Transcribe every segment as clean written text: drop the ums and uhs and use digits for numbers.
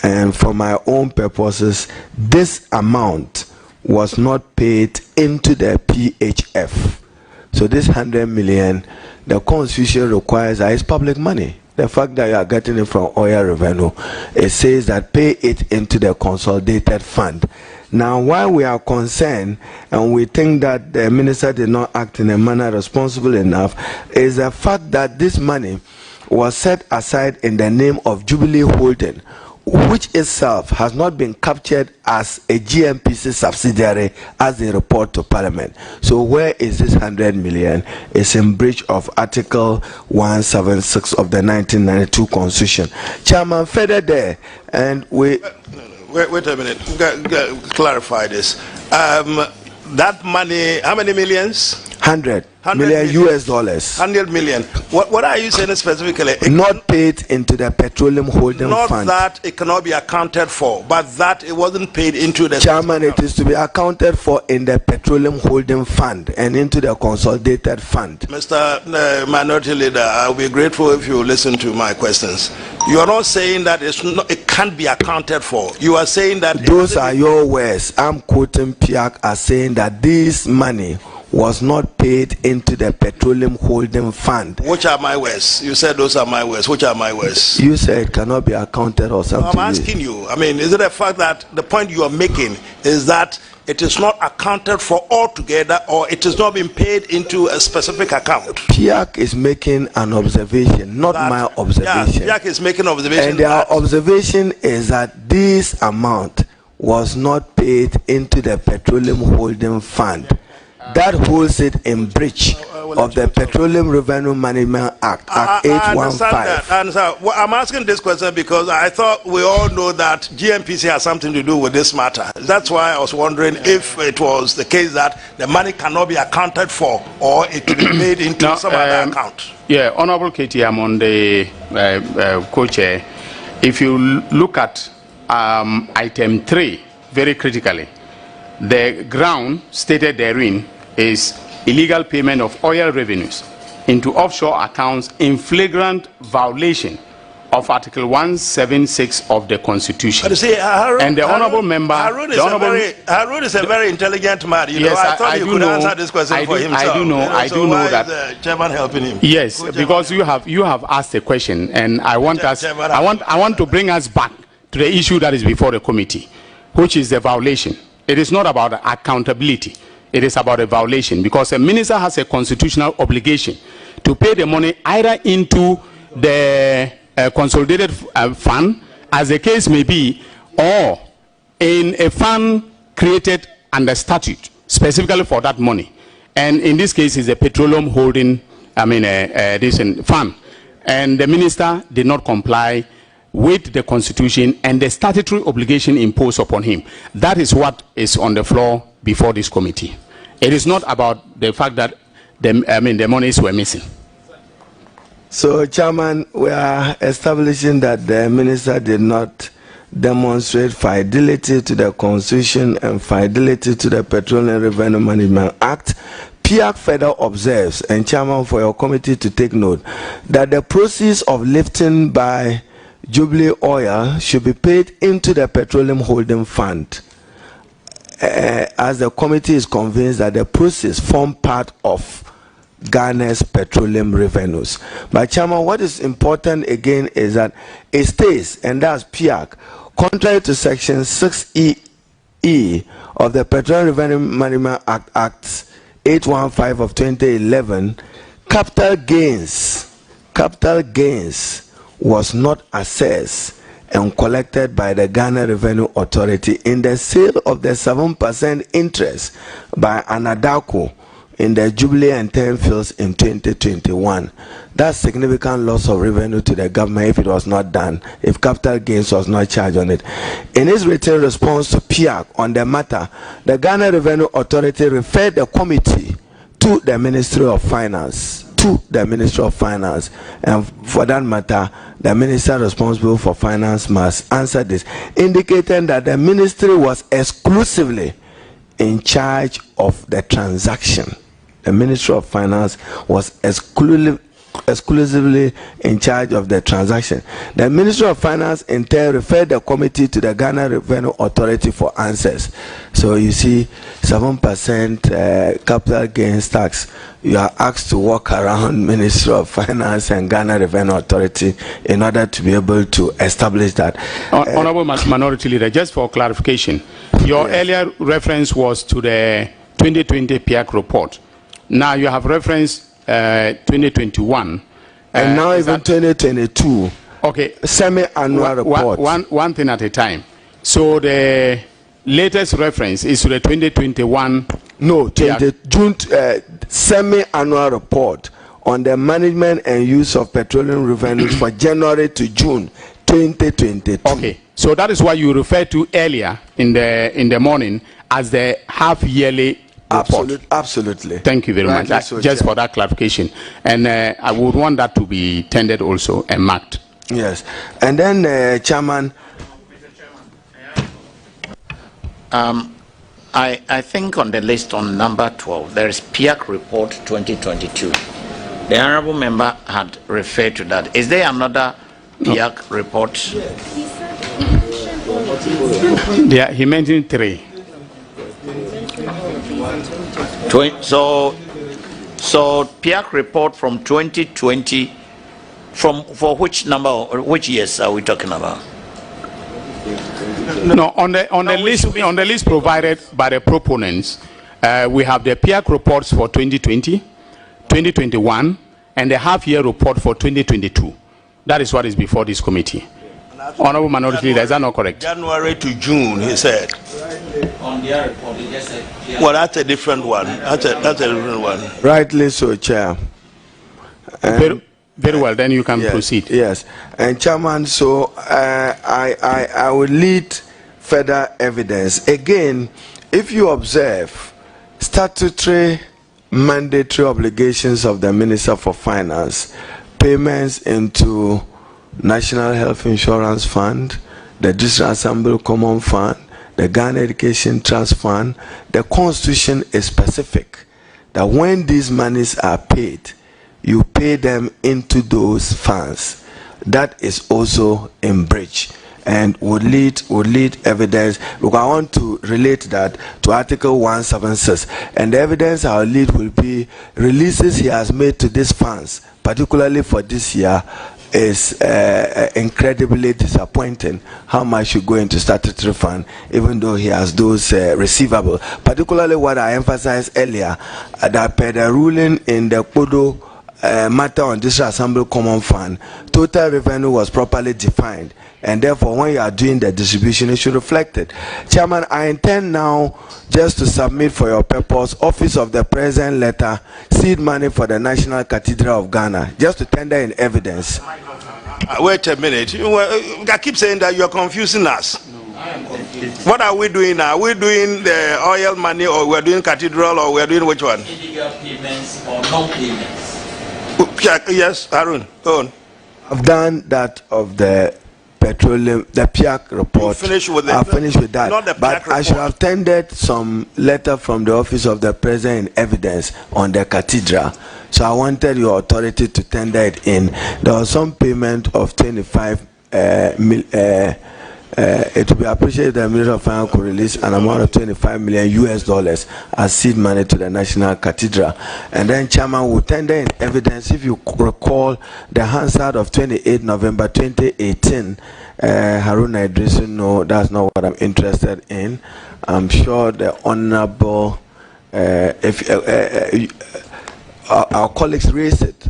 and for my own purposes, this amount was not paid into the PHF. So this 100 million, the constitution requires that it's public money. The fact that you are getting it from oil revenue, it says that pay it into the consolidated fund. Now, why we are concerned and we think that the minister did not act in a manner responsible enough is the fact that this money was set aside in the name of Jubilee Holding, which itself has not been captured as a GMPC subsidiary as they report to Parliament. So where is this 100 million? It's in breach of Article 176 of the 1992 Constitution. Chairman, further there, and we... Wait a minute, clarify this. That money, how many millions? 100 million US dollars. 100 million. What are you saying specifically? Not paid into the Petroleum Holding Fund. Not that it cannot be accounted for, but that it wasn't paid into the... Chairman, it is to be accounted for in the Petroleum Holding Fund and into the consolidated fund. Mr. Minority Leader, I'll be grateful if you listen to my questions. You are not saying that it can't be accounted for. You are saying that... Those are your words. I'm quoting PIAC as saying that this money was not paid into the Petroleum Holding Fund. Which are my words? You said those are my words. Which are my words? You said it cannot be accounted or something. No, I'm asking you. I mean, is it a fact that the point you are making is that it is not accounted for altogether, or it is not being paid into a specific account? PIAC is making an observation, not my observation. Yeah, PIAC is making an observation. And their observation is that this amount was not paid into the Petroleum Holding Fund. That holds it in breach of the Petroleum Revenue Management Act, Act 815. I understand. Well, I'm asking this question because I thought we all know that GMPC has something to do with this matter. That's why I was wondering if it was the case that the money cannot be accounted for or it will be made into some other account. Yeah, Honorable Katie, I'm on the co-chair. If you look at item 3 very critically, the ground stated therein is illegal payment of oil revenues into offshore accounts in flagrant violation of Article 176 of the Constitution. But you see, and the honourable member, Harun is a very intelligent man. You yes, know, I thought I you could answer this question for himself. I do know. I do know that. The chairman helping him? Yes, because you have asked a question, and I want I want to bring us back to the issue that is before the committee, which is the violation. It is not about accountability. It is about a violation, because a minister has a constitutional obligation to pay the money either into the consolidated fund, as the case may be, or in a fund created under statute specifically for that money. And in this case, is a petroleum holding, this fund. And the minister did not comply with the Constitution and the statutory obligation imposed upon him. That is what is on the floor before this committee. It is not about the fact that the monies were missing. So, Chairman, we are establishing that the minister did not demonstrate fidelity to the Constitution and fidelity to the Petroleum Revenue Management Act. PIAC further observes, and Chairman, for your committee to take note, that the proceeds of lifting by Jubilee Oil should be paid into the Petroleum Holding Fund, as the committee is convinced that the proceeds form part of Ghana's petroleum revenues. But Chairman, what is important again is that it states, and that's PIAC, contrary to Section 6E of the Petroleum Revenue Management Act 815 of 2011, capital gains was not assessed and collected by the Ghana Revenue Authority in the sale of the 7% interest by Anadaco in the Jubilee and 10 fields in 2021. That's significant loss of revenue to the government if it was not done, if capital gains was not charged on it. In his written response to PIAC on the matter, the Ghana Revenue Authority referred the committee to the Ministry of Finance. And for that matter, the minister responsible for finance must answer this, indicating that the ministry was exclusively in charge of the transaction. The Ministry of Finance was exclusively in charge of the transaction. The Ministry of Finance in turn referred the committee to the Ghana Revenue Authority for answers. So you see, 7% capital gains tax. You are asked to walk around Ministry of Finance and Ghana Revenue Authority in order to be able to establish that. Honorable Minority Leader, just for clarification, your earlier reference was to the 2020 PIAC report. Now you have referenced 2021. And now even 2022. Okay. Semi-annual report. One thing at a time. So the latest reference is to the 2021. No, June semi-annual report on the management and use of petroleum revenues for January to June 2022. Okay. So that is what you referred to earlier in the morning as the half-yearly report. Absolutely. Thank you very much. So, just for that clarification. And I would want that to be tendered also and marked. Yes. And then, Chairman. I think on the list on number 12, there is PIAC report 2022. The honourable member had referred to that. Is there another PIAC report? Yeah, he mentioned 3. So PIAC report from 2020, for which number, or which years are we talking about? No, on the list provided by the proponents, we have the PIAC reports for 2020, 2021, and the half-year report for 2022. That is what is before this committee. Honorable Minority Leader, is that not correct? January to June, he said. On the report, he just said. Well, that's a different one. That's a different one. Rightly so, Chair. Very well, then you can proceed. Yes, and Chairman, so I will lead further evidence. Again, if you observe statutory mandatory obligations of the Minister for Finance, payments into National Health Insurance Fund, the District Assembly Common Fund, the Ghana Education Trust Fund, the Constitution is specific that when these monies are paid, you pay them into those funds. That is also in breach and would lead evidence, because I want to relate that to Article 176, and the evidence I'll lead will be releases he has made to these funds, particularly for this year, is incredibly disappointing. How much should go into statutory fund, even though he has those receivable. Particularly what I emphasized earlier, that per the ruling in the Kodo matter on District Assembly Common Fund, total revenue was properly defined, and therefore when you are doing the distribution, it should reflect it. Chairman, I intend now just to submit for your purpose Office of the President letter, seed money for the National Cathedral of Ghana, just to tender in evidence. Wait a minute. I keep saying that you are confusing us. What are we doing now? Are we doing the oil money, or we're doing cathedral, or we're doing which one? Illegal payments or non-payments? Yes, Arun, go on. I've done that of the petroleum, the PIAC report. You finished with it? I've finished with that. Not the PIAC but report. I should have tendered some letter from the Office of the President in evidence on the cathedral. So I wanted your authority to tender it in. There was some payment of 25 it would be appreciated that the Minister of Finance could release an amount of $25 million as seed money to the National Cathedral. And then Chairman will tender in evidence, if you recall, the Hansard of 28 November 2018. Haruna Idrisu, no, that's not what I'm interested in. I'm sure the Honorable, our colleagues raised it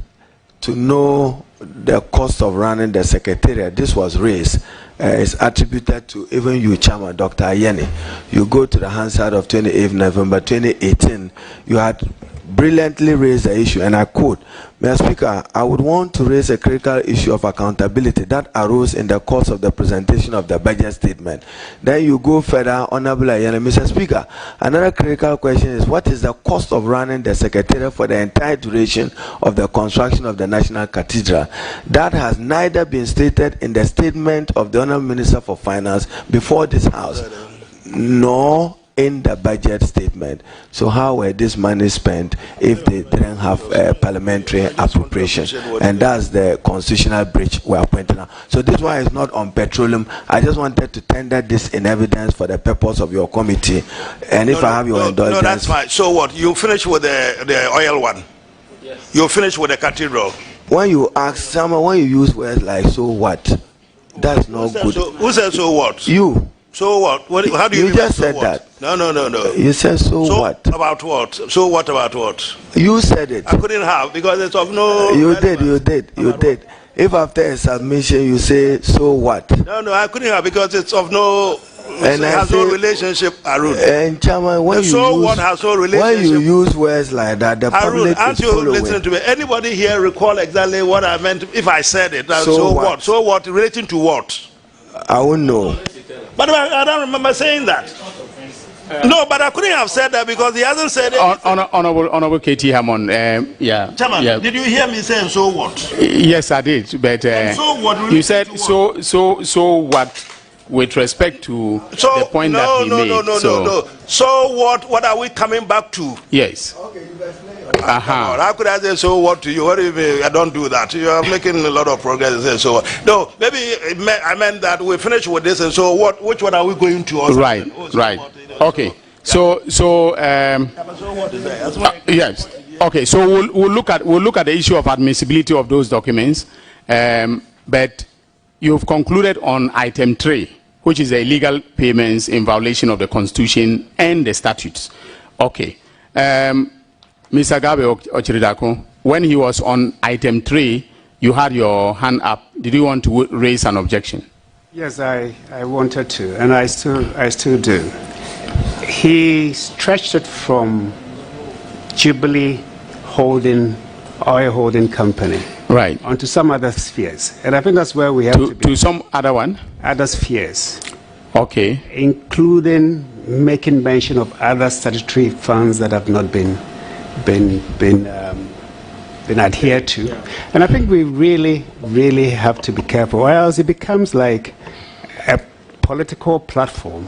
to know the cost of running the Secretariat. This was raised. Is attributed to even you, Chairman, Dr. Ayeni. You go to the Hansard of 28 November 2018, you had brilliantly raised the issue, and I quote, Mr. Speaker, I would want to raise a critical issue of accountability that arose in the course of the presentation of the budget statement. Then you go further, Honorable Ayeni, Mr. Speaker, another critical question is, what is the cost of running the Secretariat for the entire duration of the construction of the National Cathedral? That has neither been stated in the statement of the Honorable Minister for Finance before this House, nor in the budget statement. So how were this money spent if they didn't have parliamentary appropriation? And that's the constitutional breach we are pointing out. So this one is not on petroleum. I just wanted to tender this in evidence for the purpose of your committee. And if I have your indulgence. No, that's fine. So what? You finish with the oil one? Yes. You finish with the cathedral? When you ask someone, when you use words like "so what," that's not good. Who said so what? You. So what? How do you mean just so said what? that. No. You said so what? About what? So what about what? You said it. I couldn't have because it's of no. You did. If after a submission you say so what? No, I couldn't have because it's of no. And it has no relationship, Arun. And Chairman, when what has no relationship? When you use words like that, the public aren't is you following. Listening to me? Anybody here recall exactly what I meant if I said it? So what? So what? Relating to what? I won't know. But I don't remember saying that. No, but I couldn't have said that because he hasn't said it. Honorable KT Hammond, Chairman, did you hear me saying so what? Yes, I did. But so what really you said so what with respect to the point that he made. No. So what are we coming back to? Yes. Okay, how could I say so what to you? What do you mean? I don't do that. You are making a lot of progress and say so what. No, maybe I meant that we finish with this and so what? Which one are we going to? Right. Okay. So yes. Okay. So we'll look at the issue of admissibility of those documents, but you've concluded on item 3, which is the illegal payments in violation of the Constitution and the statutes. Okay. Mr. Gabe Ochiridako, when he was on item 3, you had your hand up. Did you want to raise an objection? Yes, I wanted to, and I still do. He stretched it from Jubilee oil holding company, right, onto some other spheres, and I think that's where we have to be. To some other one? Other spheres. Okay. Including making mention of other statutory funds that have not been adhered to. And I think we really have to be careful, or else it becomes like a political platform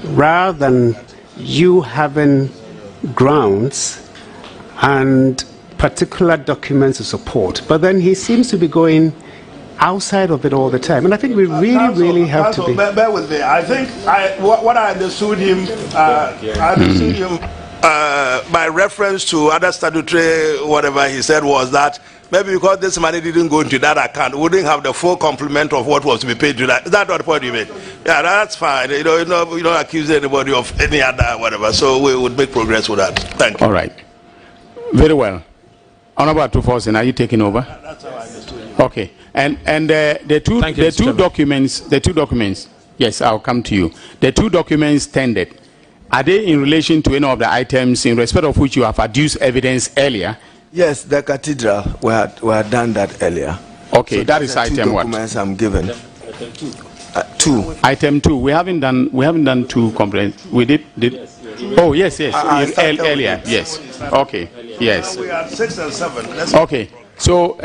rather than you having grounds and particular documents to support. But then he seems to be going outside of it all the time. And I think we really have to be... Bear with me. I think what I understood him, by reference to other statutory whatever he said was that maybe because this money didn't go into that account, we wouldn't have the full complement of what was to be paid to that. Is that what the point you made? Yeah, that's fine. You don't accuse anybody of any other whatever. So we would make progress with that. Thank you. All right. Very well. Honorable Atufosin, are you taking over? That's how I understood you. Okay. And the two documents. Yes, I'll come to you. The two documents tendered, are they in relation to any of the items in respect of which you have adduced evidence earlier? Yes, the cathedral, we had done that earlier. Okay, so that is item what? Documents I'm given. 2. Item 2. We haven't done 2 complaints. We did. Oh yes. Earlier. Yes. Okay. Yes. We are 6 and 7. Okay. So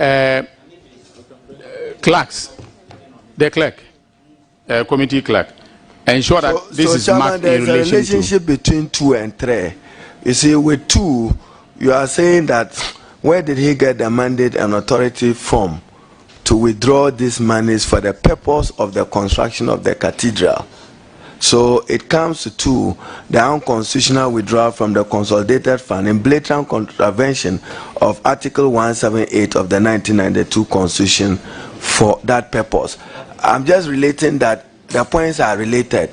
clerks, the clerk, committee clerk, ensure that this is marked in relation to. There's a relationship between 2 and 3. You see, with 2, you are saying that where did he get the mandate and authority from to withdraw these monies for the purpose of the construction of the cathedral? So it comes to 2, the unconstitutional withdrawal from the consolidated fund in blatant contravention of Article 178 of the 1992 Constitution for that purpose. I'm just relating that the points are related.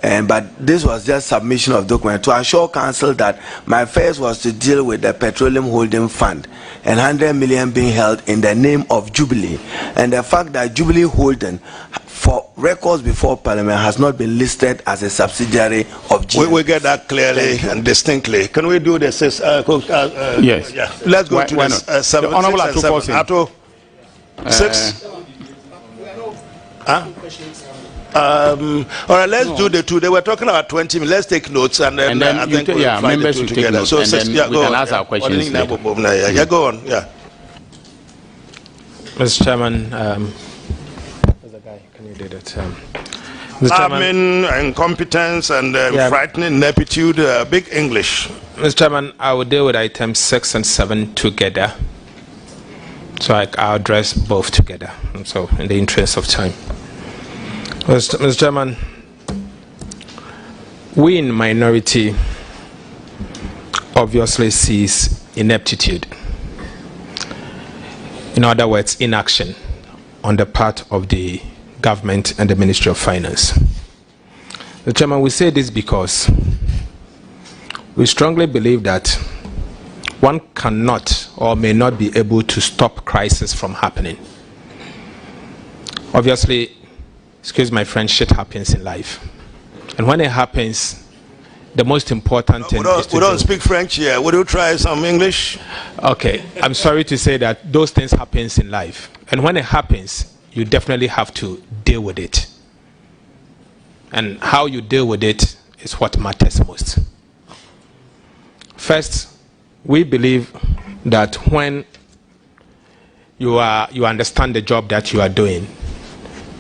But this was just submission of document to assure council that my first was to deal with the petroleum holding fund and 100 million being held in the name of Jubilee, and the fact that Jubilee Holding, for records before Parliament, has not been listed as a subsidiary of GM. We get that clearly and distinctly. Can we do this? Yes. Yeah. Let's go to this 7. The Honorable Ato 6. Huh? All right, let's do the 2. They were talking about 20 minutes. Let's take notes and then I think we'll find the 2 together. Notes, so and 6, then we can ask our questions later. Yeah, go on. Yeah. Mr. Chairman, there's a guy. Can you do that? alarming incompetence and frightening ineptitude, big English. Mr. Chairman, I will deal with items 6 and 7 together. So I'll address both together, so in the interest of time. Mr. Chairman, we in minority obviously sees ineptitude. In other words, inaction on the part of the government and the Ministry of Finance. Mr. Chairman, we say this because we strongly believe that one cannot or may not be able to stop crisis from happening. Obviously, excuse my French, shit happens in life. And when it happens, the most important thing is to... We don't speak French here. Would you try some English? Okay, I'm sorry to say that those things happen in life. And when it happens, you definitely have to deal with it. And how you deal with it is what matters most. First, we believe that when you understand the job that you are doing,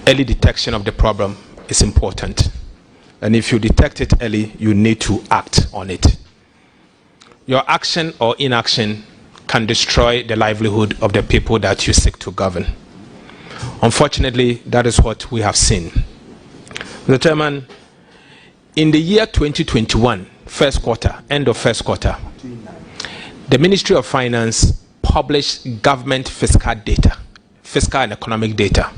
early detection of the problem is important. And if you detect it early, you need to act on it. Your action or inaction can destroy the livelihood of the people that you seek to govern. Unfortunately, that is what we have seen. Mr. Chairman, in the year 2021, first quarter, end of first quarter, the Ministry of Finance published government fiscal data, fiscal and economic data.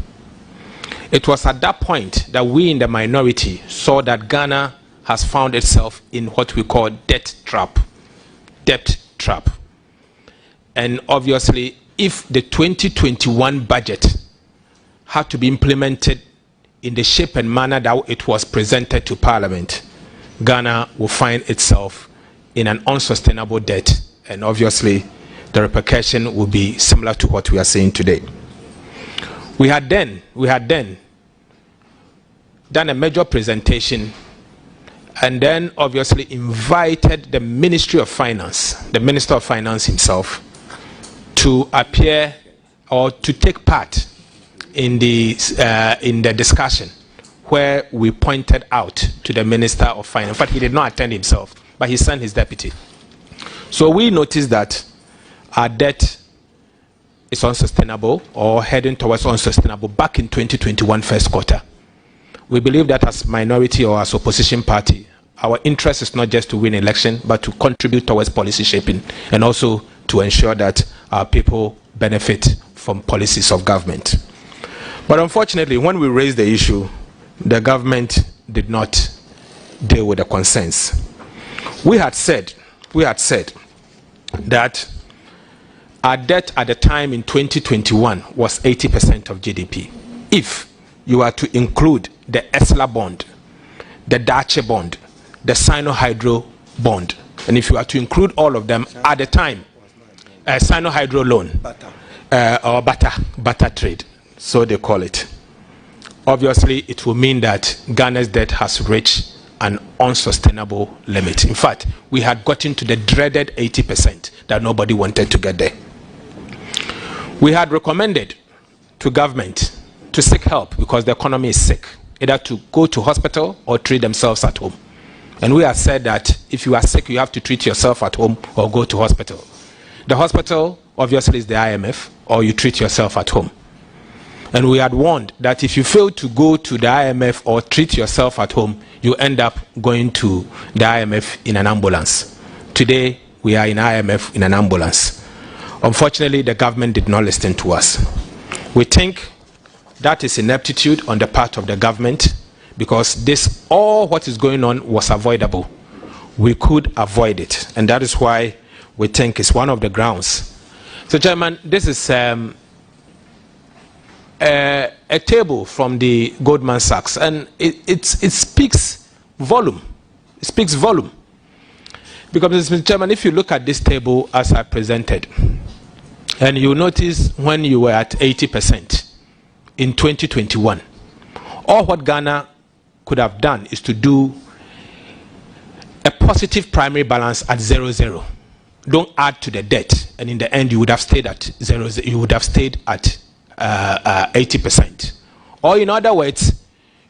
It was at that point that we in the minority saw that Ghana has found itself in what we call debt trap. Debt trap. And obviously, if the 2021 budget had to be implemented in the shape and manner that it was presented to Parliament, Ghana will find itself in an unsustainable debt. And obviously, the repercussion will be similar to what we are seeing today. We had then done a major presentation and then obviously invited the Ministry of Finance, the Minister of Finance himself, to appear or to take part in the discussion where we pointed out to the Minister of Finance. In fact, he did not attend himself, but he sent his deputy. So we noticed that our debt is unsustainable or heading towards unsustainable back in 2021 first quarter. We believe that as minority or as opposition party, our interest is not just to win election, but to contribute towards policy shaping and also to ensure that our people benefit from policies of government. But unfortunately, when we raised the issue, the government did not deal with the concerns. We had said that our debt at the time in 2021 was 80% of GDP. If you are to include the ESLA bond, the Dache bond, the Sino-Hydro bond, and if you are to include all of them at the time, Sino-Hydro loan, or butter trade, so they call it. Obviously, it will mean that Ghana's debt has reached an unsustainable limit. In fact, we had gotten to the dreaded 80% that nobody wanted to get there. We had recommended to government to seek help because the economy is sick, either to go to hospital or treat themselves at home. And we have said that if you are sick, you have to treat yourself at home or go to hospital. The hospital obviously is the IMF, or you treat yourself at home. And we had warned that if you fail to go to the IMF or treat yourself at home, you end up going to the IMF in an ambulance. Today, we are in IMF in an ambulance. Unfortunately, the government did not listen to us. We think that is ineptitude on the part of the government because all what is going on was avoidable. We could avoid it, and that is why we think it's one of the grounds. So, Chairman, this is a table from the Goldman Sachs, and it speaks volume. It speaks volume. Because, Mr. Chairman, if you look at this table as I presented, and you notice when you were at 80% in 2021, all what Ghana could have done is to do a positive primary balance at 0.0. Don't add to the debt, and in the end, you would have stayed at 0.0. You would have stayed at 80%. Or in other words,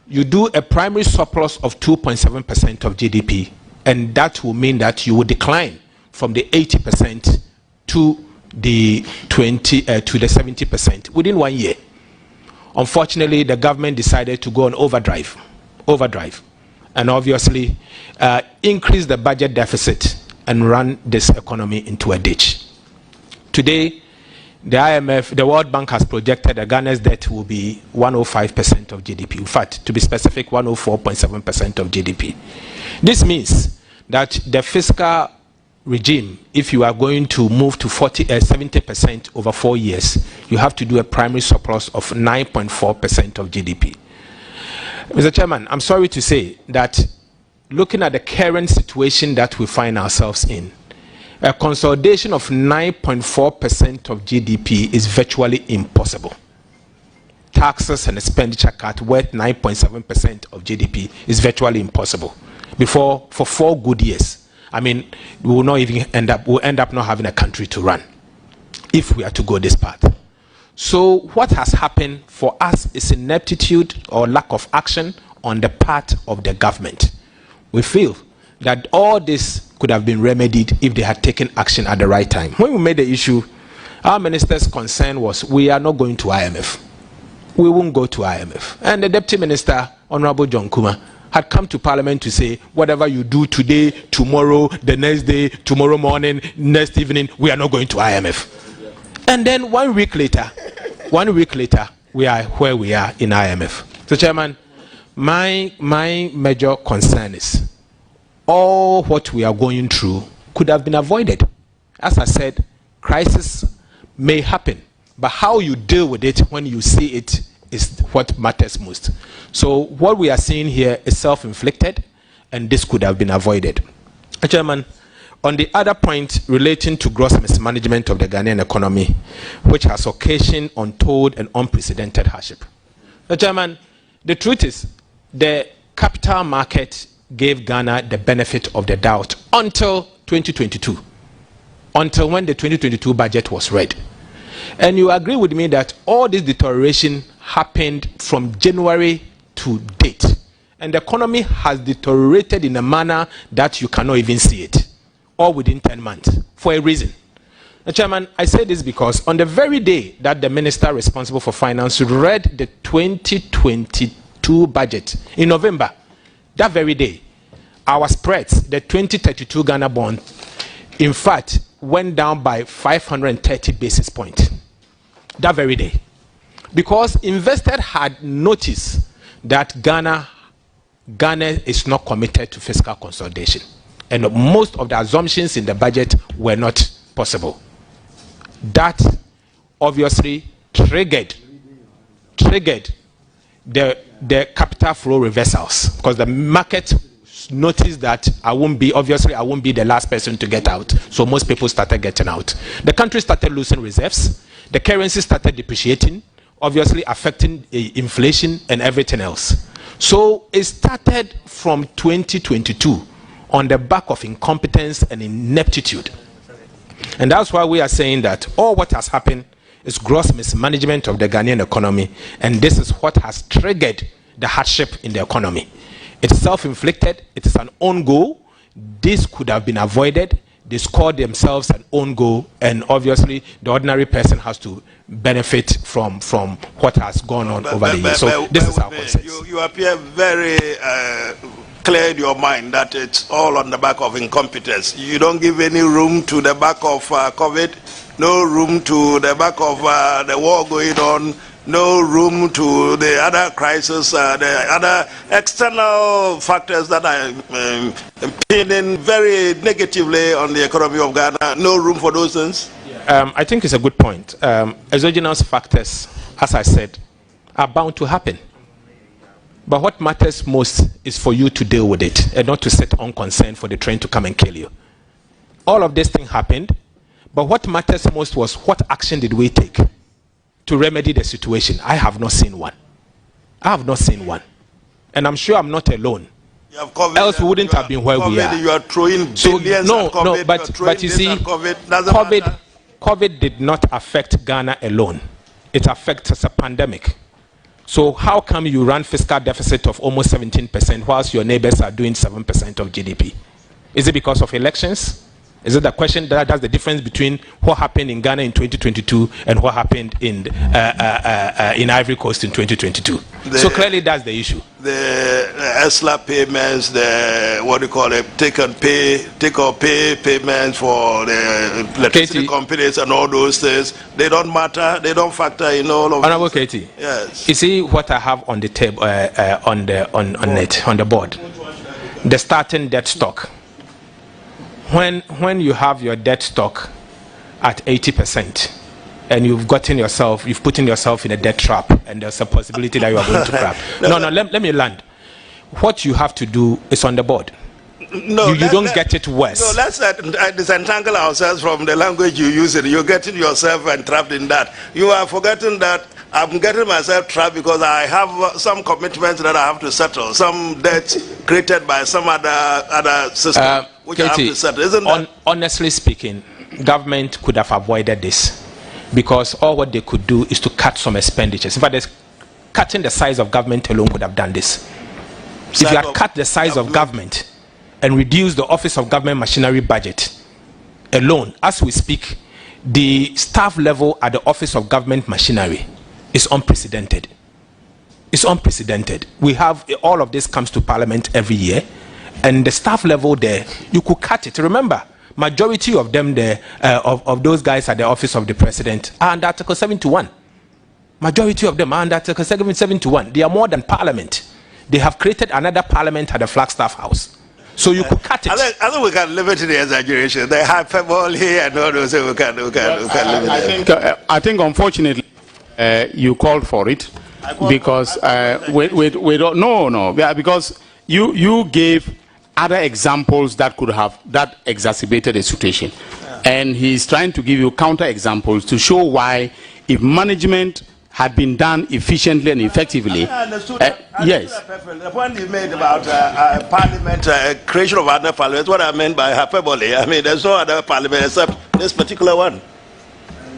you do a primary surplus of 2.7% of GDP, and that will mean that you will decline from the 80% to the 70% within 1 year. Unfortunately, the government decided to go on overdrive, and obviously increase the budget deficit and run this economy into a ditch. Today, the IMF, the World Bank has projected that Ghana's debt will be 105% of GDP. In fact, to be specific, 104.7% of GDP. This means that the fiscal regime, if you are going to move to 70% over 4 years, you have to do a primary surplus of 9.4% of GDP. Mr. Chairman, I'm sorry to say that looking at the current situation that we find ourselves in, a consolidation of 9.4% of GDP is virtually impossible. Taxes and expenditure cut worth 9.7% of GDP is virtually impossible. For 4 good years, I mean, we will not even end up not having a country to run if we are to go this path. So what has happened for us is ineptitude or lack of action on the part of the government. We feel that all this could have been remedied if they had taken action at the right time. When we made the issue, our minister's concern was, we are not going to IMF. We won't go to IMF. And the Deputy Minister, Honorable John Kuma, had come to Parliament to say, whatever you do today, tomorrow, the next day, tomorrow morning, next evening, we are not going to IMF. And then 1 week later, we are where we are in IMF. So, Chairman, my major concern is, all what we are going through could have been avoided. As I said, crisis may happen, but how you deal with it when you see it is what matters most. So what we are seeing here is self-inflicted, and this could have been avoided. Chairman, on the other point relating to gross mismanagement of the Ghanaian economy, which has occasioned untold and unprecedented hardship. Chairman, the truth is, the capital market gave Ghana the benefit of the doubt until 2022, until when the 2022 budget was read. And you agree with me that all this deterioration happened from January to date. And the economy has deteriorated in a manner that you cannot even see it, all within 10 months, for a reason. Chairman, I say this because on the very day that the minister responsible for finance read the 2022 budget in November, that very day, our spreads, the 2032 Ghana bond, in fact, went down by 530 basis points. That very day. Because investors had noticed that Ghana is not committed to fiscal consolidation. And most of the assumptions in the budget were not possible. That obviously triggered the capital flow reversals, because the market noticed that I won't be the last person to get out, so most people started getting out. The country started losing reserves, the currency started depreciating, obviously affecting inflation and everything else. So it started from 2022 on the back of incompetence and ineptitude. And that's why we are saying that all what has happened is gross mismanagement of the Ghanaian economy, and this is what has triggered the hardship in the economy. It's self-inflicted, it is an own goal. This could have been avoided. They scored themselves an own goal, and obviously the ordinary person has to benefit from what has gone on over the years. So this is our consensus. You appear very clear in your mind that it's all on the back of incompetence. You don't give any room to the back of COVID, no room to the back of the war going on, no room to the other crisis, the other external factors that are impinging very negatively on the economy of Ghana. No room for those things? I think it's a good point. Exogenous factors, as I said, are bound to happen. But what matters most is for you to deal with it and not to sit unconcerned for the train to come and kill you. All of this thing happened, but what matters most was what action did we take to remedy the situation. I have not seen one. I have not seen one. And I'm sure I'm not alone. Else we wouldn't have been where we are. You are throwing billions at COVID, but you see, COVID did not affect Ghana alone. It affects us a pandemic. So how come you run fiscal deficit of almost 17% whilst your neighbors are doing 7% of GDP? Is it because of elections? Is it the question that's the difference between what happened in Ghana in 2022 and what happened in Ivory Coast in 2022? So clearly that's the issue. The ESLA payments, the what do you call it, take or pay payments for the electricity companies and all those things, they don't matter, they don't factor in all of Honorable Katie, yes. You see what I have on the table, on the board, the starting debt stock. When you have your debt stock at 80% and you've put in yourself in a debt trap and there's a possibility that you are going to crack. Let me land. What you have to do is on the board. No, you don't get it worse. No, let's disentangle ourselves from the language you use. You're getting yourself entrapped in that. You are forgetting that I'm getting myself trapped because I have some commitments that I have to settle, some debts created by some other system which Katie, I have to settle. Isn't that? Honestly speaking, government could have avoided this because all what they could do is to cut some expenditures. In fact, cutting the size of government alone could have done this. If you had cut the size of government and reduce the Office of Government Machinery budget alone, as we speak, the staff level at the Office of Government Machinery is unprecedented. It's unprecedented. We have all of this comes to Parliament every year, and the staff level there, you could cut it. Remember, majority of them there, of those guys at the Office of the President are under Article 71. Majority of them are under Article 71. They are more than Parliament. They have created another Parliament at the Flagstaff House. So you could cut it. I think we can limit the exaggeration. They have hyperbole and all those. We can limit it. I think unfortunately, you called for it because we don't. No, because you gave other examples that could have exacerbated the situation, and he's trying to give you counter examples to show why, if management had been done efficiently and effectively. Yes. The point you made about parliament, creation of other parliaments, what I meant by hyperbole, I mean, there's no other parliament except this particular one.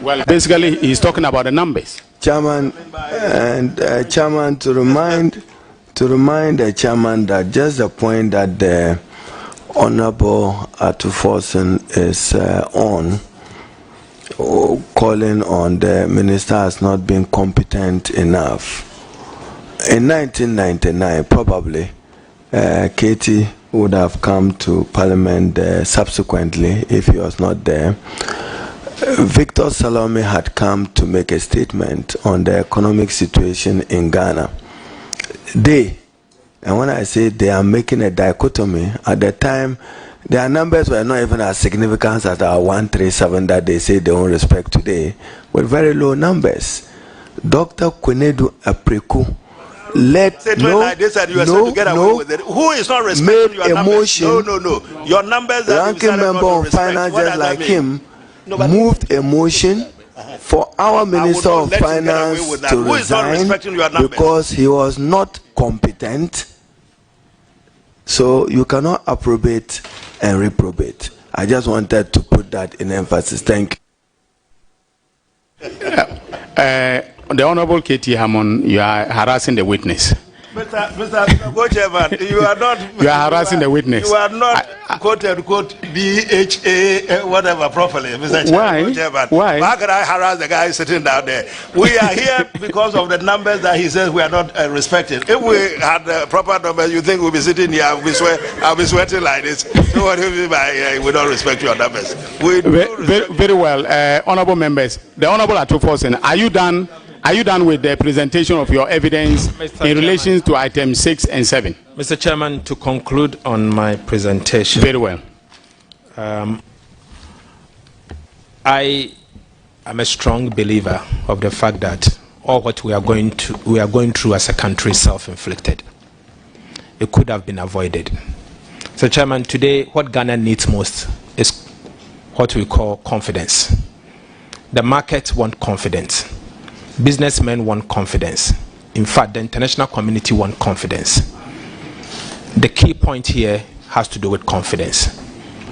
Well, basically, he's talking about the numbers. Chairman, and Chairman, to remind the Chairman that just the point that the Honorable Atuforsen is on, calling on the minister has not been competent enough. In 1999, probably, Katie would have come to Parliament subsequently if he was not there. Victor Salome had come to make a statement on the economic situation in Ghana. And when I say they are making a dichotomy, at the time, their numbers were not even as significant as our 137 that they say they won't respect today, with very low numbers. Dr. Kwenedu Apreku Who is not respecting your numbers? No. Your numbers are ranking member of finance just like him moved a motion for our Minister of Finance to resign because he was not competent. So you cannot approbate and reprobate. I just wanted to put that in emphasis. Thank you. The Honorable Katie Hammond, you are harassing the witness. Mr. Go-Chairman, you are not. You are harassing the witness. You are not quote unquote BHA whatever properly, Mr. Why? Why? How can I harass the guy sitting down there? We are here because of the numbers that he says we are not respecting. If we had the proper numbers, you think we'll be sitting here? I'll be sweating like this. So what do you mean by we don't respect your numbers? Very well, honourable members. The Honourable Atuforsen, are you done? Are you done with the presentation of your evidence in relation to items 6 and 7? Mr. Chairman, to conclude on my presentation. Very well. I am a strong believer of the fact that all what we are going through as a country is self-inflicted. It could have been avoided. So, Chairman, today what Ghana needs most is what we call confidence. The market wants confidence. Businessmen want confidence. In fact, the international community wants confidence. The key point here has to do with confidence.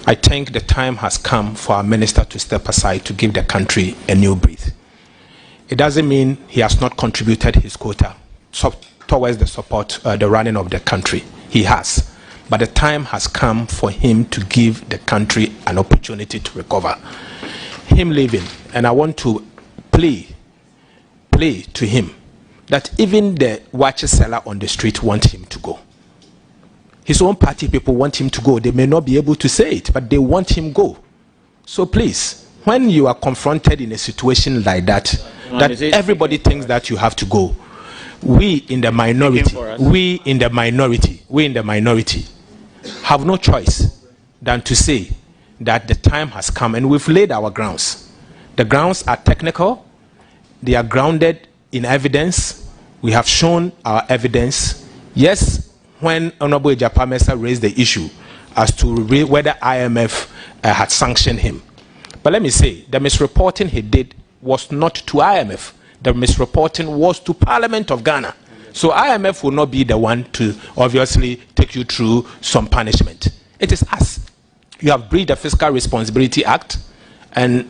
I think the time has come for our minister to step aside to give the country a new breath. It doesn't mean he has not contributed his quota towards the support, the running of the country. He has. But the time has come for him to give the country an opportunity to recover. Him leaving, and I want to play to him that even the watch seller on the street want him to go. His own party people want him to go. They may not be able to say it, but they want him go. So please, when you are confronted in a situation like that, that everybody thinks that you have to go, we in the minority have no choice than to say that the time has come, and we've laid our grounds. The grounds are technical. They are grounded in evidence. We have shown our evidence. Yes, when Honorable Ejapamesa raised the issue as to whether IMF had sanctioned him. But let me say, the misreporting he did was not to IMF. The misreporting was to Parliament of Ghana. So IMF will not be the one to obviously take you through some punishment. It is us. You have breached the Fiscal Responsibility Act, and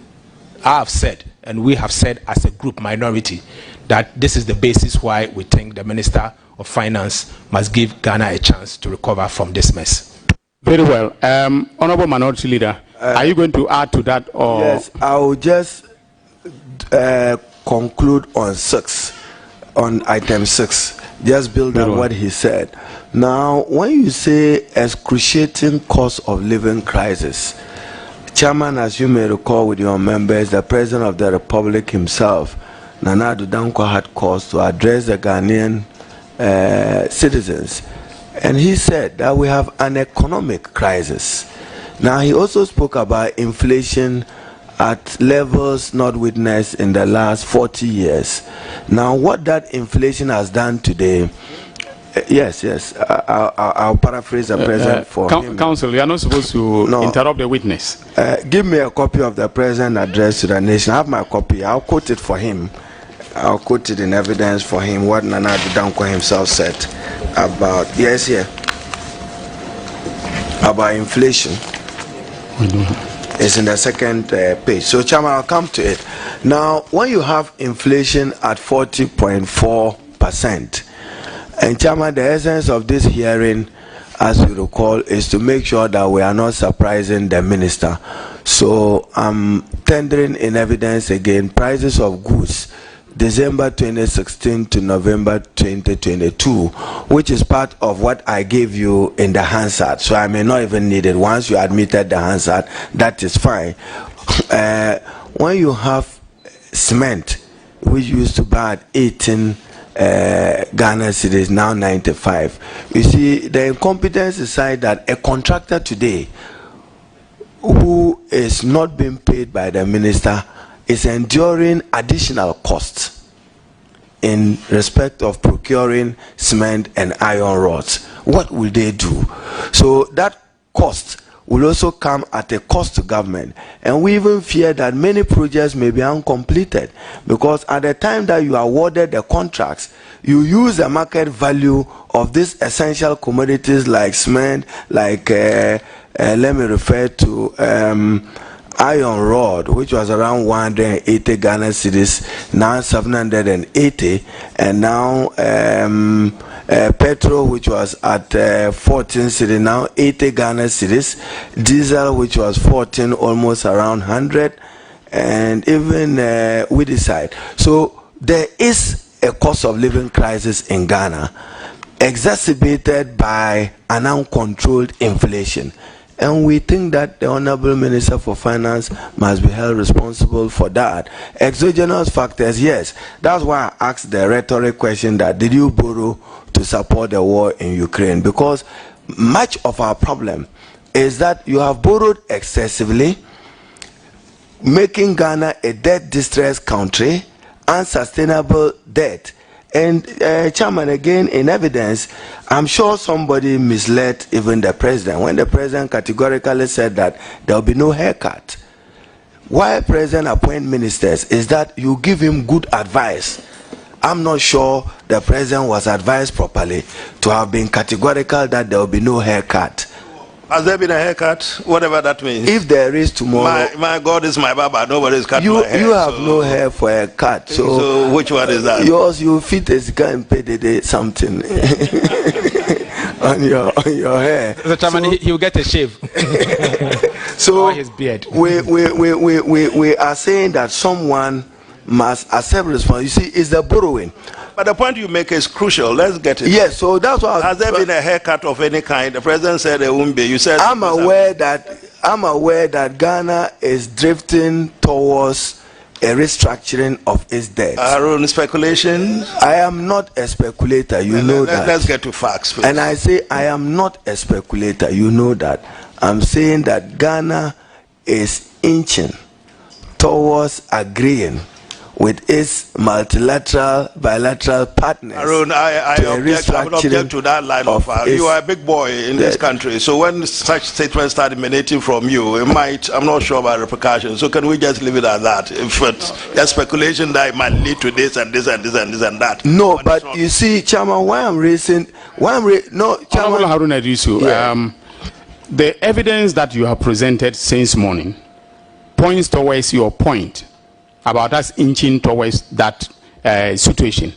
I have said, and we have said as a group minority, that this is the basis why we think the Minister of Finance must give Ghana a chance to recover from this mess. Very well. Honorable Minority Leader, are you going to add to that? Or? Yes, I will just conclude on item 6. Just build on what he said. Now, when you say excruciating cost of living crisis, Chairman, as you may recall with your members, the President of the Republic himself, Nana Addo Dankwa, had cause to address the Ghanaian citizens. And he said that we have an economic crisis. Now, he also spoke about inflation at levels not witnessed in the last 40 years. Now, what that inflation has done today, yes, I'll paraphrase the President for him. Counsel, you are not supposed to interrupt the witness. Give me a copy of the President address to the nation. I have my copy. I'll quote it for him. I'll quote it in evidence for him, what Nana Addo Dankwa himself said about, about inflation. It's in the second page. So, Chairman, I'll come to it. Now, when you have inflation at 40.4%, and Chairman, the essence of this hearing, as you recall, is to make sure that we are not surprising the minister. So, I'm tendering in evidence again prices of goods December 2016 to November 2022, which is part of what I gave you in the Hansard. So I may not even need it. Once you admitted the Hansard, that is fine. When you have cement, which used to buy at 18 Ghana cedis, now 95. You see, the incompetence is side that a contractor today who is not being paid by the minister is enduring additional costs in respect of procuring cement and iron rods. What will they do? So that cost will also come at a cost to government, and we even fear that many projects may be uncompleted, because at the time that you awarded the contracts, you use the market value of these essential commodities like cement, like let me refer to iron rod, which was around 180 Ghana cedis, now 780, and now petrol, which was at 14 cedis, now 80 Ghana cedis, diesel, which was 14, almost around 100, and even weedicide. So there is a cost of living crisis in Ghana, exacerbated by an uncontrolled inflation. And we think that the Honorable Minister for Finance must be held responsible for that. Exogenous factors, yes. That's why I asked the rhetoric question that did you borrow to support the war in Ukraine? Because much of our problem is that you have borrowed excessively, making Ghana a debt-distressed country, unsustainable debt. And Chairman, again, in evidence, I'm sure somebody misled even the President when the President categorically said that there will be no haircut. Why President appoint ministers is that you give him good advice. I'm not sure the President was advised properly to have been categorical that there will be no haircut. Has there been a haircut? Whatever that means. If there is tomorrow, my God is my Baba. Nobody's cut you my hair. you have no hair for a cut. So which one is that? Yours, you fit a guy and pay something on your hair. The chairman, he will get a shave. So or his beard. We are saying that someone must accept responsibility. You see, it's the borrowing. But the point you make is crucial. Let's get it. Yes, so that's why. Has there been a haircut of any kind? The president said there won't be. You said I'm aware that Ghana is drifting towards a restructuring of its debt. Our own speculation. I am not a speculator. You know that. Let's get to facts, please. And I say I am not a speculator. You know that. I'm saying that Ghana is inching towards agreeing with its multilateral, bilateral partners. Arun, I object to that line of you are a big boy in this country, so when such statements start emanating from you, it might, I'm not sure about repercussions. So can we just leave it at that? If it's a speculation that it might lead to this and this and this and this and that. No, but you see, Chairman, Chairman, Haruna Iddrisu, the evidence that you have presented since morning points towards your point about us inching towards that situation,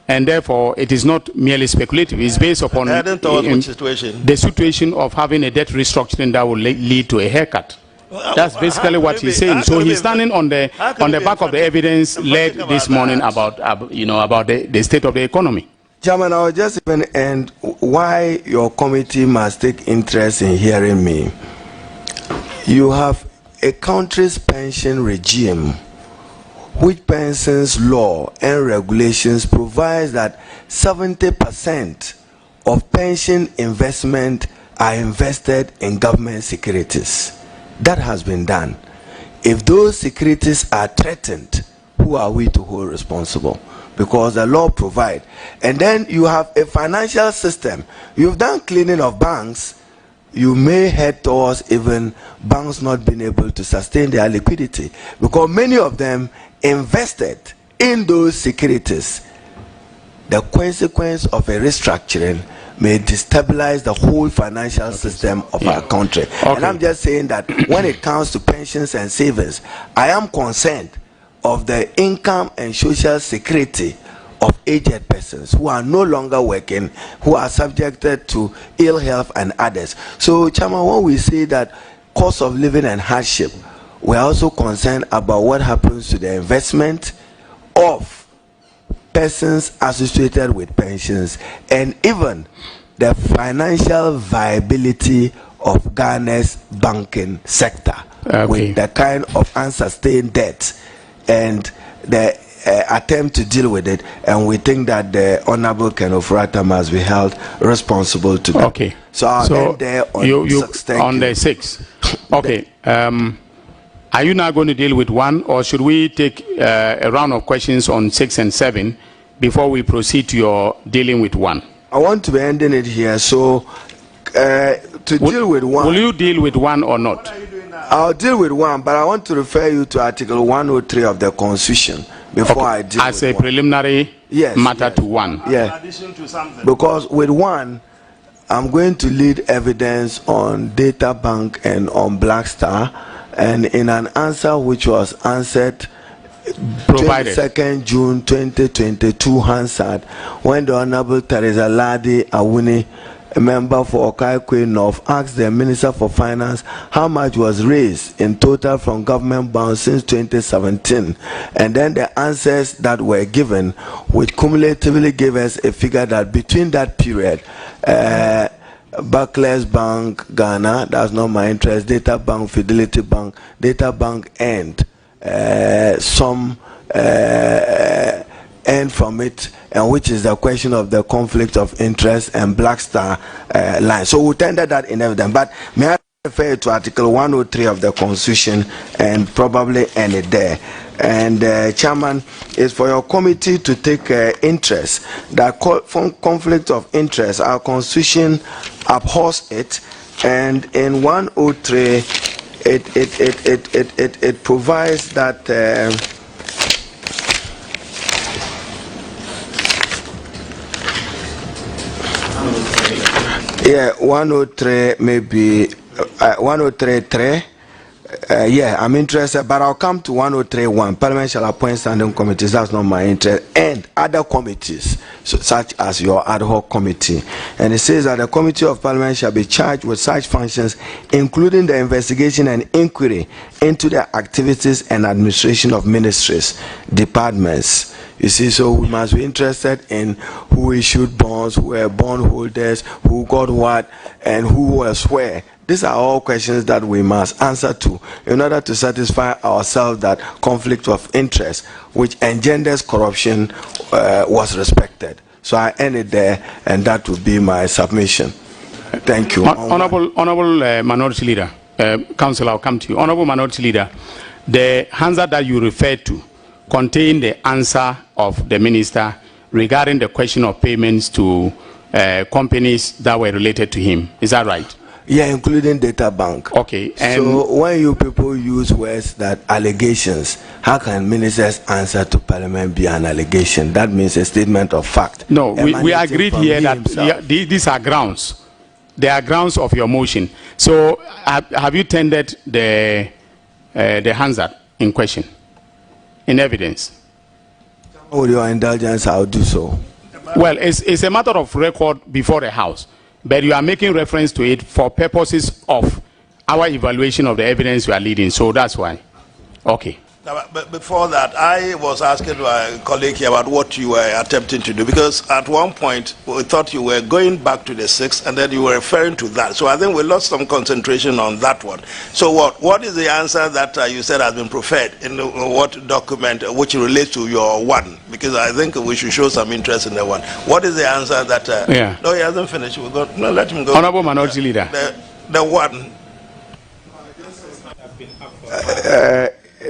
and therefore it is not merely speculative. It's based upon the situation of having a debt restructuring that will lead to a haircut. That's basically what he's saying. So he's standing on the back of the evidence led this morning about the state of the economy. Chairman, I will just even end why your committee must take interest in hearing me. You have a country's pension regime, which pensions law and regulations provides that 70% of pension investment are invested in government securities. That has been done. If those securities are threatened, who are we to hold responsible? Because the law provides. And then you have a financial system. You've done cleaning of banks. You may head towards even banks not being able to sustain their liquidity, because many of them invested in those securities. The consequence of a restructuring may destabilize the whole financial system of our country. And I'm just saying that when it comes to pensions and savings, I am concerned of the income and social security of aged persons who are no longer working, who are subjected to ill health and others. So, Chairman, when we say that cost of living and hardship, we're also concerned about what happens to the investment of persons associated with pensions, and even the financial viability of Ghana's banking sector with the kind of unsustained debt and the attempt to deal with it. And we think that the Honorable Ken Ofori-Atta must be held responsible to that. Okay. So I'll end there on on the 6th. Okay. Are you now going to deal with 1, or should we take a round of questions on 6 and 7 before we proceed to your dealing with 1? I want to be ending it here. So deal with 1. Will you deal with 1 or not? I'll deal with 1, but I want to refer you to Article 103 of the Constitution before I deal as with a preliminary matter to 1. Yeah. In addition to something. Because with 1, I'm going to lead evidence on Data Bank and on Black Star, and in an answer which was answered 22nd June 2022 Hansard, when the Honorable Teresa Ladi Awuni, a member for Okai-Kwei North, asked the Minister for Finance how much was raised in total from government bonds since 2017, and then the answers that were given, which cumulatively gave us a figure that between that period, Barclays Bank Ghana, that's not my interest, Data Bank, Fidelity Bank, Data Bank and some earned from it, and which is the question of the conflict of interest and Black Star line. So we'll tender that in evidence. But may I refer you to Article 103 of the Constitution and probably end it there. And Chairman, is for your committee to take interest that conflict of interest. Our Constitution abhors it, and in 103 it provides that 103 maybe 1033. Yeah, I'm interested, but I'll come to 1031. Parliament shall appoint standing committees. That's not my interest. And other committees, such as your ad hoc committee. And it says that the committee of Parliament shall be charged with such functions, including the investigation and inquiry into the activities and administration of ministries, departments. You see, so we must be interested in who issued bonds, who were bondholders, who got what, and who was where. These are all questions that we must answer to in order to satisfy ourselves that conflict of interest, which engenders corruption, was respected. So I end it there, and that would be my submission. Thank you. Honorable Minority Leader, Council, I'll come to you. Honorable Minority Leader, the Hansard that you referred to contain the answer of the minister regarding the question of payments to companies that were related to him. Is that right? Yeah, including data bank. Okay. And so when you people use words that allegations, how can ministers' answer to Parliament be an allegation? That means a statement of fact. No, we agreed here that these are grounds. They are grounds of your motion. So have you tendered the Hansard in question in evidence? With your indulgence, I'll do so. Well, it's a matter of record before the House. But you are making reference to it for purposes of our evaluation of the evidence you are leading. So that's why. Okay. Now, but before that, I was asking my colleague here about what you were attempting to do, because at one point we thought you were going back to the 6th and then you were referring to that. So I think we lost some concentration on that one. So what is the answer that you said has been preferred in what document which relates to your one? Because I think we should show some interest in the one. What is the answer that... yeah. No, he hasn't finished. We'll go, no, let him go. Honorable Minority Leader. The one...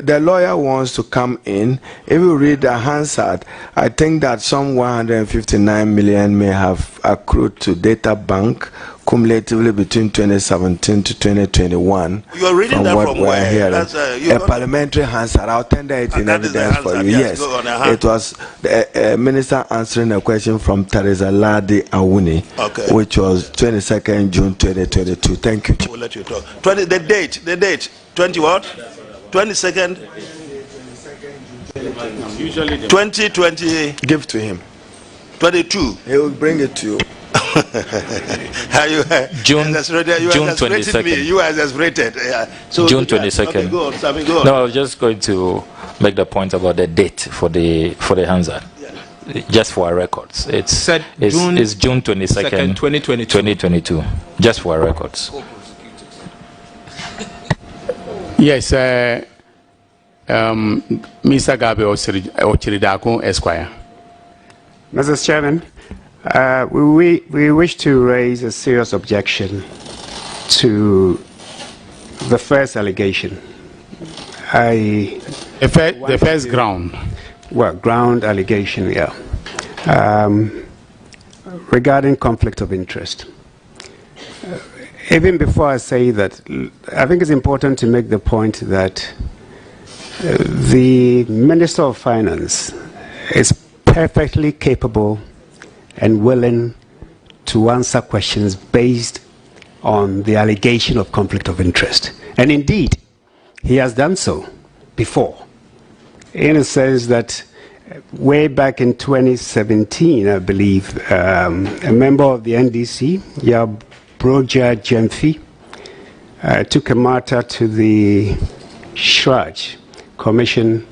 the lawyer wants to come in. If you read the Hansard, I think that some 159 million may have accrued to data bank cumulatively between 2017 to 2021. You're reading from that what from we're where? Hearing. That's, a parliamentary Hansard. I'll tender it in evidence for you. Yes, it was the minister answering a question from Teresa Ladi Awuni, which was 22nd June 2022. Thank you. We'll let you talk. The date, 20 what? 22nd, 2020. Give to him. 22. He will bring it to you. June 22nd. You are exasperated. So June 22nd. Okay, go on, Sammy, go on. No, I was just going to make the point about the date for the Hansard. Yeah. Just for our records. It's June 22nd, 2022. Just for our records. Yes, Mr. Gabi Ochiridako, Esquire. Mr. Chairman, we wish to raise a serious objection to the first allegation. The first ground. Well, ground allegation, yeah. Regarding conflict of interest. Even before I say that, I think it's important to make the point that the Minister of Finance is perfectly capable and willing to answer questions based on the allegation of conflict of interest. And indeed, he has done so before, in a sense that way back in 2017, I believe, a member of the NDC, Broja Jemfi, took a matter to the Shraj Commission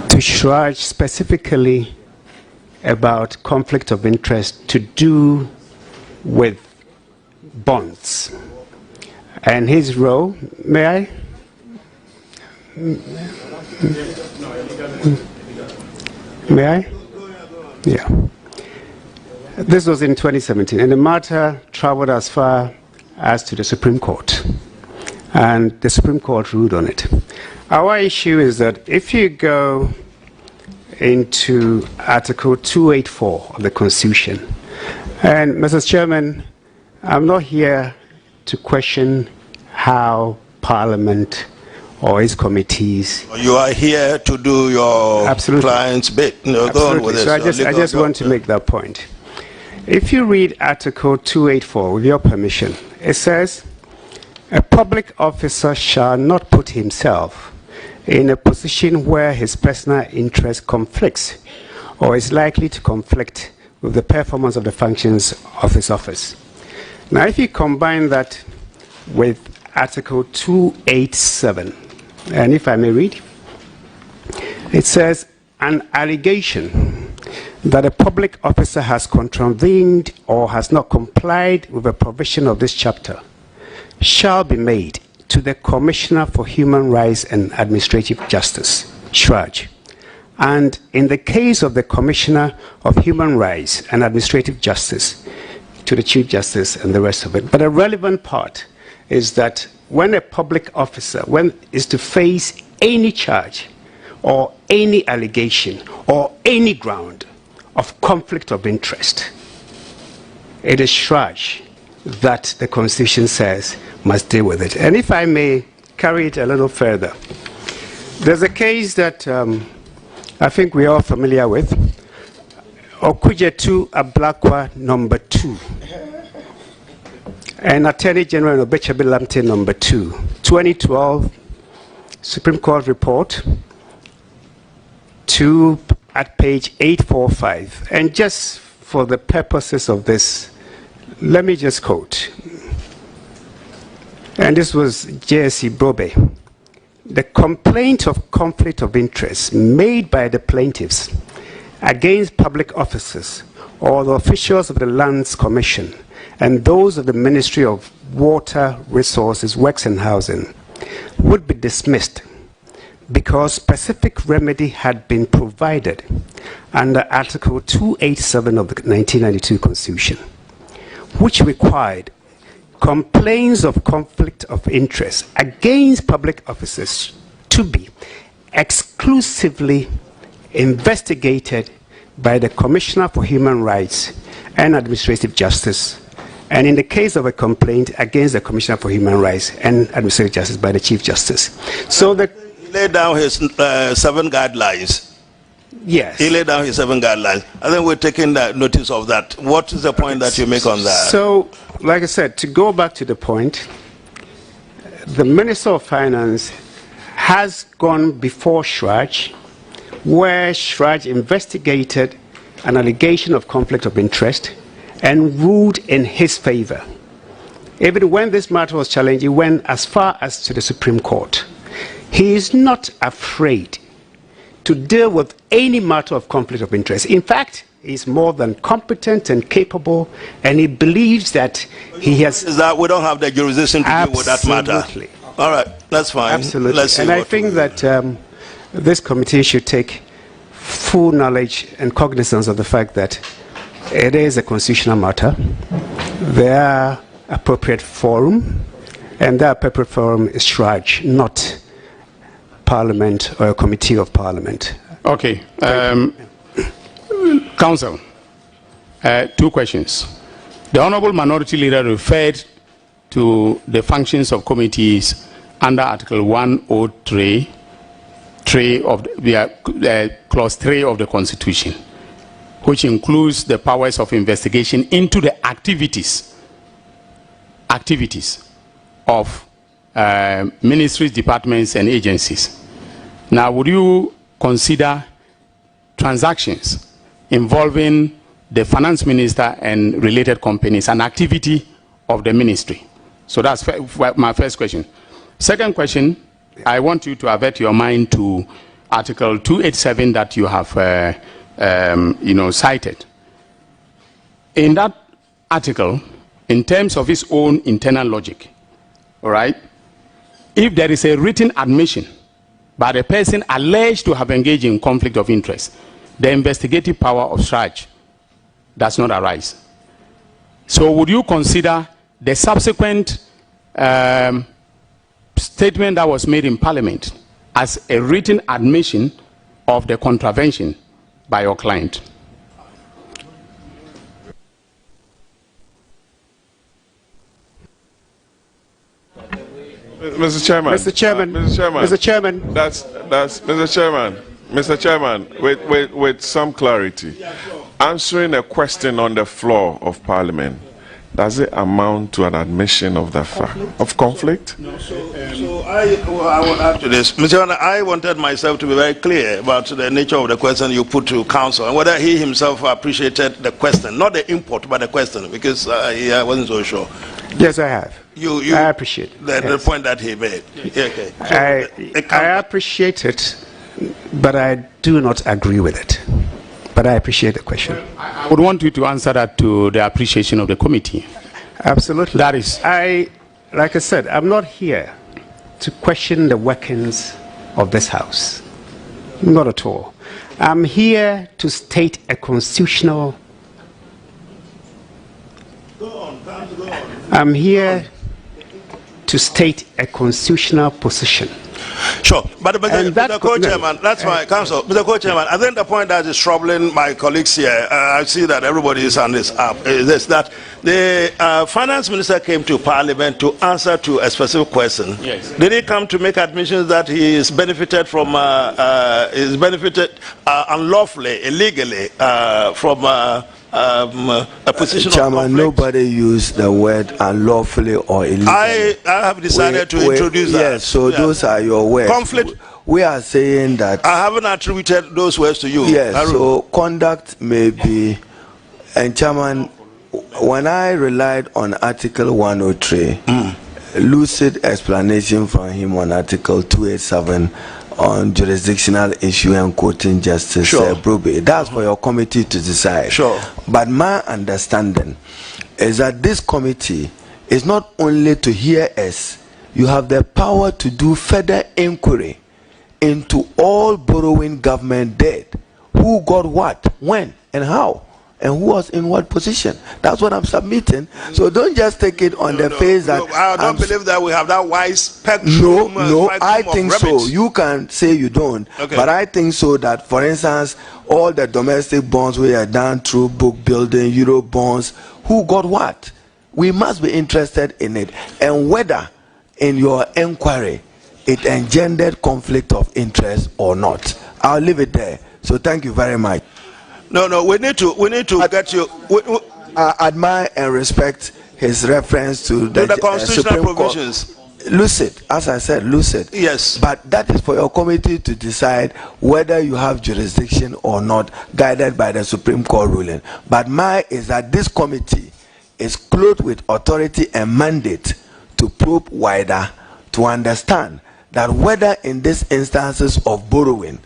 to Shraj specifically about conflict of interest to do with bonds. And his role, may I? May I? Yeah. This was in 2017, and the matter traveled as far as to the Supreme Court, and the Supreme Court ruled on it. Our issue is that if you go into Article 284 of the Constitution, and Mr. Chairman, I'm not here to question how Parliament or its committees. You are here to do your client's bit. No, go on with so I just want to make that point. If you read Article 284, with your permission, it says, a public officer shall not put himself in a position where his personal interest conflicts or is likely to conflict with the performance of the functions of his office. Now, if you combine that with Article 287, and if I may read, it says, an allegation that a public officer has contravened or has not complied with a provision of this chapter shall be made to the Commissioner for Human Rights and Administrative Justice, SHRAJ. And in the case of the Commissioner of Human Rights and Administrative Justice, to the Chief Justice and the rest of it. But a relevant part is that when a public officer is to face any charge or any allegation or any ground of conflict of interest, it is SHRAJ that the Constitution says must deal with it. And if I may carry it a little further, there's a case that I think we're all familiar with, Okujetu Ablakwa number 2, and Attorney General Obechabe Lamte number 2, 2012 Supreme Court report at page 845. And just for the purposes of this, let me just quote. And this was JSC Brobe. The complaint of conflict of interest made by the plaintiffs against public officers or the officials of the Lands Commission and those of the Ministry of Water Resources, Works and Housing would be dismissed because specific remedy had been provided under Article 287 of the 1992 Constitution, which required complaints of conflict of interest against public officers to be exclusively investigated by the Commissioner for Human Rights and Administrative Justice, and in the case of a complaint against the Commissioner for Human Rights and Administrative Justice, by the Chief Justice. So that he laid down his 7 guidelines. Yes. He laid down his 7 guidelines. I think we're taking notice of that. What is the point that you make on that? So, like I said, to go back to the point, the Minister of Finance has gone before SHRAJ, where SHRAJ investigated an allegation of conflict of interest and ruled in his favor. Even when this matter was challenged, he went as far as to the Supreme Court. He is not afraid to deal with any matter of conflict of interest. In fact, he's more than competent and capable, and he believes that he has... Is that we don't have the jurisdiction to deal with that matter? Absolutely. All right, that's fine. Absolutely. Let's see. And I think that this committee should take full knowledge and cognizance of the fact that it is a constitutional matter. There are appropriate forum, and that appropriate forum is SHRAJ, not Parliament or a committee of Parliament. Okay. Council, 2 questions. The Honourable Minority Leader referred to the functions of committees under Article 103, Clause 3 of the Constitution, which includes the powers of investigation into the activities of ministries, departments, and agencies. Now, would you consider transactions involving the finance minister and related companies an activity of the ministry? So that's my first question. Second question, I want you to avert your mind to Article 287 that you have cited. In that article, in terms of its own internal logic, all right, if there is a written admission by the person alleged to have engaged in conflict of interest, the investigative power of SHRAJ does not arise. So would you consider the subsequent statement that was made in Parliament as a written admission of the contravention by your client? Mr. Chairman. Mr. Chairman. Mr. Chairman. Mr. Chairman. That's Mr. Chairman. Mr. Chairman, with some clarity. answering a question on the floor of Parliament, does it amount to an admission of the fact of conflict? No, I will add to this. Mr. Honor, I wanted myself to be very clear about the nature of the question you put to counsel and whether he himself appreciated the question, not the import, but the question, because I wasn't so sure. Yes, I have. I appreciate it. The point that he made. Yeah, okay. So I appreciate it, but I do not agree with it. But I appreciate the question. I would want you to answer that to the appreciation of the committee. Absolutely. That is. Like I said, I'm not here to question the workings of this House. Not at all. I'm here to state a constitutional. Go on. I'm here to state a constitutional position. Sure, but Mr. Co-Chairman, that's my counsel. Mr. Co-Chairman, I think the point that is troubling my colleagues here, I see that everybody is on this app, is this, that the finance minister came to Parliament to answer to a specific question. Yes. Did he come to make admissions that he is benefited from, unlawfully, illegally from a position Chairman, of conflict? nobody used the word unlawfully or illegally. I have decided to introduce that. Yes, so those are your words. Conflict. We are saying that. I haven't attributed those words to you. Yes, so conduct may be. And Chairman, when I relied on Article 103, lucid explanation from him on Article 287 on jurisdictional issue and quoting Justice Brube. That's for your committee to decide. Sure. But my understanding is that this committee is not only to hear us, you have the power to do further inquiry into all borrowing government debt. Who got what, when, and how, and who was in what position. That's what I'm submitting. So don't just take it on the face that... I don't believe that we have that wide spectrum. No, I think so. You can say you don't. Okay. But I think so that, for instance, all the domestic bonds we are done through book building, Euro bonds, who got what? We must be interested in it. And whether in your inquiry it engendered conflict of interest or not. I'll leave it there. So thank you very much. No, we need to get you. I admire and respect his reference to the constitutional Supreme provisions. Court. Lucid, as I said, lucid. Yes. But that is for your committee to decide whether you have jurisdiction or not, guided by the Supreme Court ruling. But mine is that this committee is clothed with authority and mandate to probe wider, to understand that whether in these instances of borrowing,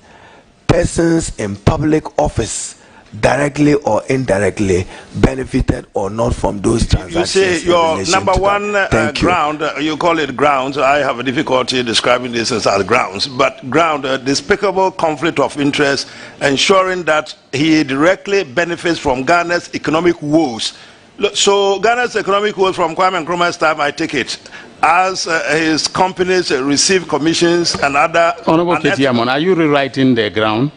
persons in public office directly or indirectly benefited or not from those transactions. You say your number one ground, you call it grounds. I have a difficulty describing this as grounds, but ground, despicable conflict of interest, ensuring that he directly benefits from Ghana's economic woes. So Ghana's economic woes from Kwame Nkrumah's time, I take it, as his companies receive commissions and other... Honorable Ketiamon, are you rewriting the ground?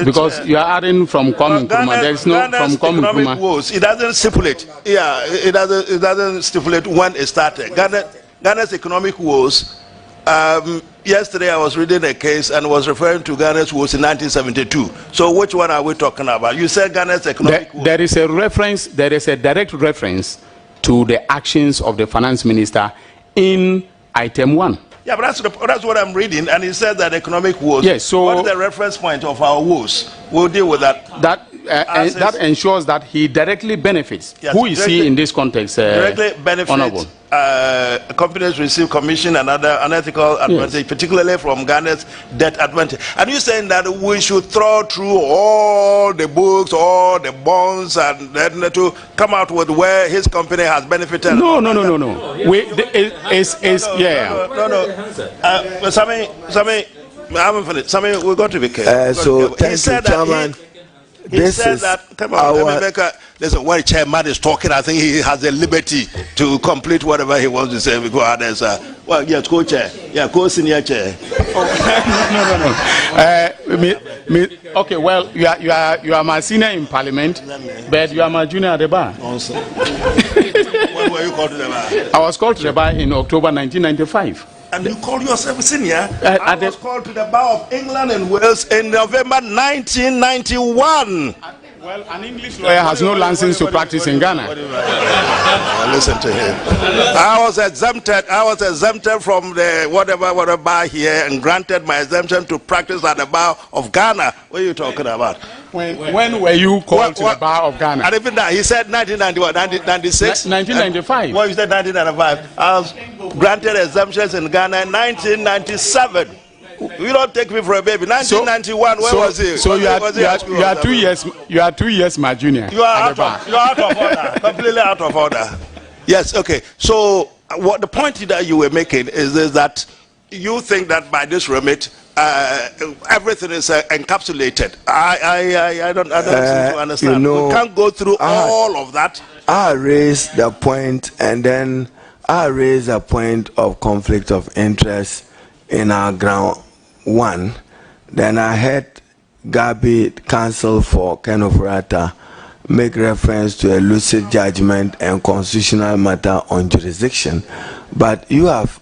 Because you are adding from Kwame Nkrumah. There is no from Kwame Nkrumah. It doesn't stipulate. Yeah, it doesn't stipulate when it started. Ghana's economic woes. Yesterday I was reading a case and was referring to Ghana's woes in 1972. So which one are we talking about? You said Ghana's economic woes. There is a reference. There is a direct reference to the actions of the finance minister in item 1. Yeah, but that's what I'm reading, and he said that economic woes. Yes, so what is the reference point of our woes? We'll deal with that. That ensures that he directly benefits. Yes, who is he in this context? Directly benefits. Companies receive commission and other unethical advantage, particularly from Ghana's debt advantage. And you're saying that we should throw through all the books, all the bonds, and then to come out with where his company has benefited? No. Sammy, I haven't finished. Sammy, we've got to be careful. So thank you, Chairman. He said that, come on, listen, when chairman is talking, I think he has the liberty to complete whatever he wants to say because others well, yes, co-chair, yeah, co-senior chair. Okay, well, you are my senior in parliament, but you are my junior at the bar. Also. When were you called to the bar? I was called to the bar in October 1995. And you call yourself a senior? I was called to the Bar of England and Wales in November 1991. Well, an English lawyer has no license to practice in Ghana. Listen to him. I was exempted from the whatever bar here and granted my exemption to practice at the bar of Ghana. What are you talking about? When were you called to the bar of Ghana? And even that, he said 1991, 1996? 1995. What you said 1995? I was granted exemptions in Ghana in 1997. You don't take me for a baby. 1991, where was he? So you are 2 years. You are 2 years my junior. You are out of order. Completely out of order. Yes. Okay. So what the point that you were making is that you think that by this remit, everything is encapsulated. I don't seem to understand. You know, we can't go through all of that. I raised the point, and then I raised a point of conflict of interest in our ground one. Then I heard Gabi, counsel for Ken Ofori-Atta, make reference to a lucid judgment and constitutional matter on jurisdiction. But you have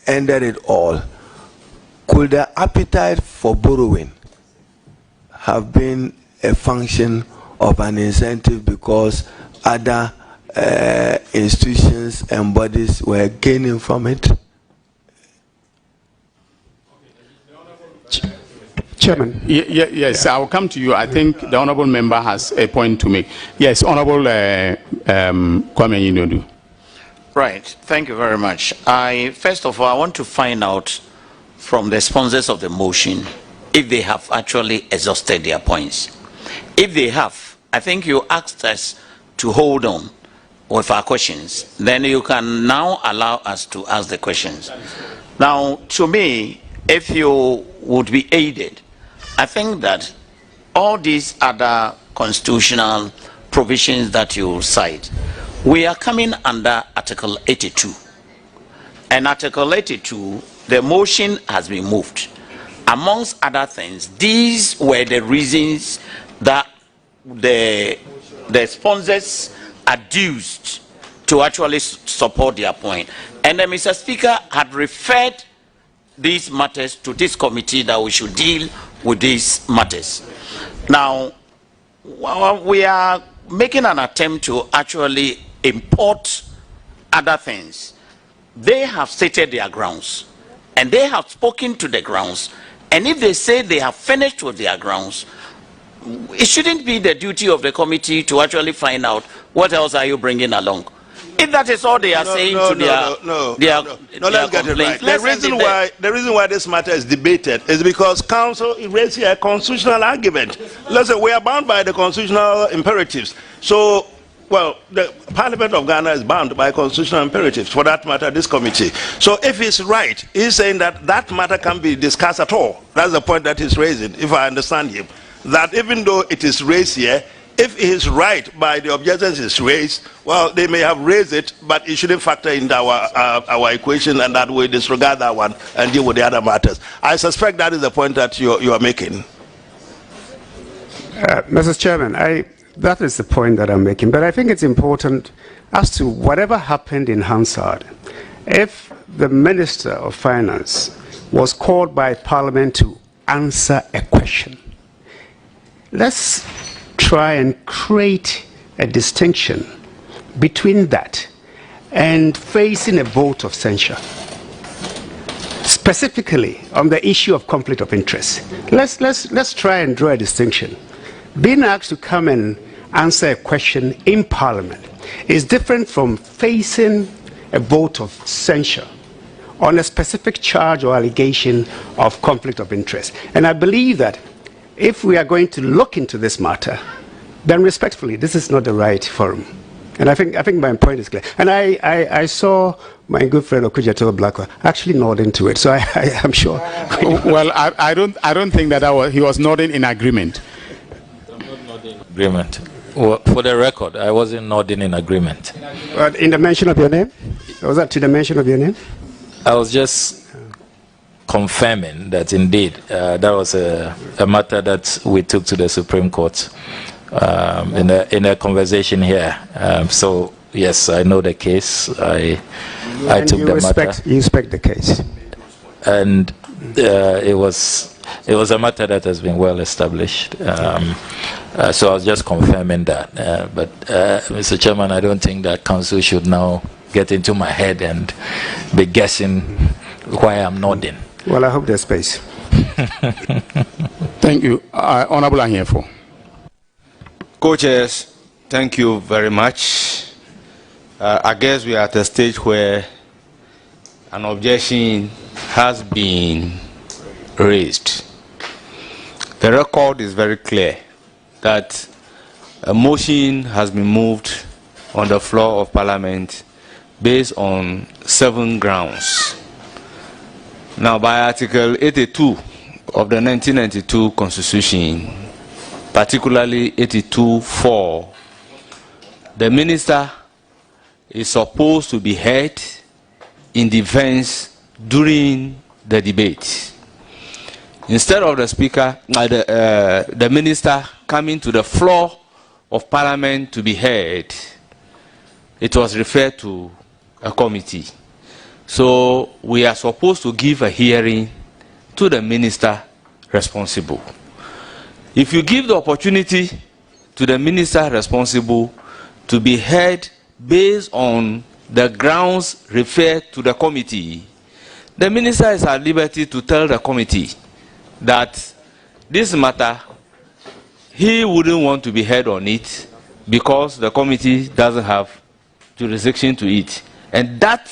ended it all. Could the appetite for borrowing have been a function of an incentive because other institutions and bodies were gaining from it? Chairman. Yes, I will come to you. I think the honourable member has a point to make. Yes, Honourable Kwame Yinodu. Right. Thank you very much. First of all, I want to find out from the sponsors of the motion if they have actually exhausted their points. If they have, I think you asked us to hold on with our questions. Then you can now allow us to ask the questions. Now, to me, if you would be aided, I think that all these other constitutional provisions that you cite, we are coming under Article 82. And Article 82, the motion has been moved. Amongst other things, these were the reasons that the sponsors adduced to actually support their point. And Mr. Speaker had referred these matters to this committee that we should deal with these matters. Now, we are making an attempt to actually import other things. They have stated their grounds, and they have spoken to the grounds, and if they say they have finished with their grounds, it shouldn't be the duty of the committee to actually find out what else are you bringing along. If that is all they are saying to their let's get it right. The reason why this matter is debated is because counsel raised here a constitutional argument. Listen, we are bound by the constitutional imperatives. So, well, the Parliament of Ghana is bound by constitutional imperatives. For that matter, this committee. So, if he's right, he's saying that that matter can't be discussed at all. That's the point that he's raising, if I understand him. That even though it is raised here, if he is right by the objections is raised, well, they may have raised it, but it shouldn't factor into our equation, and that we disregard that one and deal with the other matters. I suspect that is the point that you are making. Mr. Chairman, that is the point that I'm making, but I think it's important as to whatever happened in Hansard. If the Minister of Finance was called by Parliament to answer a question, let's try and create a distinction between that and facing a vote of censure. Specifically on the issue of conflict of interest, let's try and draw a distinction. Being asked to come and answer a question in Parliament is different from facing a vote of censure on a specific charge or allegation of conflict of interest. And I believe that if we are going to look into this matter, then respectfully, this is not the right forum. And I think my point is clear. And I saw my good friend Okudzeto Blackwell actually nodding to it, so I'm sure. Well, I don't think that he was nodding in agreement. I'm not nodding in agreement. Well, for the record, I wasn't nodding in agreement. But in the mention of your name? Was that to the mention of your name? I was just confirming that indeed that was a matter that we took to the Supreme Court in a conversation here. So yes, I know the case. I took the matter. You respect the case, and it was a matter that has been well established, So I was just confirming that. But Mr. Chairman, I don't think that council should now get into my head and be guessing why I'm nodding. Well, I hope there's space. Thank you. Honorable Ahiefo. Co-chairs, thank you very much. I guess we are at a stage where an objection has been raised. The record is very clear that a motion has been moved on the floor of Parliament based on 7 grounds. Now, by Article 82 of the 1992 Constitution, particularly 82(4), the minister is supposed to be heard in defense during the debate. Instead of the speaker, the minister coming to the floor of Parliament to be heard, it was referred to a committee. So we are supposed to give a hearing to the minister responsible. If you give the opportunity to the minister responsible to be heard based on the grounds referred to the committee, the minister is at liberty to tell the committee that this matter, he wouldn't want to be heard on it because the committee doesn't have jurisdiction to it. And that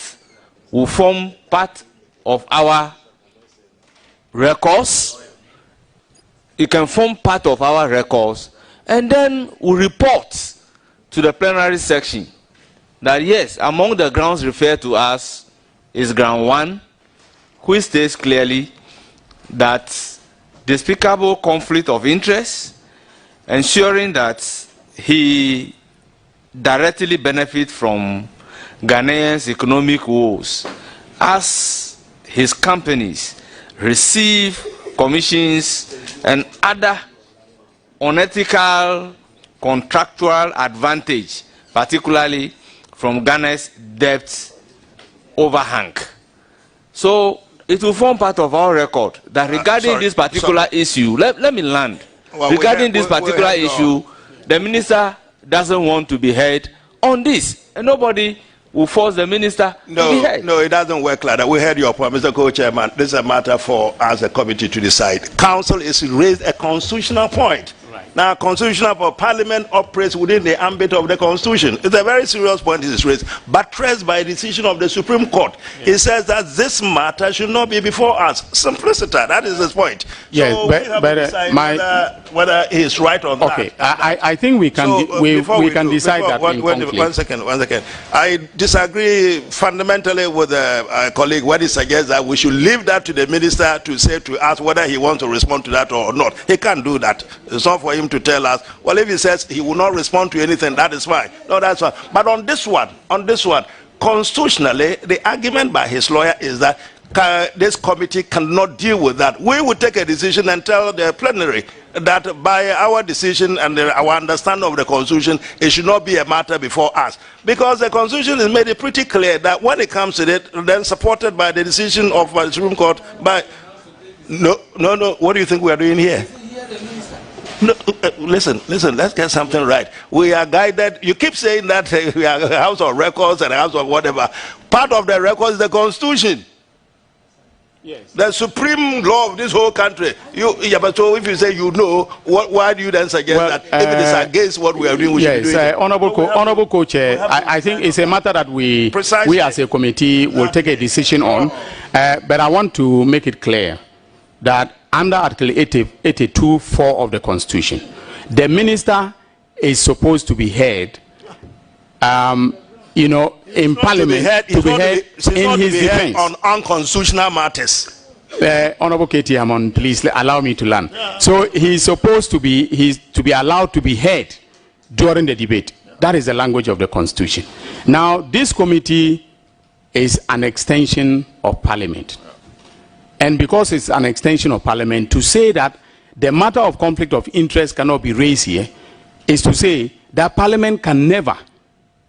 will form part of our records. It can form part of our records, and then we'll report to the plenary section that yes, among the grounds referred to us is ground 1, which states clearly that despicable conflict of interest, ensuring that he directly benefits from Ghanaians' economic woes as his companies receive commissions and other unethical contractual advantage, particularly from Ghana's debt overhang. So it will form part of our record that regarding this particular issue, let me land. Well, regarding this particular issue, the minister doesn't want to be heard on this, and nobody will force the minister to be heard. No, it doesn't work like that. We heard your point, Mr. Co-Chairman. This is a matter for us, a committee, to decide. Council is raised a constitutional point. Right. Now, constitutional for Parliament operates within the ambit of the Constitution. It's a very serious point this is raised, buttressed by a decision of the Supreme Court. Yes. It says that this matter should not be before us. Simplicity, that is his point. Yes, so we have to decide whether he is right or not. Okay, I think we can, so, we can decide that in conflict. One second. I disagree fundamentally with a colleague when he suggests that we should leave that to the minister to say to us whether he wants to respond to that or not. He can't do that. It's not for him to tell us, well, if he says he will not respond to anything, that is fine. No, that's fine. But on this one, constitutionally, the argument by his lawyer is that this committee cannot deal with that. We will take a decision and tell the plenary that by our decision and our understanding of the Constitution, it should not be a matter before us. Because the Constitution has made it pretty clear that when it comes to it, then supported by the decision of the Supreme Court, no, what do you think we are doing here? No, listen, let's get something right. We are guided. You keep saying that we are a house of records and a house of whatever. Part of the records is the Constitution. Yes. The supreme law of this whole country. But so if you say you know, why do you then suggest that if it is against what we are doing, we should be doing it? Honorable Co-Chair, I think it's a matter that we as a committee will take a decision on. But I want to make it clear that under Article 82(4) of the Constitution, the minister is supposed to be heard, in Parliament to be heard in his defense on unconstitutional matters. Honorable K.T. Hammond, please allow me to learn. So he's supposed to be allowed to be heard during the debate. That is the language of the Constitution. Now, this committee is an extension of Parliament. And because it's an extension of Parliament, to say that the matter of conflict of interest cannot be raised here is to say that Parliament can never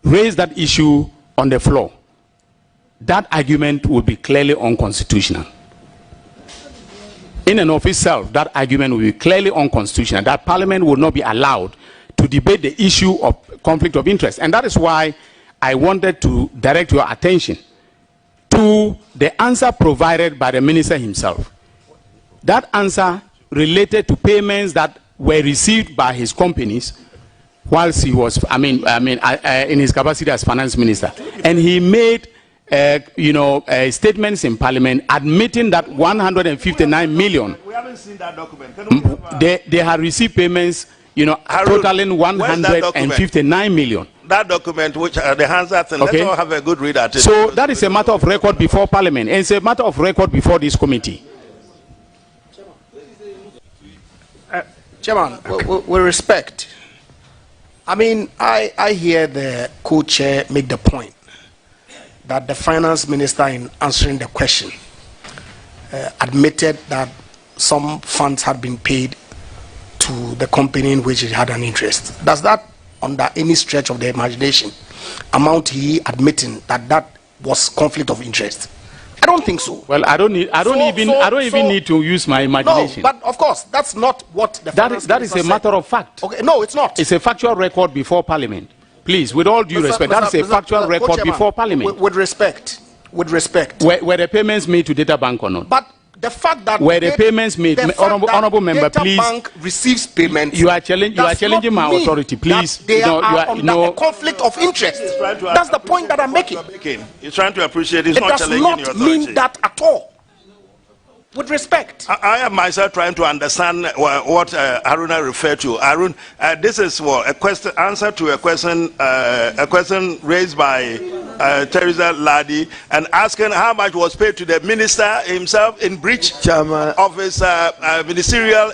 raise that issue on the floor. That argument would be clearly unconstitutional. in and of itself, that argument will be clearly unconstitutional, that Parliament will not be allowed to debate the issue of conflict of interest. And that is why I wanted to direct your attention to the answer provided by the minister himself. That answer related to payments that were received by his companies whilst he was, in his capacity as finance minister. And he made statements in Parliament admitting that 159 million. We haven't seen that document. They had received payments, totaling 159 million. That document, which the Hansard thing, let's all have a good read at it. So that is a matter of record before Parliament, and it's a matter of record before this committee. Chairman, with respect, I hear the co-chair make the point that the finance minister, in answering the question, admitted that some funds had been paid to the company in which it had an interest. Does that, under any stretch of the imagination, amount to he admitting that that was conflict of interest? I don't think so. Well, I don't even need to use my imagination. No, but of course, that's not what the that is a matter of fact. Okay, no, it's not. It's a factual record before Parliament. Please, with all due respect, that is a factual record before Parliament. With respect. Were the payments made to Data Bank or not? But the fact that were the payments made, honorable member, please. Data Bank receives payments. You are challenging my authority, please. They are under a conflict of interest. That's the point that I'm making. He's trying to appreciate. He's it not does challenging not your authority. mean that at all. With respect, I am myself trying to understand what Aruna referred to. Arun, this is what answer to a question raised by Teresa Ladi, and asking how much was paid to the minister himself in breach of his ministerial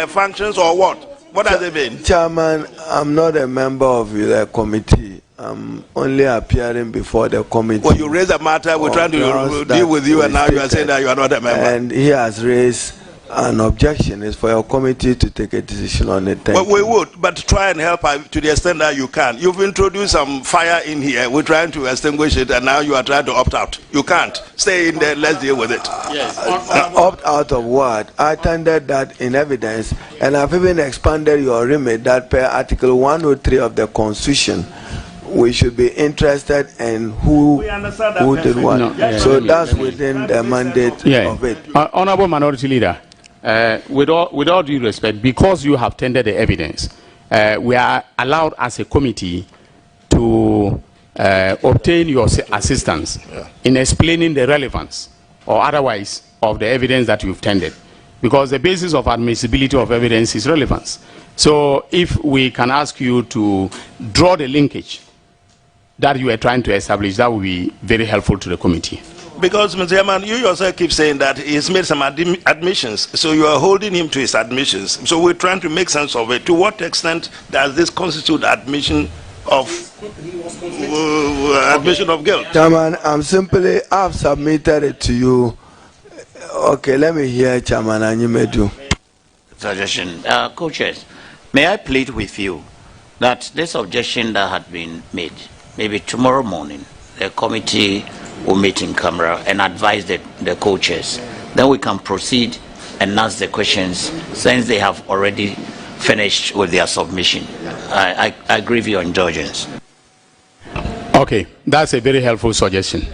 functions, or what? What does it mean? Chairman, I'm not a member of the committee. I'm only appearing before the committee. Well, you raise a matter, we're trying to deal with you, and now you are saying that you are not a member. And he has raised an objection. It's for your committee to take a decision on it. Well, we would, but try and help to the extent that you can. You've introduced some fire in here. We're trying to extinguish it, and now you are trying to opt out. You can't. Stay in there. Let's deal with it. Yes. Opt out of what? I tendered that in evidence, and I've even expanded your remit that per Article 103 of the Constitution, we should be interested in who did what. No, so that's within the mandate of it. Honorable Minority Leader, with all due respect, because you have tendered the evidence, we are allowed as a committee to obtain your assistance in explaining the relevance or otherwise of the evidence that you've tendered, because the basis of admissibility of evidence is relevance. So if we can ask you to draw the linkage that you are trying to establish, that will be very helpful to the committee. Because, Mr. Chairman, you yourself keep saying that he's made some admissions, so you are holding him to his admissions. So we're trying to make sense of it. To what extent does this constitute admission of guilt? Chairman, I've submitted it to you. Okay, let me hear, Chairman, and you may do. Suggestion. Co-chairs, may I plead with you that this objection that had been made, maybe tomorrow morning, the committee will meet in camera and advise the co-chairs. Then we can proceed and ask the questions since they have already finished with their submission. I agree with your indulgence. Okay, that's a very helpful suggestion.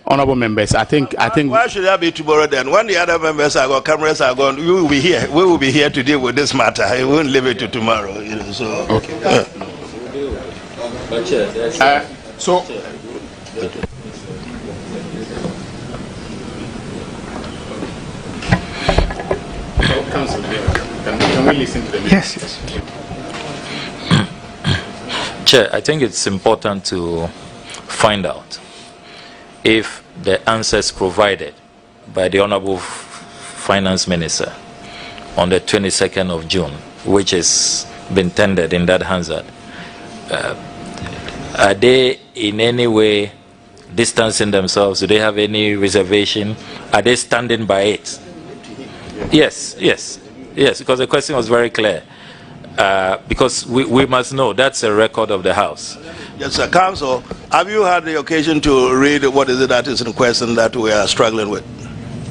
Honorable members, I think. Why should that be tomorrow then? When the other members are gone, cameras are gone, we will be here. We will be here to deal with this matter. We won't leave it to tomorrow. So. Okay. So. Can we listen to them? Yes. Chair, I think it's important to find out if the answers provided by the Honorable Finance Minister on the 22nd of June, which has been tendered in that Hansard, are they in any way distancing themselves? Do they have any reservation? Are they standing by it? Yes, because the question was very clear. Because we must know that's a record of the House. Yes, sir. Counsel, have you had the occasion to read what is it that is in question that we are struggling with?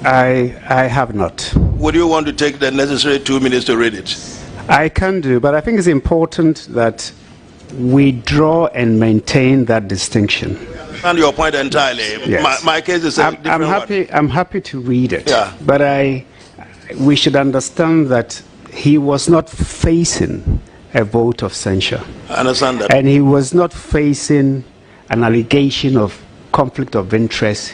I have not. Would you want to take the necessary 2 minutes to read it? I can do, but I think it's important that we draw and maintain that distinction. And your point entirely. Yes. My case is a different one. I'm happy to read it. Yeah. But we should understand that he was not facing a vote of censure. I understand that. And he was not facing an allegation of conflict of interest,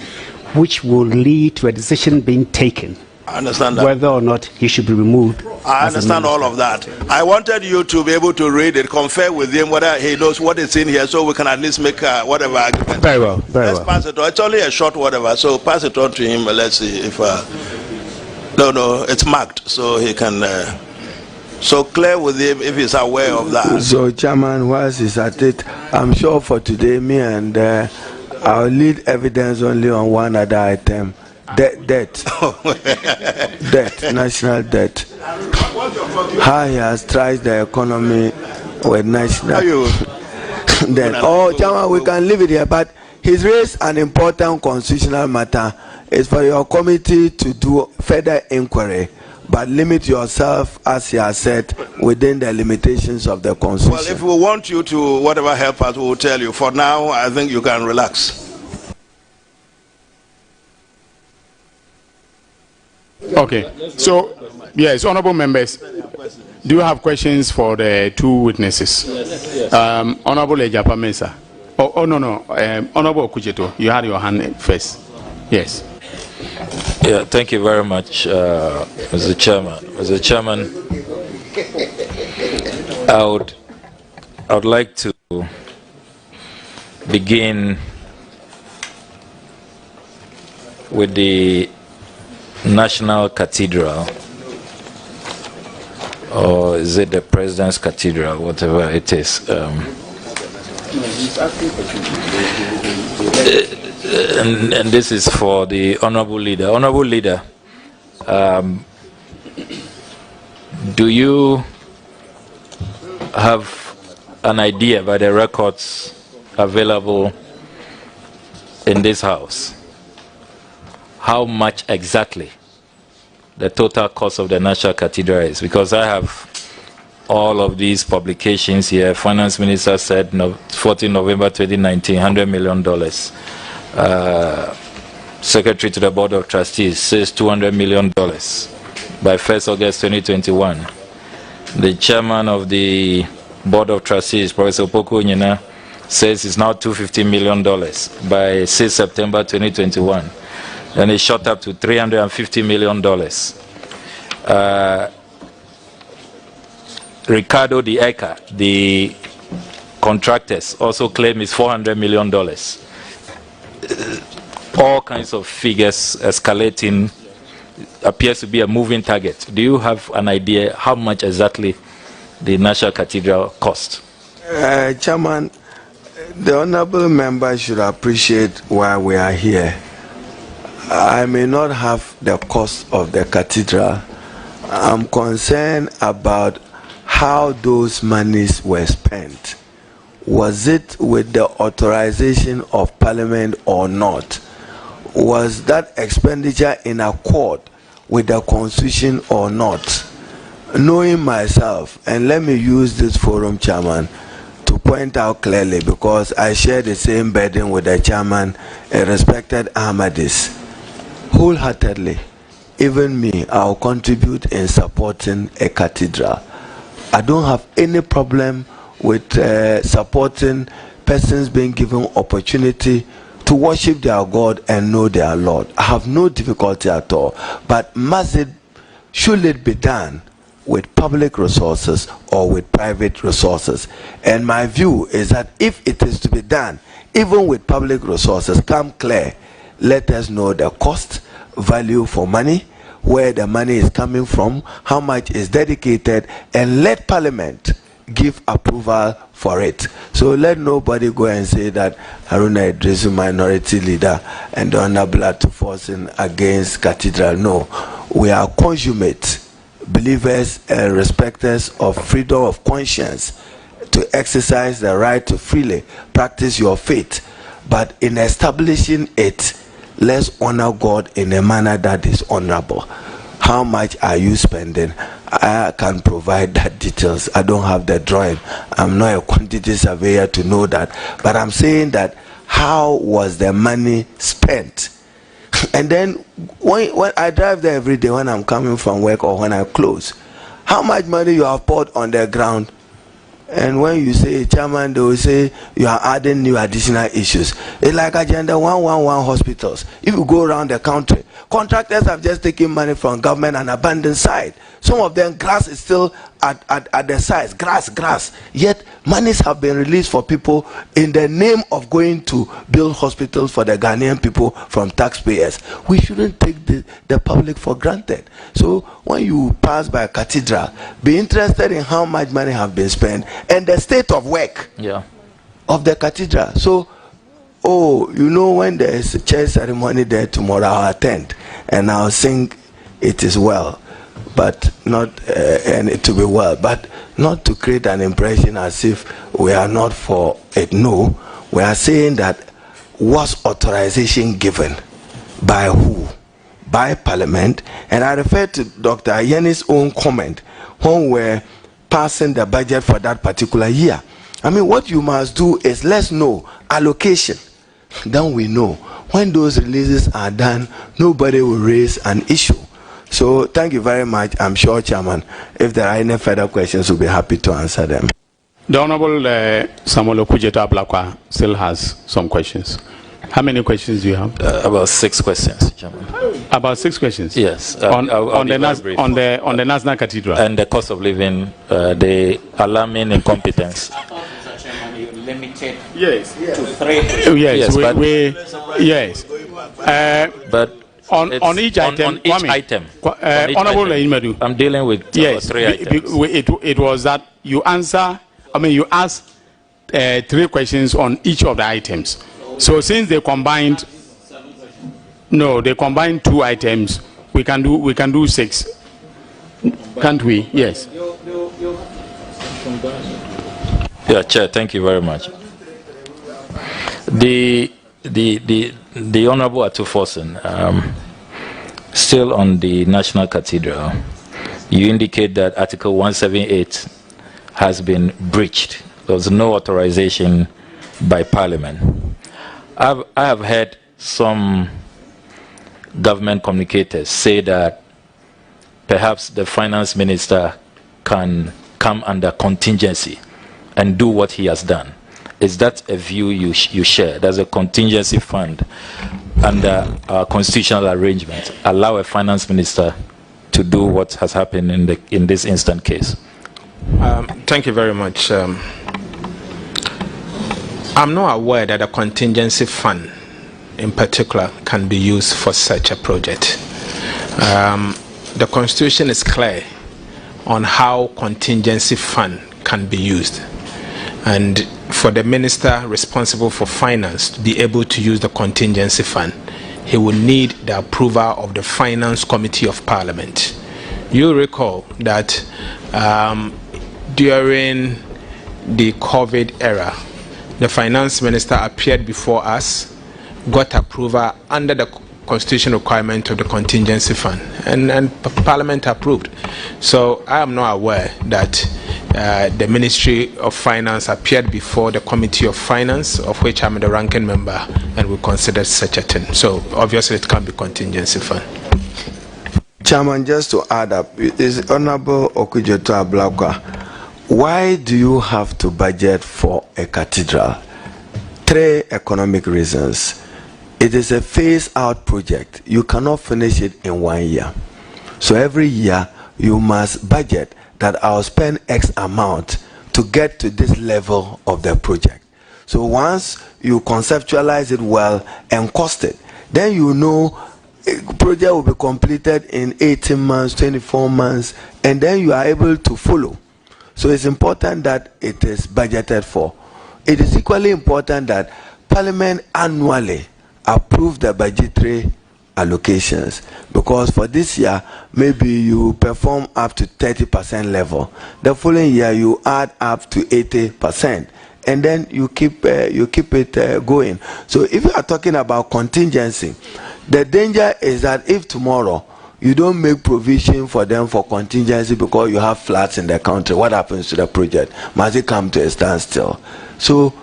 which will lead to a decision being taken. I understand that. Whether or not he should be removed. I understand all of that. I wanted you to be able to read it, confer with him whether he knows what is in here, so we can at least make whatever argument. Very well, very well. Let's pass it on. It's only a short whatever, so pass it on to him. Let's see if... No, it's marked, so he can... so clear with him if he's aware of that. So, Chairman, whilst he's at it, I'm sure for today, me and I'll lead evidence only on one other item. Debt. Debt, national debt. How he has tried the economy with national debt. Oh, Chairman, we can leave it here, but he's raised an important constitutional matter. It's for your committee to do further inquiry, but limit yourself, as he has said, within the limitations of the Constitution. Well, if we want you to whatever help us, we will tell you. For now, I think you can relax. Okay, so yes, honorable members, do you have questions for the two witnesses? Honorable Ejapa Mensah. Oh no, Honorable Okucheto, you had your hand first. Yes. Yeah, thank you very much, Mr. Chairman. Mr. Chairman, I would like to begin with the National Cathedral, or is it the President's Cathedral, whatever it is. And this is for the Honorable Leader. Honorable Leader, do you have an idea by the records available in this House how much exactly the total cost of the National Cathedral is? Because I have all of these publications here. Finance Minister said 14 November 2019, $100 million. Secretary to the Board of Trustees says $200 million by 1st August 2021. The Chairman of the Board of Trustees, Professor Opoku Onyina, says it's now $250 million by 6 September 2021. And it shot up to $350 million. Ricardo de Eca, the contractors, also claim it's $400 million. All kinds of figures escalating, appears to be a moving target. Do you have an idea how much exactly the National Cathedral cost? Chairman, the honorable member should appreciate why we are here. I may not have the cost of the cathedral. I'm concerned about how those monies were spent. Was it with the authorization of Parliament or not? Was that expenditure in accord with the Constitution or not? Knowing myself, and let me use this forum, Chairman, to point out clearly, because I share the same burden with the Chairman, a respected Ahmadis. Wholeheartedly, even me, I'll contribute in supporting a cathedral. I don't have any problem with supporting persons being given opportunity to worship their God and know their Lord. I have no difficulty at all. But should it be done with public resources or with private resources? And my view is that if it is to be done, even with public resources, come clear. Let us know the cost, value for money, where the money is coming from, how much is dedicated, and let Parliament give approval for it. So let nobody go and say that Haruna Idrisu, minority leader, and the Honorable are forcing against cathedral. No, we are consummate believers and respecters of freedom of conscience to exercise the right to freely practice your faith. But in establishing it, let's honor God in a manner that is honorable. How much are you spending? I can provide that details. I don't have the drawing. I'm not a quantity surveyor to know that. But I'm saying that how was the money spent? And then when I drive there every day when I'm coming from work or when I close, how much money you have poured on the ground? And when you say chairman, they will say you are adding new additional issues. It's like Agenda 111 hospitals. If you go around the country, contractors have just taken money from government and abandoned site. Some of them, grass is still at the sides, grass. Yet monies have been released for people in the name of going to build hospitals for the Ghanaian people from taxpayers. We shouldn't take the public for granted. So when you pass by a cathedral, be interested in how much money have been spent and the state of work of the cathedral. So, when there is a church ceremony there tomorrow, I'll attend and I'll sing "It Is Well," but not and it to be well, but not to create an impression as if we are not for it. No, we are saying that was authorization given by who? By Parliament. And I refer to Dr. Ayeni's own comment when we're passing the budget for that particular year. I mean, what you must do is let's know allocation. Then we know when those releases are done, nobody will raise an issue. So thank you very much. I'm sure, Chairman, if there are any further questions, we'll be happy to answer them. The Honorable Samuel Okudzeto Ablakwa still has some questions. How many questions do you have? About 6 questions, Chairman. About 6 questions? Yes. On the National Cathedral. And the cost of living, the alarming incompetence. Limited yes. to 3. Yes, but on each item. Honorable Imedu. I'm dealing with 3 items. It was that you answer. I mean, you asked 3 questions on each of the items. So since they combined 2 items, we can do 6, can't we? Yes. Yeah, Chair. Thank you very much. The Honorable Atufosin, still on the National Cathedral, you indicate that Article 178 has been breached. There was no authorization by Parliament. I have heard some government communicators say that perhaps the finance minister can come under contingency and do what he has done. Is that a view you share? There's a contingency fund under our constitutional arrangement. Allow a finance minister to do what has happened in this instant case. Thank you very much. I'm not aware that a contingency fund in particular can be used for such a project. The Constitution is clear on how contingency fund can be used. And for the minister responsible for finance to be able to use the contingency fund, he will need the approval of the Finance Committee of Parliament. You recall that during the COVID era, the finance minister appeared before us, got approval under the constitutional requirement of the contingency fund, and Parliament approved. So I am not aware that the Ministry of Finance appeared before the Committee of Finance, of which I'm the ranking member, and we consider such a thing. So obviously it can be contingency fund. Chairman, just to add up, is Honorable Okudzeto Ablakwa, why do you have to budget for a cathedral? 3 economic reasons. It is a phase-out project. You cannot finish it in 1 year. So every year you must budget that I'll spend X amount to get to this level of the project. So once you conceptualize it well and cost it, then you know a project will be completed in 18 months, 24 months, and then you are able to follow. So it's important that it is budgeted for. It is equally important that Parliament annually approve the budgetary allocations, because for this year maybe you perform up to 30% level, the following year you add up to 80%, and then you keep it going. So if you are talking about contingency, the danger is that if tomorrow you don't make provision for them for contingency because you have floods in the country, what happens to the project? Must it come to a standstill? So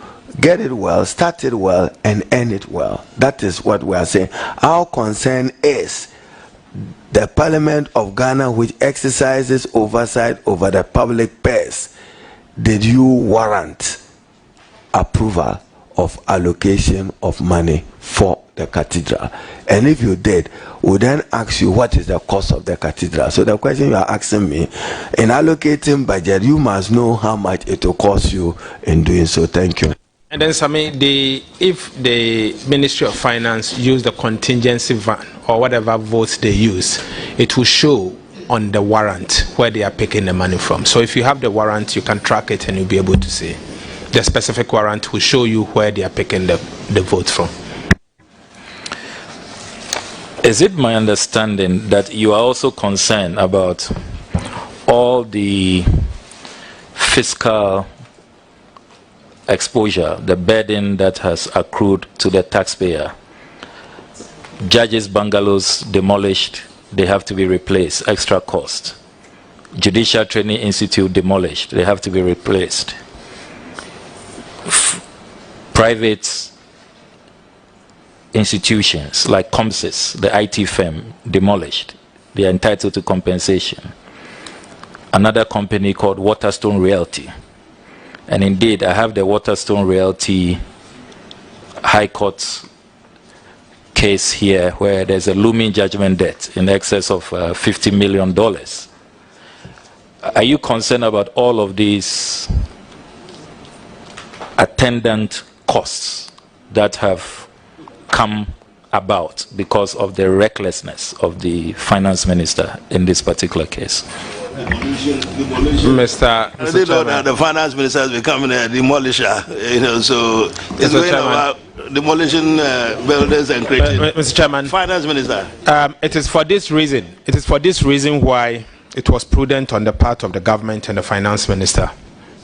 get it well, start it well, and end it well. That is what we are saying. Our concern is the Parliament of Ghana, which exercises oversight over the public purse. Did you warrant approval of allocation of money for the cathedral? And if you did, we then ask you what is the cost of the cathedral. So the question you are asking me, in allocating budget, you must know how much it will cost you in doing so. Thank you. And then, Sami, if the Ministry of Finance use the contingency van or whatever votes they use, it will show on the warrant where they are picking the money from. So if you have the warrant, you can track it and you'll be able to see. The specific warrant will show you where they are picking the votes from. Is it my understanding that you are also concerned about all the fiscal exposure, the burden that has accrued to the taxpayer? Judges' bungalows demolished, they have to be replaced, extra cost. Judicial Training Institute demolished, they have to be replaced. Private institutions like COMSIS, the IT firm, demolished, they are entitled to compensation. Another company called Waterstone Realty. And indeed, I have the Waterstone Realty High Court case here where there's a looming judgment debt in excess of $50 million. Are you concerned about all of these attendant costs that have come about because of the recklessness of the finance minister in this particular case? Mr. They know that the finance minister is becoming a demolisher, so it's going about demolishing buildings and creating. Mr. Chairman, finance minister. It is for this reason. It is for this reason why it was prudent on the part of the government and the finance minister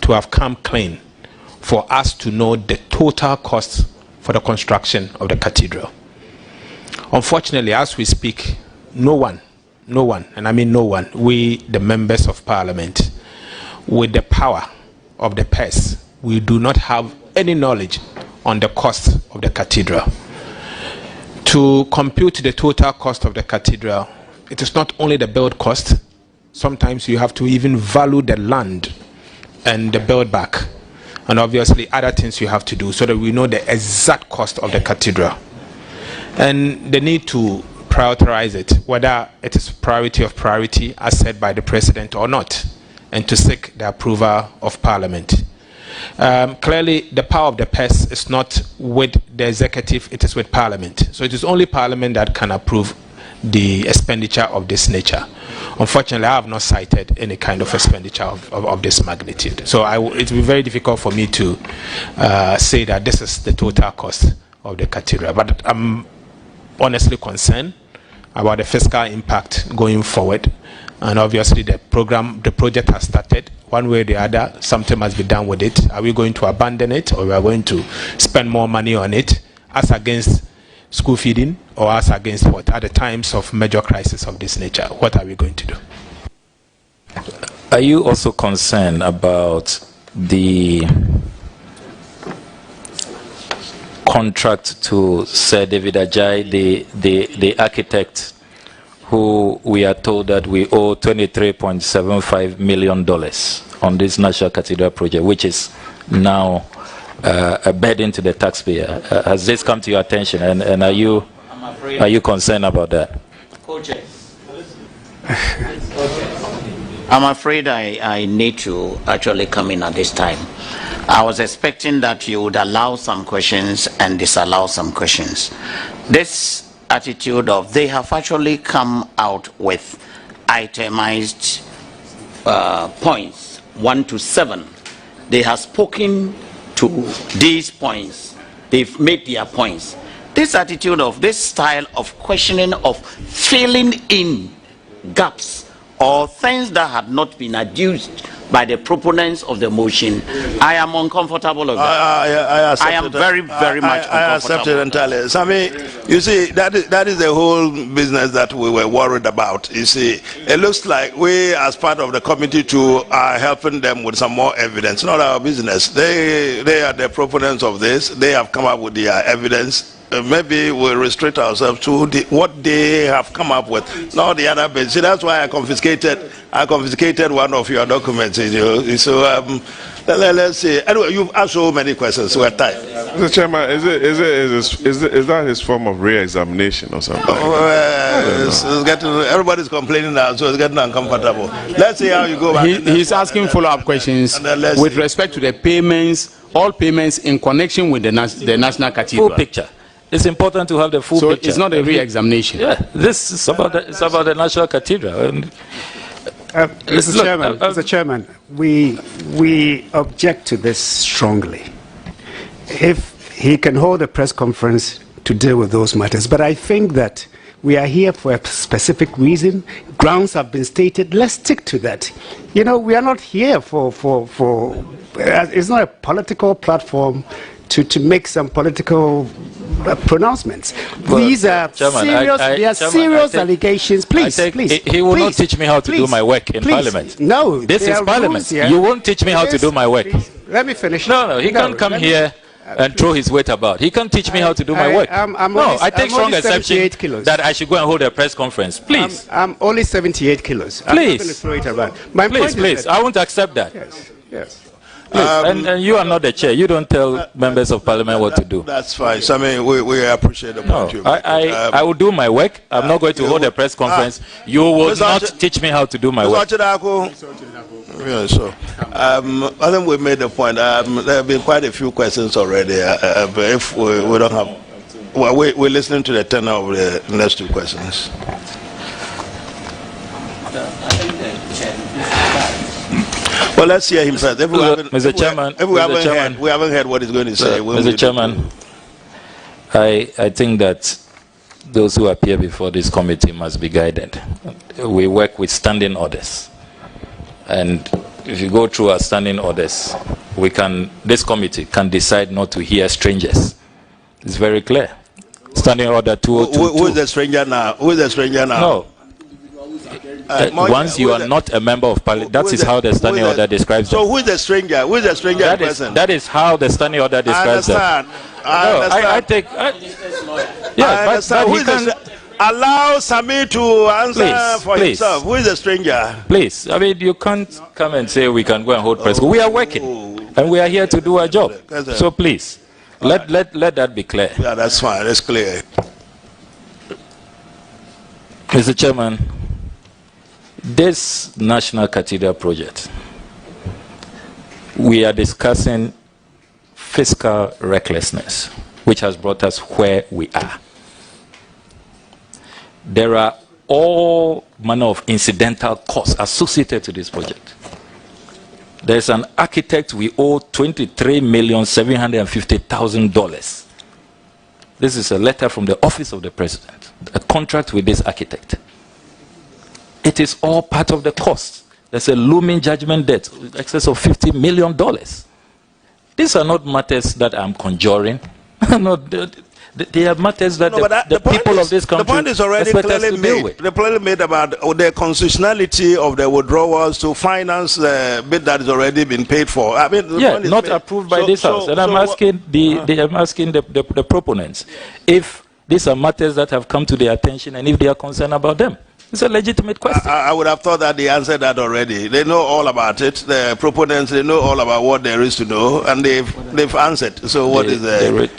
to have come clean for us to know the total cost for the construction of the cathedral. Unfortunately, as we speak, no one, and I mean no one, we, the members of parliament, with the power of the purse, we do not have any knowledge on the cost of the cathedral. To compute the total cost of the cathedral, it is not only the build cost, sometimes you have to even value the land and the build back, and obviously other things you have to do so that we know the exact cost of the cathedral. And the need to prioritize it, whether it is priority of priority as said by the president or not, and to seek the approval of parliament. Clearly, the power of the purse is not with the executive, it is with parliament. So it is only parliament that can approve the expenditure of this nature. Unfortunately, I have not cited any kind of expenditure of this magnitude. So it will be very difficult for me to say that this is the total cost of the cathedral. But I'm honestly concerned about the fiscal impact going forward, and obviously the project has started. One way or the other, something must be done with it. Are we going to abandon it, or we are going to spend more money on it as against school feeding, or as against what? At the times of major crisis of this nature, what are we going to do? Are you also concerned about the contract to Sir David Ajay, the architect, who we are told that we owe $23.75 million on this National Cathedral project, which is now a burden to the taxpayer? Has this come to your attention, and are you concerned about that? I'm afraid I need to actually come in at this time. I was expecting that you would allow some questions and disallow some questions. This attitude of they have actually come out with itemized points 1 to 7. They have spoken to these points. They've made their points. This attitude of this style of questioning, of filling in gaps or things that had not been adduced by the proponents of the motion, I am uncomfortable of that. I am very, very much uncomfortable. I accept it entirely. Sammy, you see, that is the whole business that we were worried about. You see, it looks like we, as part of the committee too, are helping them with some more evidence. Not our business. They are the proponents of this. They have come up with their evidence. Maybe we'll restrict ourselves to what they have come up with, not the other bits. See, that's why I confiscated one of your documents. So let's see. Anyway, you've asked so many questions. We're tight. Mr. Chairman, is that his form of re-examination or something? It's getting, everybody's complaining now, so it's getting uncomfortable. Let's see how you go back. He's asking follow-up questions with respect to the payments, all payments in connection with the National Cathedral. Full picture. It's important to have the full picture. So it's not a re-examination. Yeah, this is about the National Cathedral. Mr. Chairman, we object to this strongly. If he can hold a press conference to deal with those matters, but I think that we are here for a specific reason. Grounds have been stated. Let's stick to that. You know, we are not here for it's not a political platform to make some political pronouncements. These are serious allegations. Please. He will not teach me how to do my work in Parliament. No, this is Parliament. You won't teach me how to do my work. Let me finish. No, he can't come here and throw his weight about. He can't teach me how to do my work. I take strong exception that I should go and hold a press conference. Please. I'm only 78 kilos. I'm not going to throw it around. Please. I won't accept that. Yes. And you are not the chair. You don't tell members of Parliament what to do. That's fine. So, I mean, we appreciate the point you make. I will do my work. I'm not going to hold a press conference. You will not teach me how to do my work. Yeah, so I think we made the point. There have been quite a few questions already. But if we don't have, well, we're listening to the tenor of the next two questions. Well, let's hear him first. Mr. Chairman, we haven't heard what he's going to say. Mr. Chairman, I think that those who appear before this committee must be guided. We work with standing orders. And if you go through our standing orders, this committee can decide not to hear strangers. It's very clear. Standing order 2022. Who is the stranger now? No. Once you are not a member of Parliament, that is how the standing order describes them. So who is the stranger? Who is the stranger person? That is how the standing order describes them. I understand. But he can allow Sami to answer for himself. Who is the stranger? Please. I mean, you can't come and say we can go and hold press. We are working, and we are here to do our job. So please, let that be clear. Yeah, that's fine. That's clear. Mr. Chairman, this National Cathedral project, we are discussing fiscal recklessness, which has brought us where we are. There are all manner of incidental costs associated to this project. There's an architect we owe $23,750,000. This is a letter from the office of the president, a contract with this architect. It is all part of the cost. There's a looming judgment debt, in excess of $50 million. These are not matters that I'm conjuring. They are matters that the people of this country expect us to deal with. The point made about the constitutionality of the withdrawals to finance the bid that has already been paid for. I mean, not approved by this House. And I'm asking the proponents if these are matters that have come to their attention and if they are concerned about them. It's a legitimate question. I would have thought that they answered that already. They know all about it. The proponents, they know all about what there is to know, and they've answered. So what is the...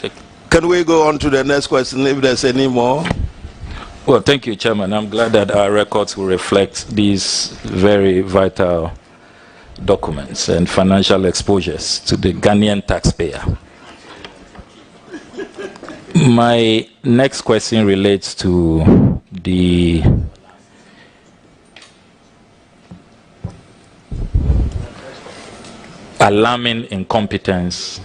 Can we go on to the next question if there's any more? Well, thank you, Chairman. I'm glad that our records will reflect these very vital documents and financial exposures to the Ghanaian taxpayer. My next question relates to the alarming incompetence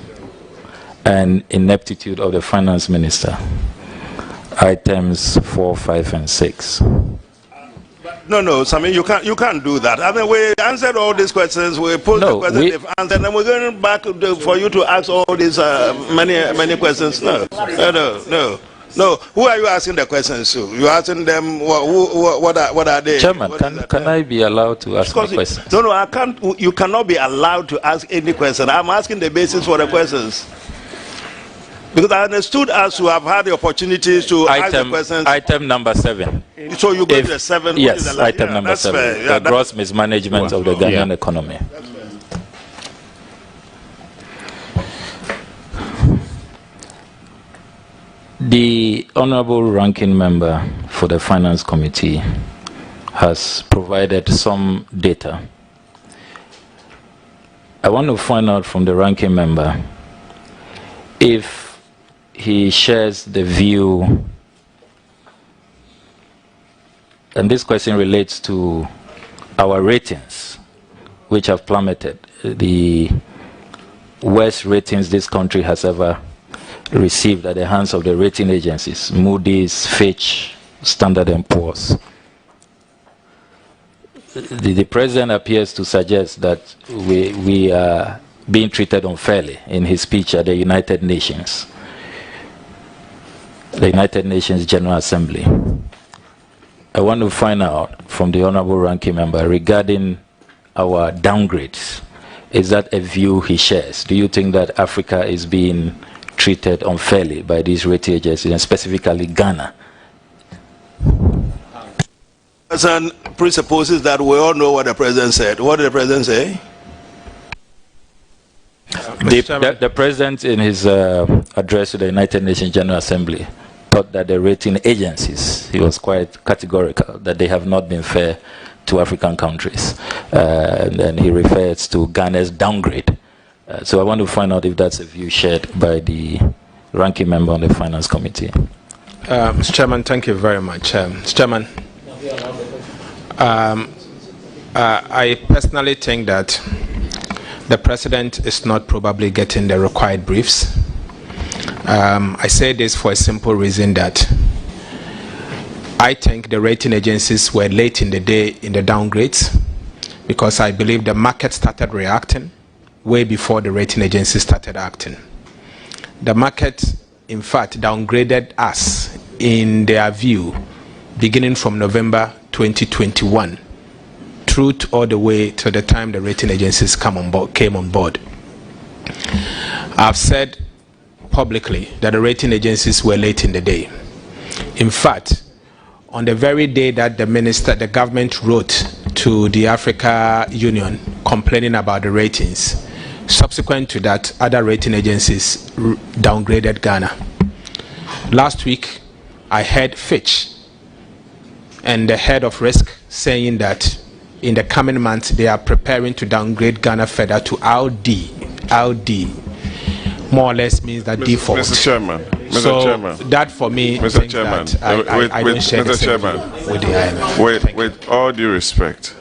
and ineptitude of the finance minister, items 4, 5, and 6. No, Sammy, you can't do that. I mean, we answered all these questions. We posed the questions they've answered, and we're going back for you to ask all these many questions. No. Who are you asking the questions to? You asking them what are they? Chairman, can I be allowed to ask a question? No, I can't. You cannot be allowed to ask any question. I'm asking the basis for the questions. Because I understood us to have had the opportunities to ask the questions. Item number 7. So you go to the 7? Yes, item number 7. Yeah, the gross mismanagement of the Ghanaian economy. The Honorable Ranking Member for the Finance Committee has provided some data. I want to find out from the Ranking Member if he shares the view, and this question relates to our ratings, which have plummeted. The worst ratings this country has ever received at the hands of the rating agencies, Moody's, Fitch, Standard & Poor's. The President appears to suggest that we are being treated unfairly in his speech at the United Nations General Assembly. I want to find out from the Honorable Ranking Member regarding our downgrades. Is that a view he shares? Do you think that Africa is being treated unfairly by these rating agencies, and specifically Ghana? The President presupposes that we all know what the President said. What did the President say? The President, in his address to the United Nations General Assembly, thought that the rating agencies, he was quite categorical, that they have not been fair to African countries. And then he refers to Ghana's downgrade. So I want to find out if that's a view shared by the Ranking Member on the Finance Committee. Mr. Chairman, thank you very much. Mr. Chairman, I personally think that the President is not probably getting the required briefs. I say this for a simple reason that I think the rating agencies were late in the day in the downgrades, because I believe the market started reacting way before the rating agencies started acting. The market, in fact, downgraded us in their view beginning from November 2021 through all the way to the time the rating agencies came on board. I've said publicly that the rating agencies were late in the day. In fact, on the very day that the government wrote to the Africa Union complaining about the ratings, subsequent to that, other rating agencies downgraded Ghana. Last week, I heard Fitch and the head of risk saying that in the coming months they are preparing to downgrade Ghana further to RD. More or less means that default. Mr. Chairman. That for me, Mr. Chairman, I don't share the same view with the IMF. With all due respect,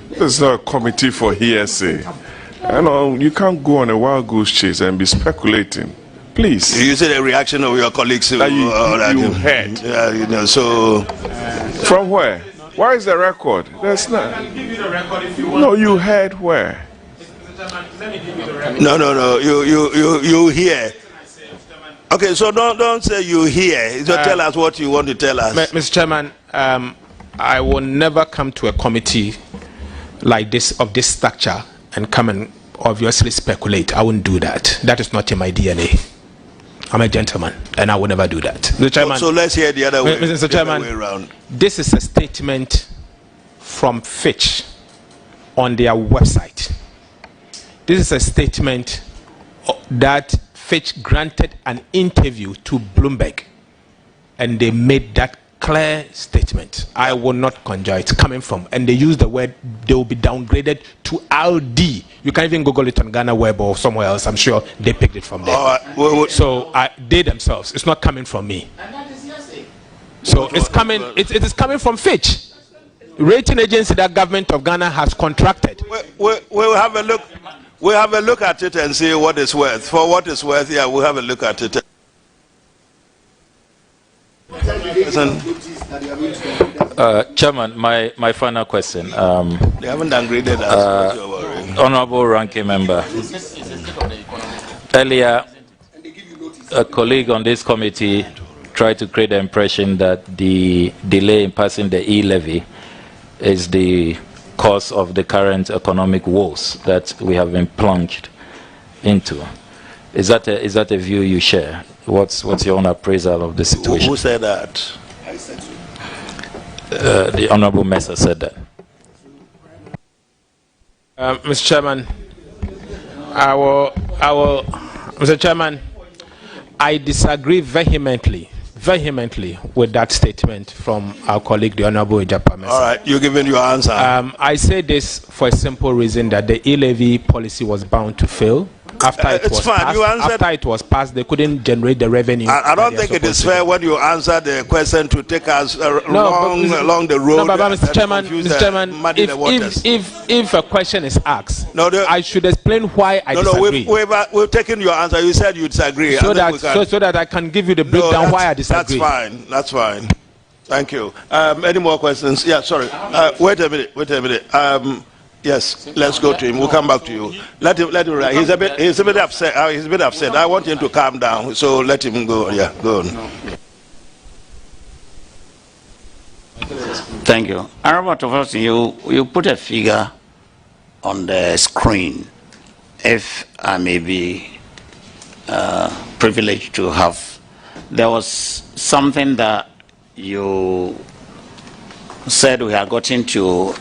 this is not a committee for hearsay. You can't go on a wild goose chase and be speculating. Please. You said a reaction of your colleagues. That you heard. Yeah, so. From where? Where is the record? There's not. I can give you the record if you want. No, you heard where? Let me give you the record. No. You hear. Okay, so don't say you hear. Just tell us what you want to tell us. Mr. Chairman, I will never come to a committee like this, of this structure, and come and obviously speculate. I wouldn't do that. That is not in my DNA. I'm a gentleman, and I would never do that. Mr. Chairman, so let's hear the other way. Mr. Chairman, this is a statement from Fitch on their website. This is a statement that Fitch granted an interview to Bloomberg, and they made that clear statement. I will not conjure it coming from, and they use the word they will be downgraded to RD. You can even Google it on Ghana Web or somewhere else. I'm sure they picked it from there. So they themselves, it's not coming from me. So it's coming. It is coming from Fitch, rating agency that government of Ghana has contracted. We'll have a look. We'll have a look at it and see what it's worth. For what it's worth, yeah, we'll have a look at it. Chairman, my final question. They haven't downgraded us. Honorable Ranking Member, earlier a colleague on this committee tried to create the impression that the delay in passing the e-levy is the cause of the current economic woes that we have been plunged into. Is that a view you share? What's your own appraisal of the situation? Who said that? The Honorable Mesa said that. Mr. Chairman, Mr. Chairman, I disagree vehemently with that statement from our colleague, the Honorable Ejapa Mesa. All right, you're giving your answer. I say this for a simple reason, that the e-levy policy was bound to fail. After it was passed, they couldn't generate the revenue. I don't think it is fair when you answer the question to take us along the road. No, but Mr. Chairman, if a question is asked, I should explain why I disagree. We've taken your answer. You said you disagree. So that I can give you the breakdown why I disagree. That's fine. Thank you. Any more questions? Yeah, sorry. Wait a minute. Yes, let's go to him. We'll come back to you. Let him. He's a bit upset. He's a bit upset. I want him to calm down. So let him go. Yeah, go on. Thank you. Honorable, you put a figure on the screen. If I may be privileged to have, there was something that you said we had gotten to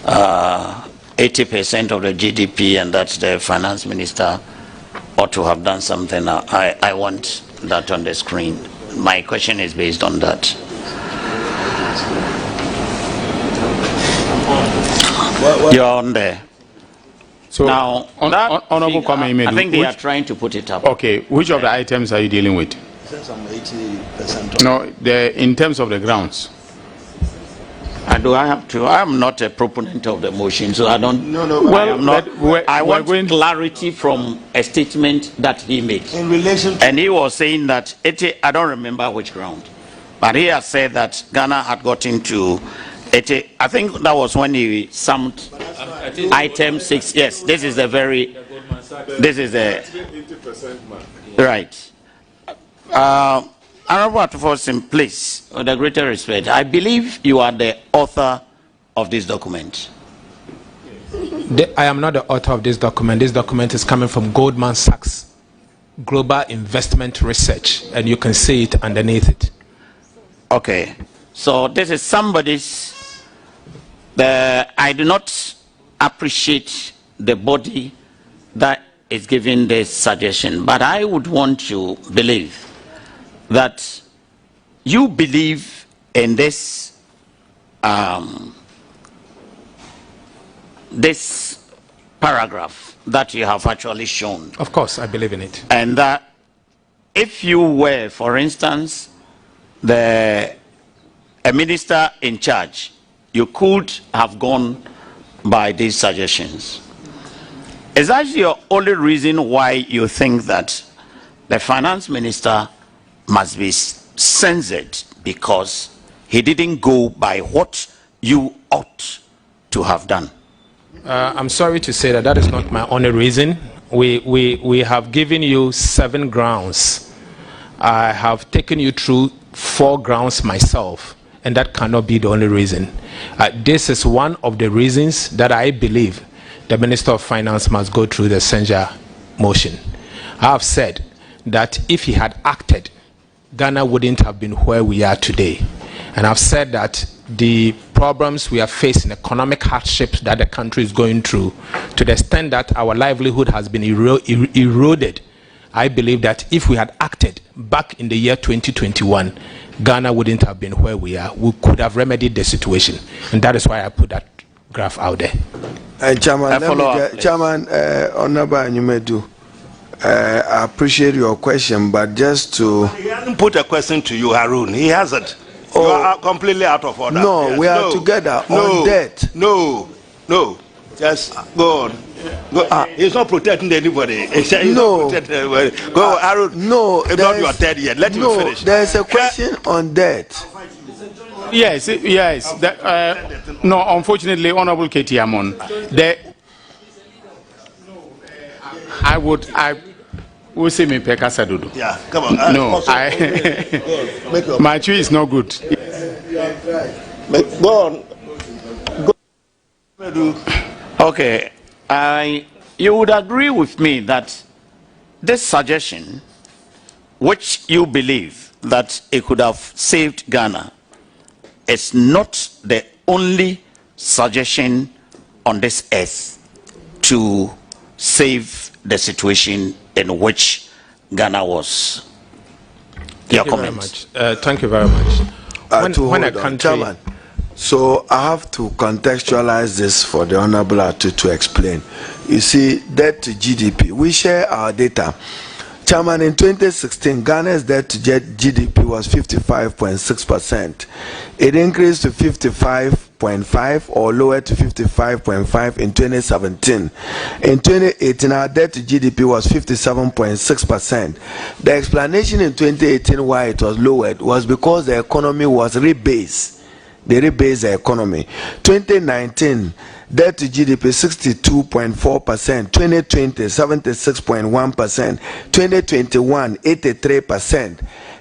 80% of the GDP, and that the finance minister ought to have done something. I want that on the screen. My question is based on that. You're on there. So now, Honorable Kwame, I think they are trying to put it up. Okay, which of the items are you dealing with? Some 80%. No, in terms of the grounds. Do I have to? I am not a proponent of the motion, so I don't. No. Well, I want clarity from a statement that he made. In relation to, and he was saying that I don't remember which ground, but he has said that Ghana had gotten to 80. I think that was when he summed item 6. Yes, this is the very. This is the 80% mark. Right. Honorable Atufosin, please, with the greater respect, I believe you are the author of this document. I am not the author of this document. This document is coming from Goldman Sachs Global Investment Research, and you can see it underneath it. Okay. So this is somebody's. I do not appreciate the body that is giving this suggestion, but I would want to believe that you believe in this this paragraph that you have actually shown. Of course, I believe in it. And that if you were, for instance, a minister in charge, you could have gone by these suggestions. Is that your only reason why you think that the finance minister must be censored because he didn't go by what you ought to have done? I'm sorry to say that is not my only reason. We have given you 7 grounds. I have taken you through 4 grounds myself, and that cannot be the only reason. This is one of the reasons that I believe the Minister of Finance must go through the censure motion. I have said that if he had acted, Ghana wouldn't have been where we are today. And I've said that the problems we are facing, economic hardships that the country is going through, to the extent that our livelihood has been eroded, I believe that if we had acted back in the year 2021, Ghana wouldn't have been where we are. We could have remedied the situation. And that is why I put that graph out there. Chairman, Honorable Anyumedu, I appreciate your question, but just to... He hasn't put a question to you, Harun. He hasn't. You are completely out of order. No, yes. We are together on debt. No. Just go on. Go, he's not protecting anybody. He's No. not protecting anybody. Go, Aaron. No, It's not your third yet. Let him finish. There's a question on that. Yes, yes. No, unfortunately, Honorable Katie Amon, I will say me Peka Sadudu. Yeah, come on. No, my tree is not good. Go on. Okay, you would agree with me that this suggestion, which you believe that it could have saved Ghana, is not the only suggestion on this earth to save the situation in which Ghana was. Your comments. Thank you very much. When a country, Chairman, so I have to contextualize this for the Honorable Atu to explain. You see, debt to GDP, we share our data. Chairman, in 2016, Ghana's debt to GDP was 55.6%. It increased to 55.5 or lowered to 55.5 in 2017. In 2018, our debt to GDP was 57.6%. The explanation in 2018 why it was lowered was because the economy was rebased. They rebased the economy. 2019, debt to GDP 62.4%, 2020 76.1%, 2021 83%,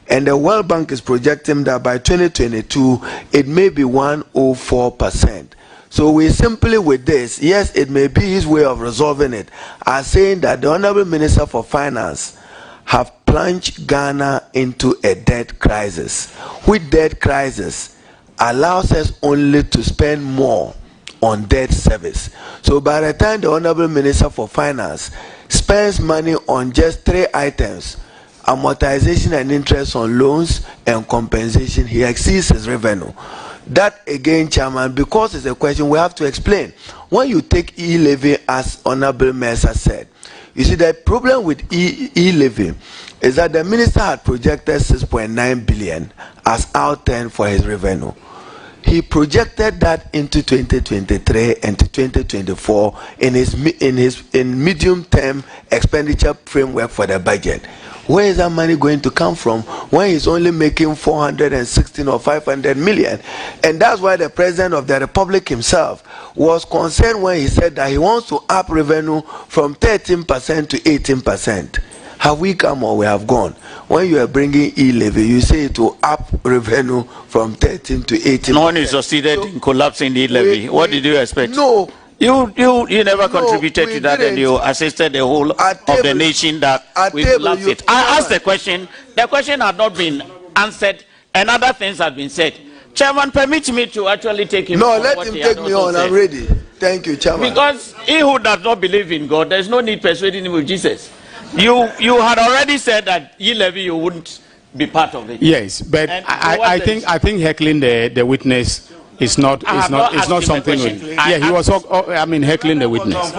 and the World Bank is projecting that by 2022 it may be 104%. So we simply with this, yes, it may be his way of resolving it, are saying that the Honorable Minister for Finance have plunged Ghana into a debt crisis. With debt crisis allows us only to spend more on debt service. So by the time the Honorable Minister for Finance spends money on just 3 items, amortization and interest on loans and compensation, he exceeds his revenue. That again, Chairman, because it's a question we have to explain. When you take e-levy, as Honorable Mensah said, you see the problem with e-levy is that the minister had projected 6.9 billion as outturn for his revenue. He projected that into 2023 and to 2024 in medium-term expenditure framework for the budget. Where is that money going to come from when he's only making 416 or 500 million? And that's why the President of the Republic himself was concerned when he said that he wants to up revenue from 13% to 18%. Have we come or we have gone? When you are bringing e-levy, you say it will up revenue from 13 to 18%. No one is succeeded in collapsing the e-levy. What did you expect? No. You never contributed to that, and you assisted the whole of the nation that we collapsed it. I asked the question had not been answered, and other things have been said. Chairman, permit me to actually take him on. No, let him take me on. I'm ready. Thank you, Chairman. Because he who does not believe in God, there's no need persuading him with Jesus. You had already said that e-levy you wouldn't be part of it. Yes, but I think heckling the witness is not something. He was heckling the witness.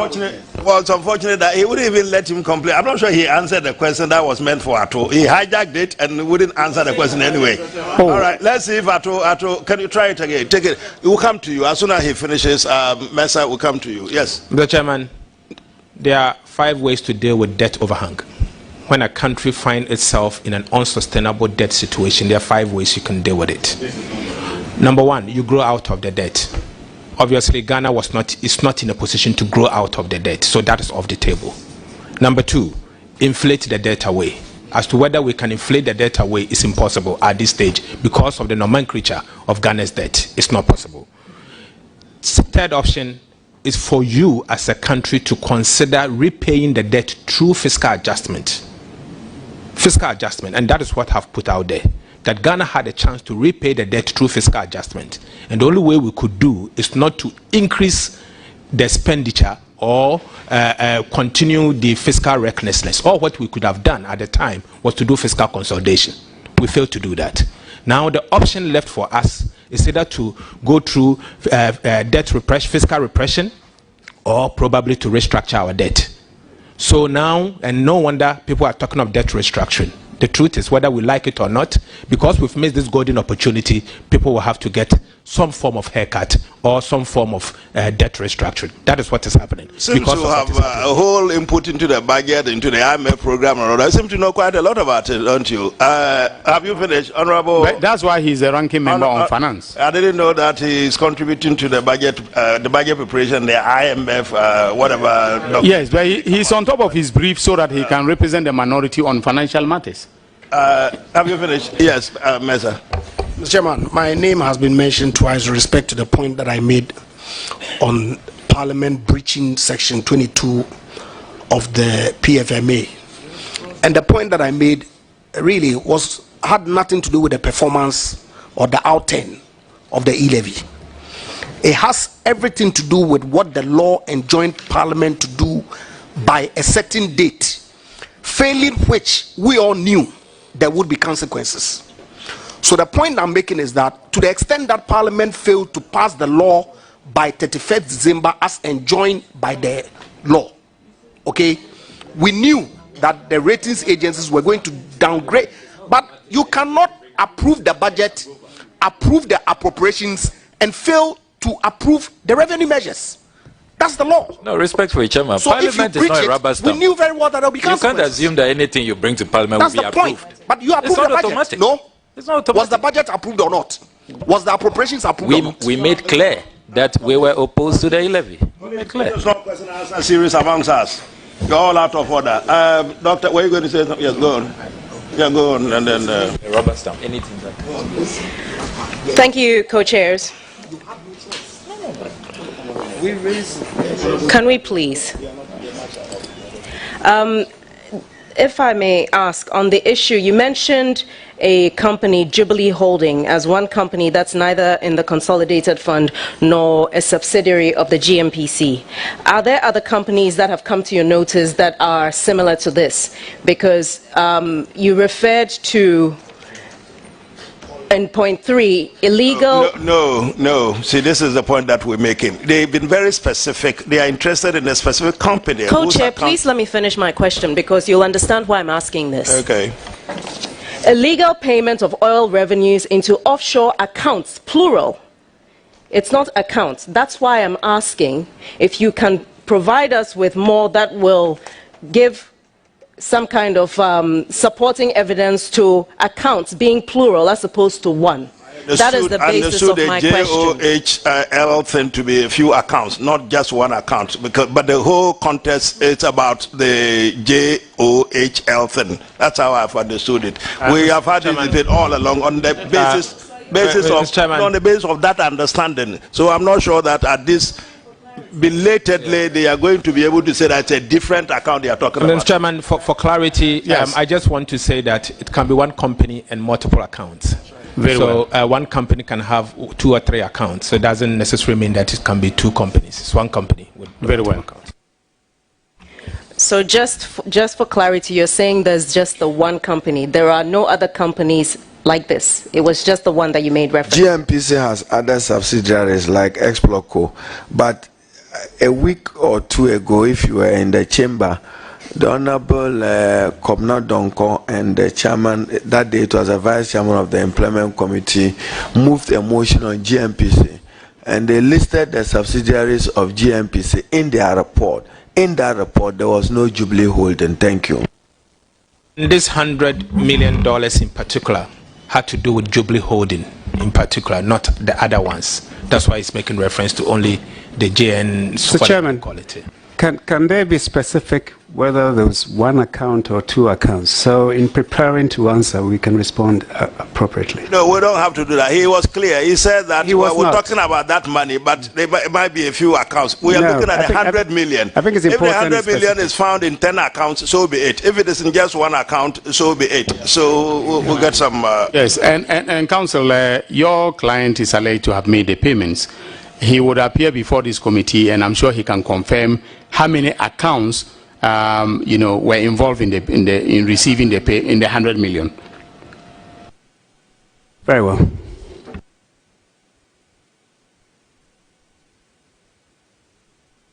It's unfortunate that he wouldn't even let him complain. I'm not sure he answered the question that was meant for Ato. He hijacked it and wouldn't answer the question anyway. All right, let's see if Ato, can you try it again? Take it. It will come to you as soon as he finishes. Mensah will come to you. Yes, Mr. Chairman. There are 5 ways to deal with debt overhang. When a country finds itself in an unsustainable debt situation, there are 5 ways you can deal with it. Number 1, you grow out of the debt. Obviously, Ghana is not in a position to grow out of the debt, so that is off the table. Number 2, inflate the debt away. As to whether we can inflate the debt away is impossible at this stage because of the nomenclature of Ghana's debt. It's not possible. Third option is for you as a country to consider repaying the debt through fiscal adjustment. Fiscal adjustment, and that is what I've put out there. That Ghana had a chance to repay the debt through fiscal adjustment. And the only way we could do is not to increase the expenditure or continue the fiscal recklessness. Or what we could have done at the time was to do fiscal consolidation. We failed to do that. Now the option left for us is either to go through debt repression, fiscal repression, or probably to restructure our debt. So now, and no wonder people are talking of debt restructuring. The truth is, whether we like it or not, because we've missed this golden opportunity, people will have to get some form of haircut or some form of debt restructuring. That is what is happening. Seems because to have a whole input into the budget, into the IMF program, and all that. I seem to know quite a lot about it, don't you? Have you finished, Honorable? But that's why he's a ranking member on finance. I didn't know that he's contributing to the budget preparation, the IMF, whatever. Yes, but he's on top of his brief so that he can represent the minority on financial matters. Have you finished? Yes, Mesa. Mr. Chairman, my name has been mentioned twice with respect to the point that I made on Parliament breaching Section 22 of the PFMA. And the point that I made really had nothing to do with the performance or the outturn of the e-levy. It has everything to do with what the law enjoined Parliament to do by a certain date, failing which we all knew there would be consequences. So the point I'm making is that to the extent that Parliament failed to pass the law by 31st December as enjoined by the law, okay, we knew that the ratings agencies were going to downgrade, but you cannot approve the budget, approve the appropriations, and fail to approve the revenue measures. That's the law. No, respectfully, Chairman. So Parliament is not a rubber stamp. We knew very well that there will be consequences. You can't assume that anything you bring to Parliament will be approved. Point. But you approved the budget. Automatic. No? It's not automatic. Was the budget approved or not? Was the appropriations approved or not? We made clear that we were opposed to the e-levy. We made clear. There's no question and answer series amongst us. You're all out of order. Doctor, were you going to say something? Yes, go on. Yeah, go on. And then. A rubber stamp. Anything that. Thank you, co-chairs. Can we please? If I may ask, on the issue, you mentioned a company, Jubilee Holding, as one company that's neither in the consolidated fund nor a subsidiary of the GMPC. Are there other companies that have come to your notice that are similar to this? Because you referred to, in point 3, illegal... No. See, this is the point that we're making. They've been very specific. They are interested in a specific company. Co-chair, please let me finish my question because you'll understand why I'm asking this. Okay. Illegal payment of oil revenues into offshore accounts, plural. It's not accounts. That's why I'm asking if you can provide us with more that will give some kind of supporting evidence to accounts being plural as opposed to one. That is the basis of my question. JOHL thing to be a few accounts, not just one account, but the whole context is about the JOHL thing. That's how I've understood it. We have had it all along on the basis of that understanding. So I'm not sure that at this belatedly they are going to be able to say that it's a different account they are talking about. Mr. Chairman, for clarity, yes. I just want to say that it can be one company and multiple accounts. One company can have 2 or 3 accounts, so it doesn't necessarily mean that it can be 2 companies. It's one company with multiple accounts. So just for clarity, you're saying there's just the one company. There are no other companies like this. It was just the one that you made reference to. GMPC has other subsidiaries like Exploco, but a week or 2 ago, if you were in the chamber, the Honorable Kobna Donko and the chairman, that day it was a vice chairman of the Employment Committee, moved a motion on GMPC, and they listed the subsidiaries of GMPC in their report. In that report, there was no Jubilee Holding. Thank you. This $100 million in particular had to do with Jubilee Holding in particular, not the other ones. That's why it's making reference to only the JN. Mr. Chairman, quality. Can there be specific whether there was 1 account or 2 accounts? So in preparing to answer, we can respond appropriately. No, we don't have to do that. He was clear. He said that we're talking about that money, but there might be a few accounts. We are looking at 100 million. I think it's important. If the 100 million is found in 10 accounts, so be it. If it is in just 1 account, so be it. So we'll get some... Yes, and Counsel, your client is alleged to have made the payments. He would appear before this committee, and I'm sure he can confirm how many accounts were involved in receiving the pay in the 100 million. Very well.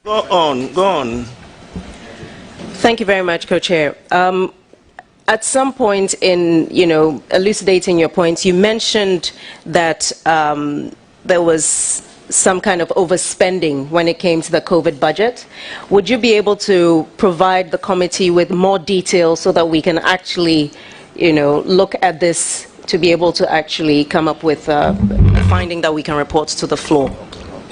Go on. Thank you very much, Co-Chair. at some point in, elucidating your points, you mentioned that there was some kind of overspending when it came to the COVID budget. Would you be able to provide the committee with more detail so that we can actually, look at this to be able to actually come up with a finding that we can report to the floor?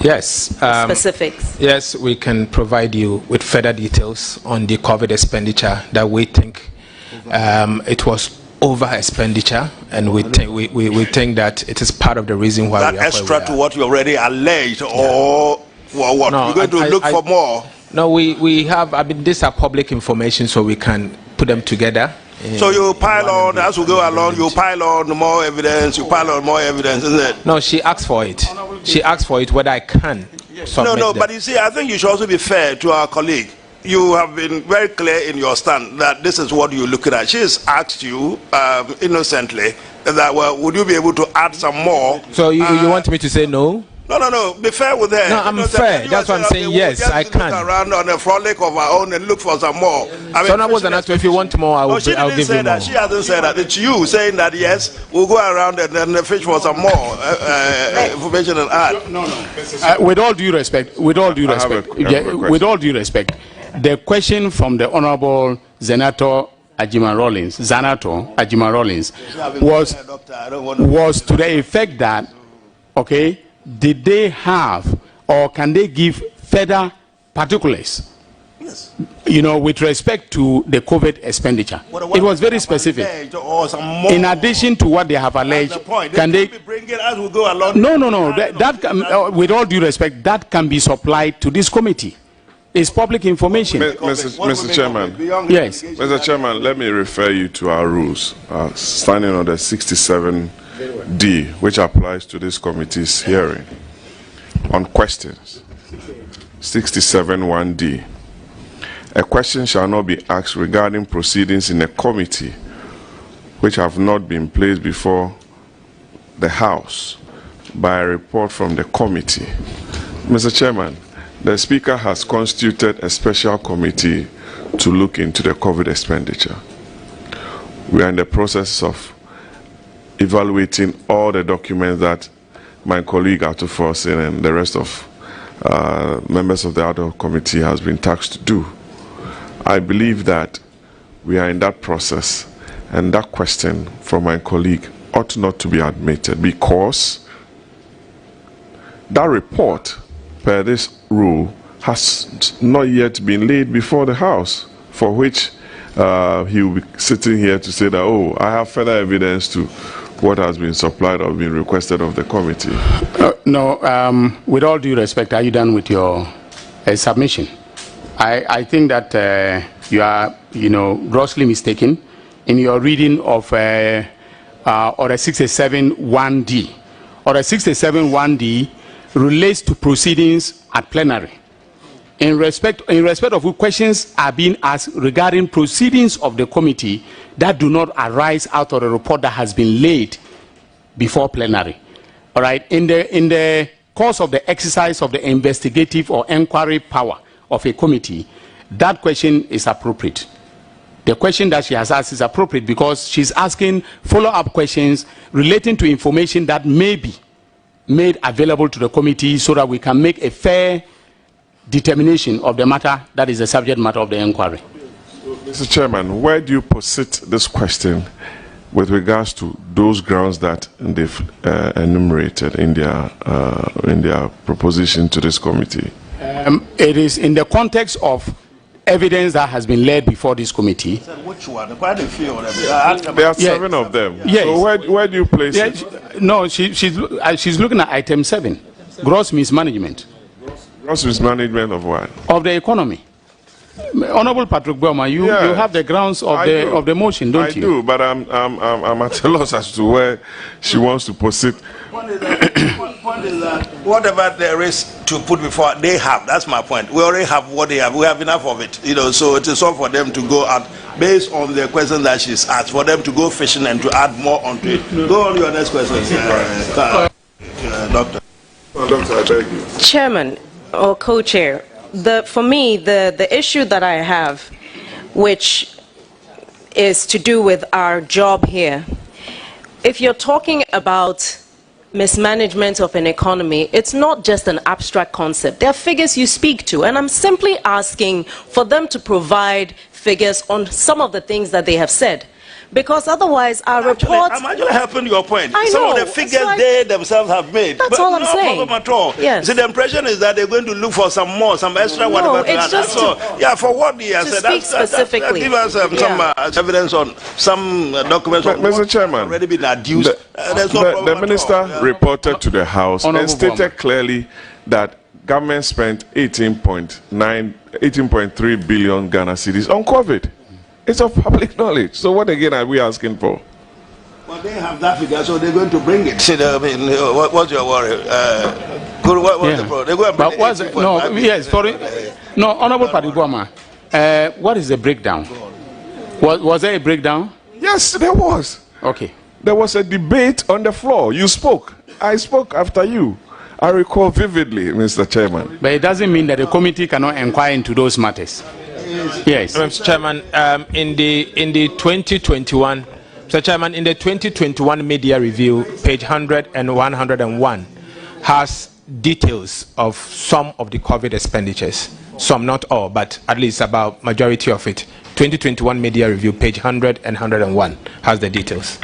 Yes. Specifics. Yes, we can provide you with further details on the COVID expenditure that we think it was over expenditure, and we think that it is part of the reason why that we are extra to what you already alleged, or what? No, you're going to look for more? No, we have. I mean, these are public information, so we can put them together. So you pile on, as we go along, you pile on more evidence, isn't it? No, she asked for it. She asked for it, whether I can submit them. But you see, I think you should also be fair to our colleague. You have been very clear in your stand that this is what you're looking at. She has asked you innocently that, well, would you be able to add some more? So you want me to say no? No. Be fair with her. No, I'm fair. That's what I'm saying. Yes, I can. Look around on a frolic of our own and look for some more. So that was an answer. If you want more, I'll give you more. She hasn't said that. It's you saying that, yes, we'll go around and then fish for some more information and add. No. With all due respect, the question from the Honorable Zanato Ajima Rollins was to the effect that, okay, did they have or can they give further particulars? Yes. With respect to the COVID expenditure. It was very specific. In addition to what they have alleged, can they bring it as we go along? No. With all due respect, that can be supplied to this committee. It's public information. Mr. Chairman. Yes. Mr. Chairman, let me refer you to our rules, standing under 67D, which applies to this committee's hearing on questions. 67(1)D. A question shall not be asked regarding proceedings in a committee which have not been placed before the House by a report from the committee. Mr. Chairman, the Speaker has constituted a special committee to look into the COVID expenditure. We are in the process of evaluating all the documents that my colleague Ato Forson and the rest of members of the other committee has been tasked to do. I believe that we are in that process, and that question from my colleague ought not to be admitted, because that report, per this rule, has not yet been laid before the House, for which he will be sitting here to say that, oh, I have further evidence to what has been supplied or been requested of the committee. No, with all due respect, are you done with your submission? I think that you are, grossly mistaken in your reading of Order 67(1)D. Order 67(1)D relates to proceedings at plenary. In respect of which questions are being asked regarding proceedings of the committee that do not arise out of a report that has been laid before plenary. All right. In the course of the exercise of the investigative or inquiry power of a committee, that question is appropriate. The question that she has asked is appropriate because she's asking follow-up questions relating to information that may be made available to the committee so that we can make a fair determination of the matter that is the subject matter of the inquiry. Mr. Chairman, where do you posit this question with regards to those grounds that they've enumerated in their proposition to this committee? It is in the context of evidence that has been laid before this committee. Which one? Quite a few. There are 7 of them. Yes. So where do you place it? No, she's looking at item 7, gross mismanagement. Gross mismanagement of what? Of the economy. Honorable Patrick Boma, you have the grounds of the motion, don't you? I do, but I'm at a loss as to where she wants to posit. Point is that whatever there is to put before, they have. That's my point. We already have what they have. We have enough of it, So it is all for them to go out based on the question that she's asked. For them to go fishing and to add more onto it. Go on to your next question, Doctor. Doctor, I beg you. Chairman or co-chair, for me, the issue that I have, which is to do with our job here. If you're talking about mismanagement of an economy, it's not just an abstract concept. There are figures you speak to, and I'm simply asking for them to provide figures on some of the things that they have said. Because otherwise, our reports... I'm actually helping your point. I Some know, of the figures they themselves have made. That's all I'm saying. No problem at all. Yes. So the impression is that they're going to look for some more, some extra whatever. It's just yeah, for what he has said. Speak specifically. Give us some evidence on some documents. Mr. Chairman, already been adduced. There's no problem the minister reported to the House and stated clearly that government spent 18.3 billion Ghana cedis on COVID. It's of public knowledge. So what again are we asking for? Well, they have that figure, so they're going to bring it. See, I mean, what's your worry? What's the problem? They're going to bring Honorable Padiguama, what is the breakdown? Was there a breakdown? Yes, there was. Okay. There was a debate on the floor. You spoke. I spoke after you. I recall vividly, Mr. Chairman. But it doesn't mean that the committee cannot inquire into those matters. Yes, Mr. Chairman. In the 2021, Mr. Chairman, in the 2021 media review, page 100 and 101 has details of some of the COVID expenditures. Some, not all, but at least about majority of it. 2021 media review, page 100 and 101 has the details.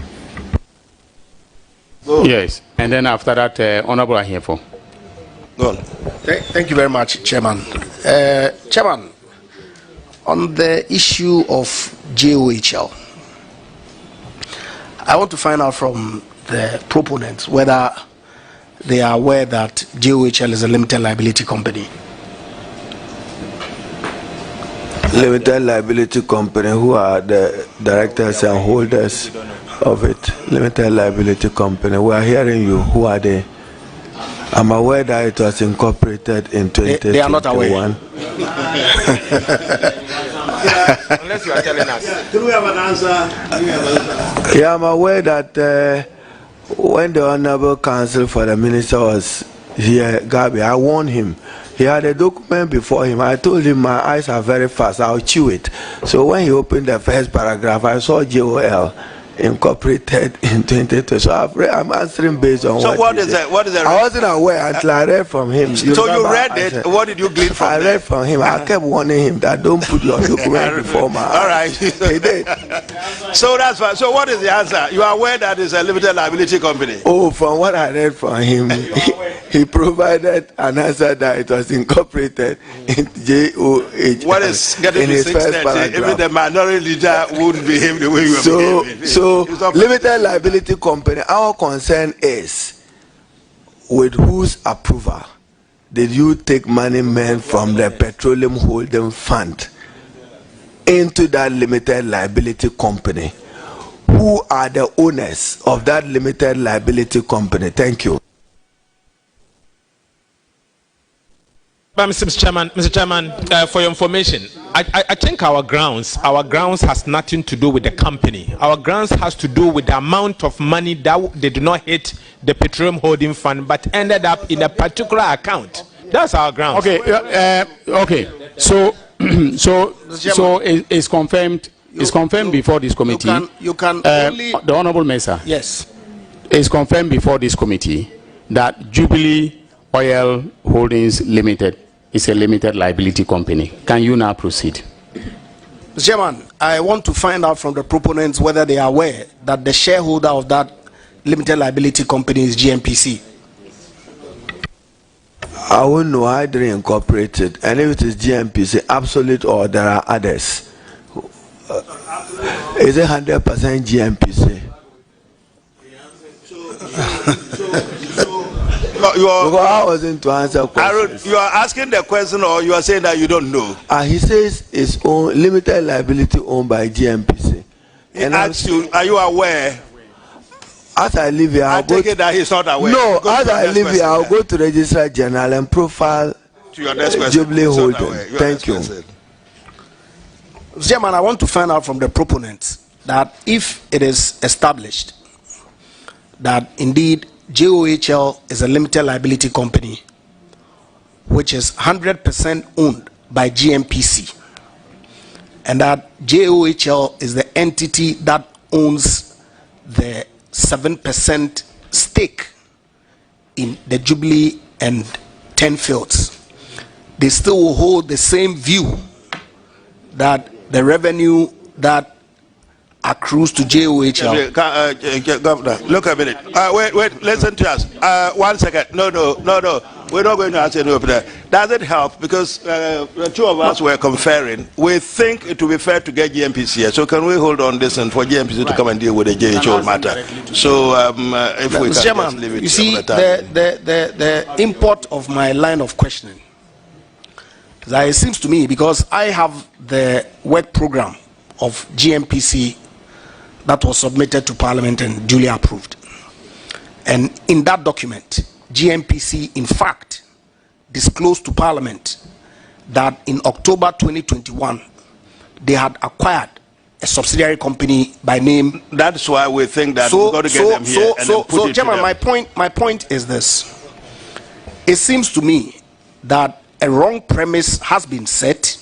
Yes, and then after that, Honorable Ahiefo. Go on. Thank you very much, Chairman. Chairman, on the issue of JOHL, I want to find out from the proponents whether they are aware that JOHL is a limited liability company. Limited liability company, who are the directors and holders of it? Limited liability company, we are hearing you. Who are they? I'm aware that it was incorporated in 2021. They are not aware. Unless you are telling us. Do we have an answer? Yeah, I'm aware that when the Honorable Counsel for the Minister was here, Gabi, I warned him. He had a document before him. I told him my eyes are very fast. I'll chew it. So when he opened the first paragraph, I saw JOL incorporated in 2020. So I'm answering based on what is that? What is that? I wasn't aware until I read from him. So you read it. What did you glean from it? I read from him. I kept warning him that don't put your document before my eyes. All right. He did. So that's fine. So what is the answer? You are aware that it's a limited liability company? Oh, from what I read from him, he provided an answer that it was incorporated in JOH. What is getting in to his first 630? paragraph. Even the minority leader wouldn't behave the way you are behaving. So limited liability company, our concern is with whose approval did you take money meant from the Petroleum Holding Fund into that limited liability company? Who are the owners of that limited liability company? Thank you. Mr. Chairman, for your information, I think our grounds has nothing to do with the company. Our grounds has to do with the amount of money that they did not hit the Petroleum Holding Fund, but ended up in a particular account. That's our grounds. Okay. Okay. So it's confirmed. It's confirmed before this committee. You can only the Honorable Mesa. Yes. It's confirmed before this committee that Jubilee Oil Holdings Limited is a limited liability company. Can you now proceed? Mr. Chairman, I want to find out from the proponents whether they are aware that the shareholder of that limited liability company is GNPC. I won't know. I didn't incorporate it. And if it is GNPC, absolute, or there are others. Is it 100% GNPC? I wasn't to answer questions. You are asking the question, or you are saying that you don't know? He says it's own limited liability owned by GNPC. He asks you, are you aware? As I live here, I take it that he's not aware. No, as I live here, I'll go to Registrar General and profile to your next question. Jubilee Holding. Thank you. Mr. Chairman, I want to find out from the proponents that if it is established that indeed JOHL is a limited liability company which is 100% owned by GNPC, and that JOHL is the entity that owns the 7% stake in the Jubilee and 10 fields. They still will hold the same view that the revenue that accrues to JOHL. Governor, look a minute. Wait, listen to us. 1 second. No. We're not going to answer any of that. Does it help? Because the two of us were conferring. We think it will be fair to get GMPC here. So can we hold on this and for GMPC to come and deal with the JHO matter? So if we can Chairman, just leave it. You see, the import of my line of questioning, that it seems to me, because I have the work program of GMPC that was submitted to Parliament and duly approved. And in that document, GMPC, in fact, disclosed to Parliament that in October 2021, they had acquired a subsidiary company by name. That's why we think that we've got to get them here. So, Chairman, my point is this. It seems to me that a wrong premise has been set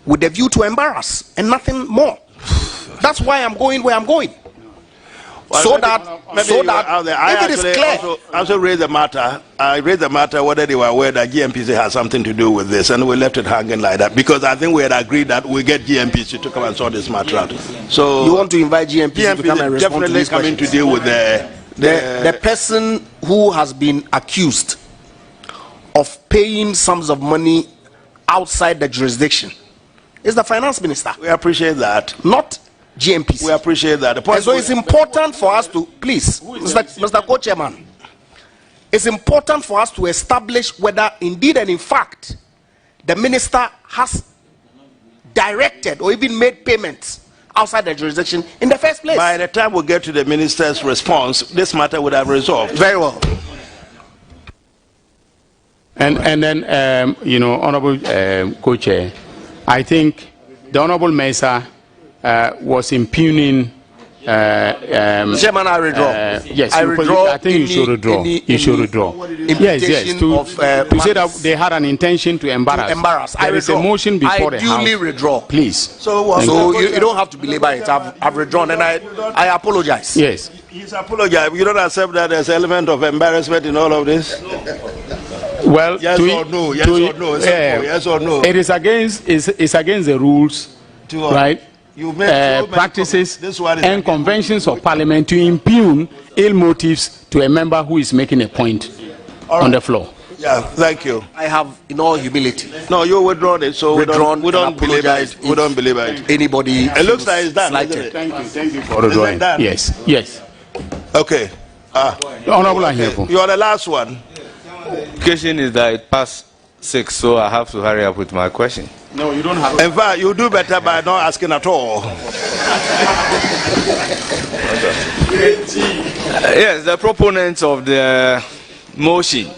with a view to embarrass and nothing more. That's why I'm going where I'm going. Well, so that if it is clear. I also raised the matter. I raised the matter whether they were aware that GMPC has something to do with this, and we left it hanging like that because I think we had agreed that we get GMPC to come and sort this matter out. So you want to invite GMPC to come and respond to these coming questions? to deal with the person who has been accused of paying sums of money outside the jurisdiction is the finance minister. We appreciate that. Not GMPC. We appreciate that. And so it's important for us to, please, Mr. Co-Chairman, it's important for us to establish whether indeed and in fact the minister has directed or even made payments outside the jurisdiction in the first place. By the time we get to the minister's response, this matter would have resolved. Very well. And then, Honorable Co-Chair, I think the Honorable Mesa was impugning. Chairman, I withdraw. Yes, I withdraw. I think you should withdraw. You should withdraw. Yes. To say that they had an intention to embarrass. There is a motion before the House. I duly withdraw. Please. So you don't have to belabor it. I've withdrawn, and I apologize. Yes. He's apologized. You don't accept that there's an element of embarrassment in all of this? Well, yes or no? Yes or no? Yes or no? It is against the rules, right? Practices and conventions of Parliament to impugn ill motives to a member who is making a point on the floor. Yeah, thank you. I have, in all humility. No, you withdrawn it, so we don't believe it. We don't believe it. Anybody? It looks like it's done. Thank you for withdrawing. Yes. Okay. Honorable Ahiefo. You are the last one. Question is that it passed 6, so I have to hurry up with my question. No, you don't have. In fact, you do better by not asking at all. Yes, the proponents of the motion.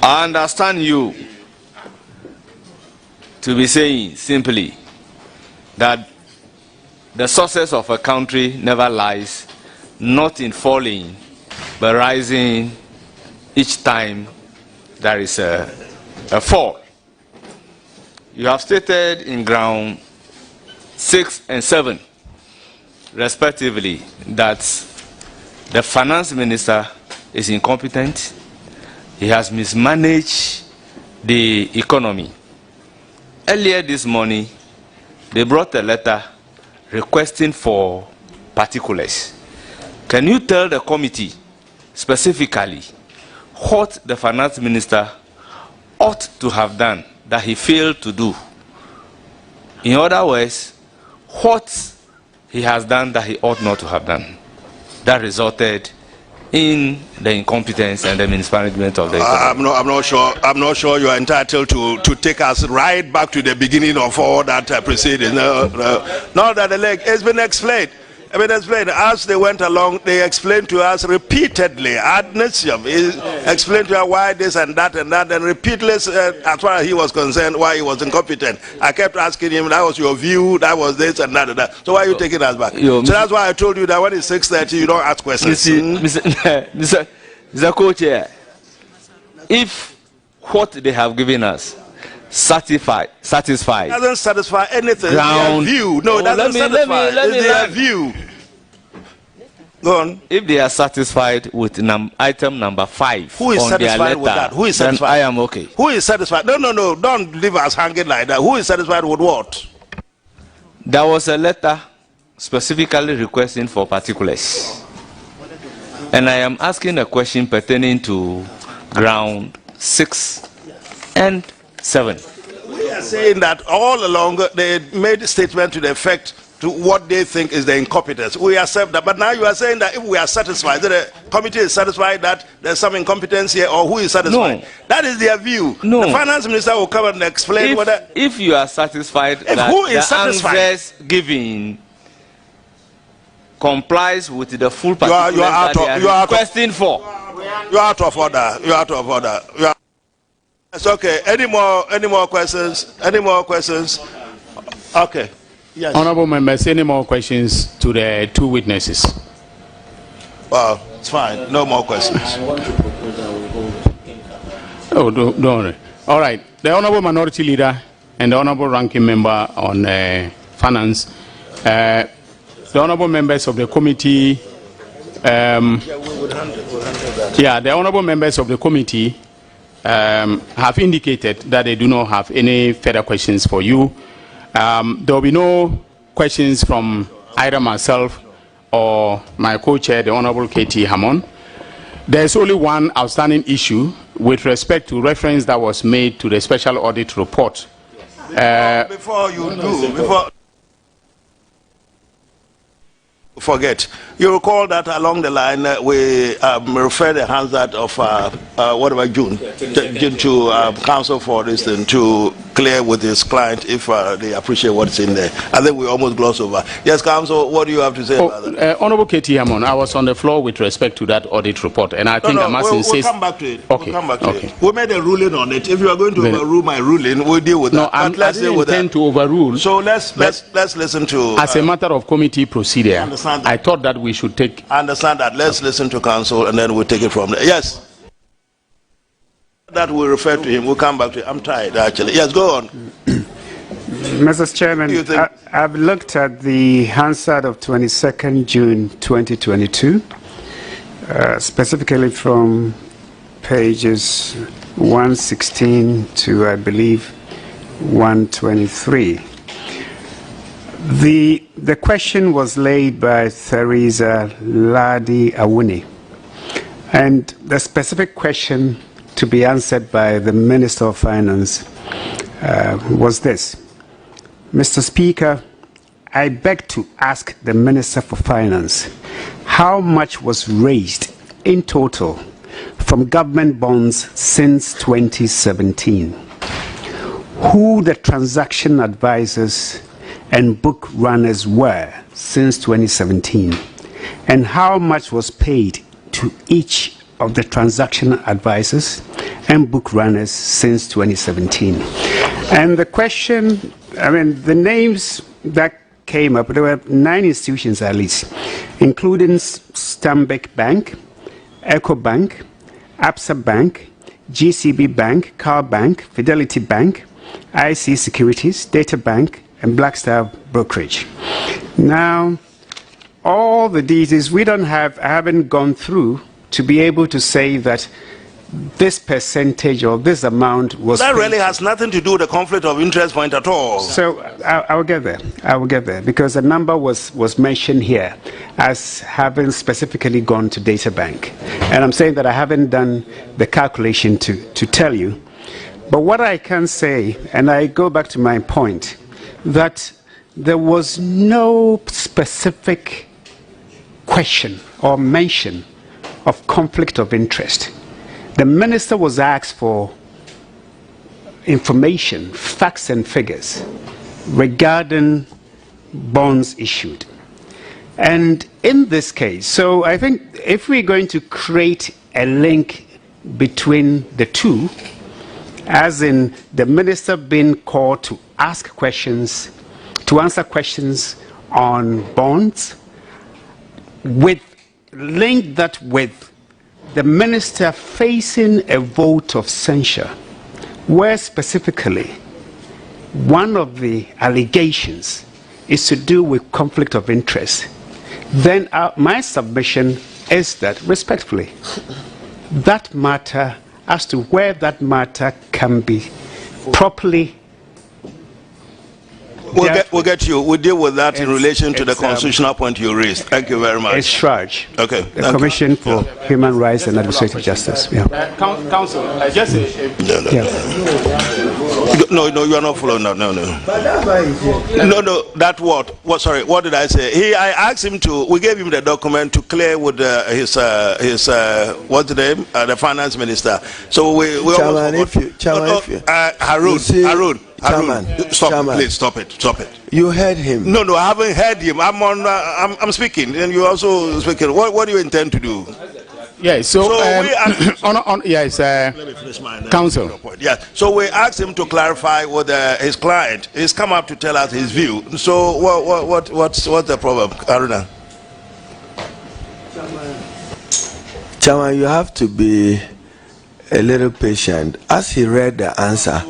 I understand you to be saying simply that the success of a country never lies not in falling but rising each time there is a fall. You have stated in ground 6 and 7 respectively that the finance minister is incompetent. He has mismanaged the economy. Earlier this morning, they brought a letter requesting for particulars. Can you tell the committee specifically what the finance minister ought to have done that he failed to do? In other words, what he has done that he ought not to have done that resulted in the incompetence and the mismanagement of the economy. I'm not sure you are entitled to take us right back to the beginning of all that proceedings. No, that it's been explained. As they went along, they explained to us repeatedly, ad nauseam, explained to us why this and that, and repeatedly, as far as he was concerned, why he was incompetent. I kept asking him, that was your view, that was this and that and that. So why are you taking us back? So that's why I told you that when it's 6:30, you don't ask questions. Mr. Co-Chair, if what they have given us satisfied. Doesn't satisfy anything. Ground. Their view. No, it doesn't satisfy. It's their view. Go on. If they are satisfied with item number 5 who is on satisfied their letter, with that? Who is satisfied? then I am okay. Who is satisfied? No, don't leave us hanging like that. Who is satisfied with what? There was a letter specifically requesting for particulars. And I am asking a question pertaining to ground 6 and 7. We are saying that all along they made a statement to the effect to what they think is the incompetence. We accept that, but now you are saying that if we are satisfied, that the committee is satisfied that there's some incompetence here, or who is satisfied? No. That is their view. No. The finance minister will come and explain whether... If you are satisfied if that who is the satisfied? answers given complies with the full You are particulars out that of, they are requesting for. You are out of order. You are out of order. It's okay. Any more questions? Any more questions? Okay. Yes. Honorable members, any more questions to the two witnesses? Well, it's fine. No more questions. Oh, don't worry. All right. The Honorable Minority Leader and the Honorable Ranking Member on Finance, the Honorable Members of the Committee, the Honorable Members of the Committee have indicated that they do not have any further questions for you. There will be no questions from either myself or my co-chair, the Honorable K.T. Hammond. There's only one outstanding issue with respect to reference that was made to the special audit report. Before forget, you recall that along the line we referred the Hansard of June to counsel for this thing to clear with his client if they appreciate what's in there. I think we almost glossed over. Yes, counsel, what do you have to say about that? Honorable K.T. Hammond, I was on the floor with respect to that audit report, and I think I must insist. We'll come back to it. Okay. We'll come back to it. We made a ruling on it. If you are going to overrule my ruling, we'll deal with that. I didn't intend to overrule. So let's listen to. As a matter of committee procedure, I thought that we should take. I understand that. Let's listen to counsel, and then we'll take it from there. Yes. That we refer to him. We'll come back to it. I'm tired, actually. Yes, go on. Mr. Chairman, I've looked at the Hansard of 22nd June 2022, specifically from pages 116 to, I believe, 123. The question was laid by Theresa Ladi Awuni, and the specific question to be answered by the Minister of Finance was this. Mr. Speaker, I beg to ask the Minister for Finance how much was raised in total from government bonds since 2017, who the transaction advisors and book runners were since 2017, and how much was paid to each of the transaction advisors and book runners since 2017. And the question, the names that came up, there were 9 institutions at least, including Stanbic Bank, EcoBank, Absa Bank, GCB Bank, Car Bank, Fidelity Bank, IC Securities, Data Bank, and Blackstar Brokerage. Now, all the details I haven't gone through to be able to say that this percentage or this amount was. That really has nothing to do with the conflict of interest point at all. So I'll get there. I will get there because a number was mentioned here as having specifically gone to Data Bank, and I'm saying that I haven't done the calculation to tell you. But what I can say, and I go back to my point, that there was no specific question or mention of conflict of interest. The minister was asked for information, facts and figures regarding bonds issued. And in this case, so I think if we're going to create a link between the two, as in the minister being called to ask questions, to answer questions on bonds, link that with the minister facing a vote of censure where specifically one of the allegations is to do with conflict of interest, then my submission is that, respectfully, that matter, as to where that matter can be properly... We'll get you. We'll deal with that in relation to the constitutional point you raised. Thank you very much. It's charge. Okay. The Commission for Human Rights and Administrative Justice. Yeah. Council, just No, you are not following that. No. No, that what? Sorry, what did I say? I asked him to. We gave him the document to clear with his what's the name? The finance minister. So we Chairman, Harun. Chairman, stop! Chairman. Please stop it! Stop it! You heard him. No, I haven't heard him. I'm speaking, and you also speaking. What do you intend to do? Yes. So let me finish my Council. Yeah. So we asked him to clarify with his client. He's come up to tell us his view. So what's the problem, Aruna? Chairman, you have to be a little patient. As he read the answer,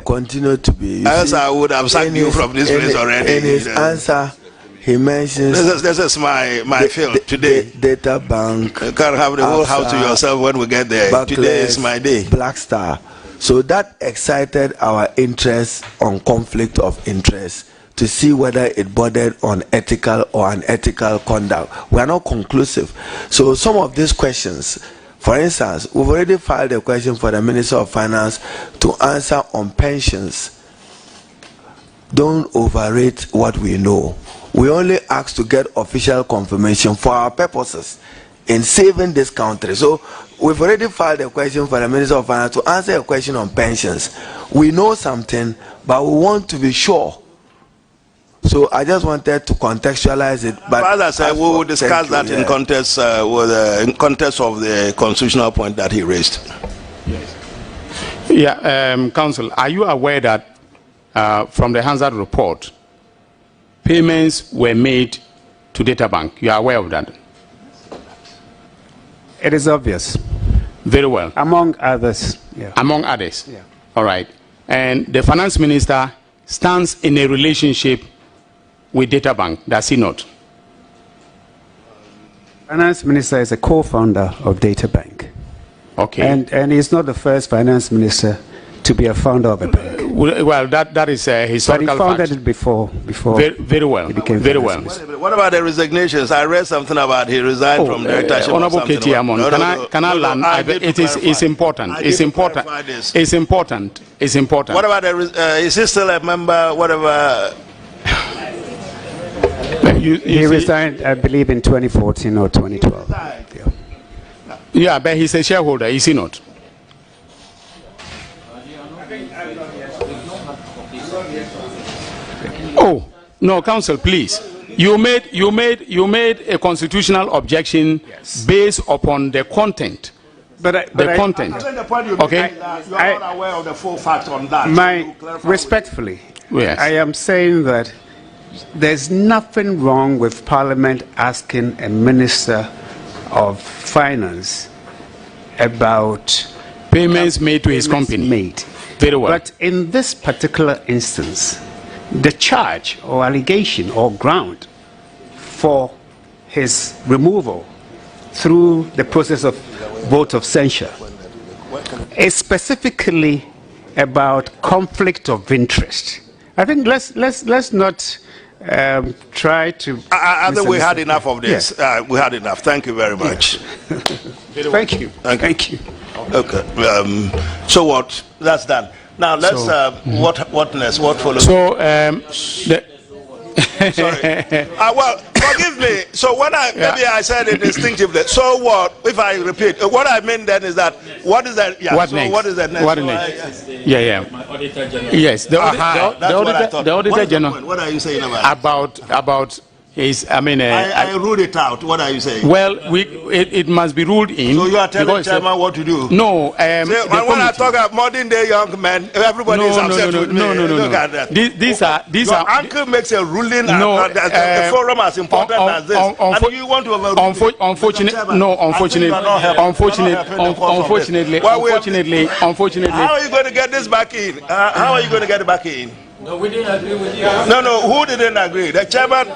continue to be. As I would have sacked you from this place already. In his answer, he mentions this is my field today. Data bank. You can't have the whole house to yourself when we get there. Barclays, today is my day. Black Star. So that excited our interest on conflict of interest to see whether it bordered on ethical or unethical conduct. We are not conclusive. So some of these questions, for instance, we've already filed a question for the Minister of Finance to answer on pensions. Don't overrate what we know. We only ask to get official confirmation for our purposes in saving this country. So we've already filed a question for the Minister of Finance to answer a question on pensions. We know something, but we want to be sure. So I just wanted to contextualize it. But as I said, we will discuss that in context in context of the constitutional point that he raised. Yeah, Council, are you aware that from the Hansard report, payments were made to Databank? You are aware of that? It is obvious. Very well. Among others. Yeah. Among others. Yeah. All right. And the finance minister stands in a relationship with Databank, does he not? Finance minister is a co-founder of Databank. Okay. And he's not the first finance minister to be a founder of a bank. Well, that is a historical fact. But he founded it before very well. He became very well. What about the resignations? I read something about he resigned from directorship. Honorable KT Amon, can I land? It's important. It's important. It's important. It's important. What about is he still a member? Whatever. He resigned, I believe, in 2014 or 2012. Yeah, but he's a shareholder, is he not? Oh, no, Council, please. You made a constitutional objection based upon the content. The content. Okay. You are not aware of the full facts on that. Respectfully, yes. I am saying that there's nothing wrong with Parliament asking a Minister of Finance about payments made to his company. Very well. But in this particular instance, the charge or allegation or ground for his removal through the process of vote of censure is specifically about conflict of interest. I think let's not try to. I think we had enough of this. Yeah. We had enough. Thank you very much. Thank you. Thank you. Okay. So what? That's done. Now let's. What next? What follows? So sorry. Well, forgive me. So when maybe I said it instinctively. So what? If I repeat, what I mean then is that what is that? Yeah. What next? What is that next? What next? Yeah. Yes. The Auditor General. What are you saying about? I ruled it out. What are you saying? Well, it must be ruled in. So you are telling chairman what to do? No. When I talk about modern day young men, everybody is upset with me. Look at that. These are. Uncle makes a ruling. The forum as important as this. And you want to overrule. Unfortunately. How are you going to get this back in? How are you going to get it back in? No, we didn't agree with you. No, who didn't agree? The chairman.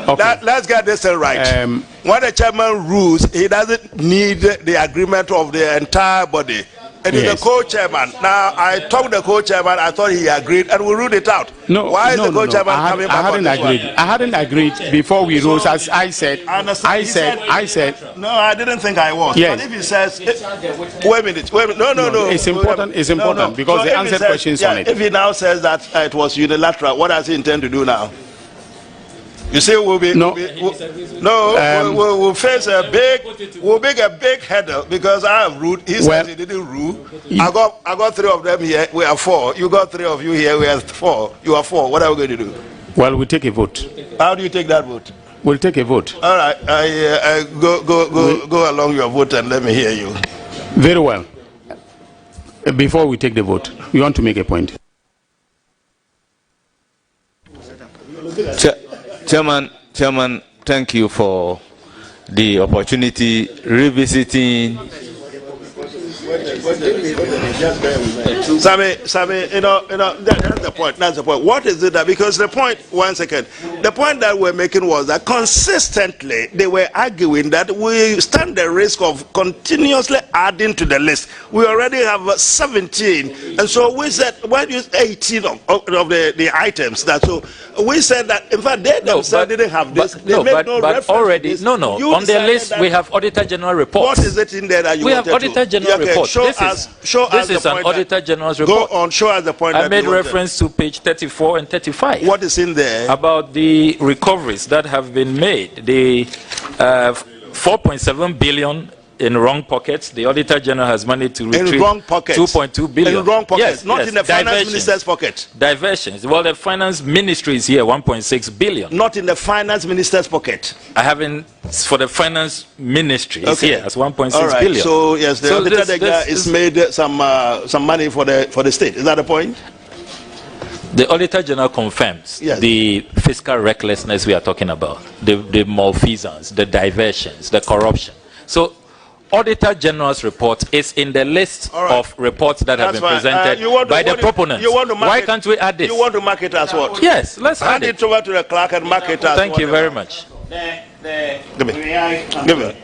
Okay. Let's get this right. When the chairman rules, he doesn't need the agreement of the entire body. It is the co-chairman. Now, I talked to the co-chairman, I thought he agreed, and we ruled it out. Why is the co-chairman coming back on this one? I hadn't agreed before we rose, as I said. I said. No, I didn't think I was. Yes. But if he says, wait a minute. No. It's important because they answered questions on it. If he now says that it was unilateral, what does he intend to do now? You see, we'll face a big header because I have ruled. He says he didn't rule. I got 3 of them here. We are 4. You got 3 of you here. We are 4. You are 4. What are we going to do? Well, we take a vote. How do you take that vote? We'll take a vote. All right. Go along your vote and let me hear you. Very well. Before we take the vote, you want to make a point. Chairman, thank you for the opportunity revisiting. Sammy, that's the point. That's the point. What is it that? Because the point, one second, the point that we're making was that consistently they were arguing that we stand the risk of continuously adding to the list. We already have 17, and so we said, when you 18 of the items that so we said that in fact they themselves didn't have this. They made no reference already to this. On their list we have Auditor General reports. What is it in there that you have Auditor General report. This is an Auditor General's report. Go on, show us the point. I made reference to page 34 and 35. What is in there? About the recoveries that have been made. The 4.7 billion in wrong pockets. The Auditor General has managed to retrieve 2.2 billion. In wrong pockets, not in the finance minister's pocket. Diversions. Well, the finance ministry is here, 1.6 billion. Not in the finance minister's pocket. I haven't, for the finance ministry, it's here as 1.6 billion. So yes, the Auditor General is made some money for the state. Is that the point? The Auditor General confirms the fiscal recklessness we are talking about, the malfeasance, the diversions, the corruption. So Auditor General's report is in the list of reports that have been presented by the proponents. Why can't we add this? You want to mark it as what? Yes, let's add it over to the clerk and mark it as Thank you very much. Give me.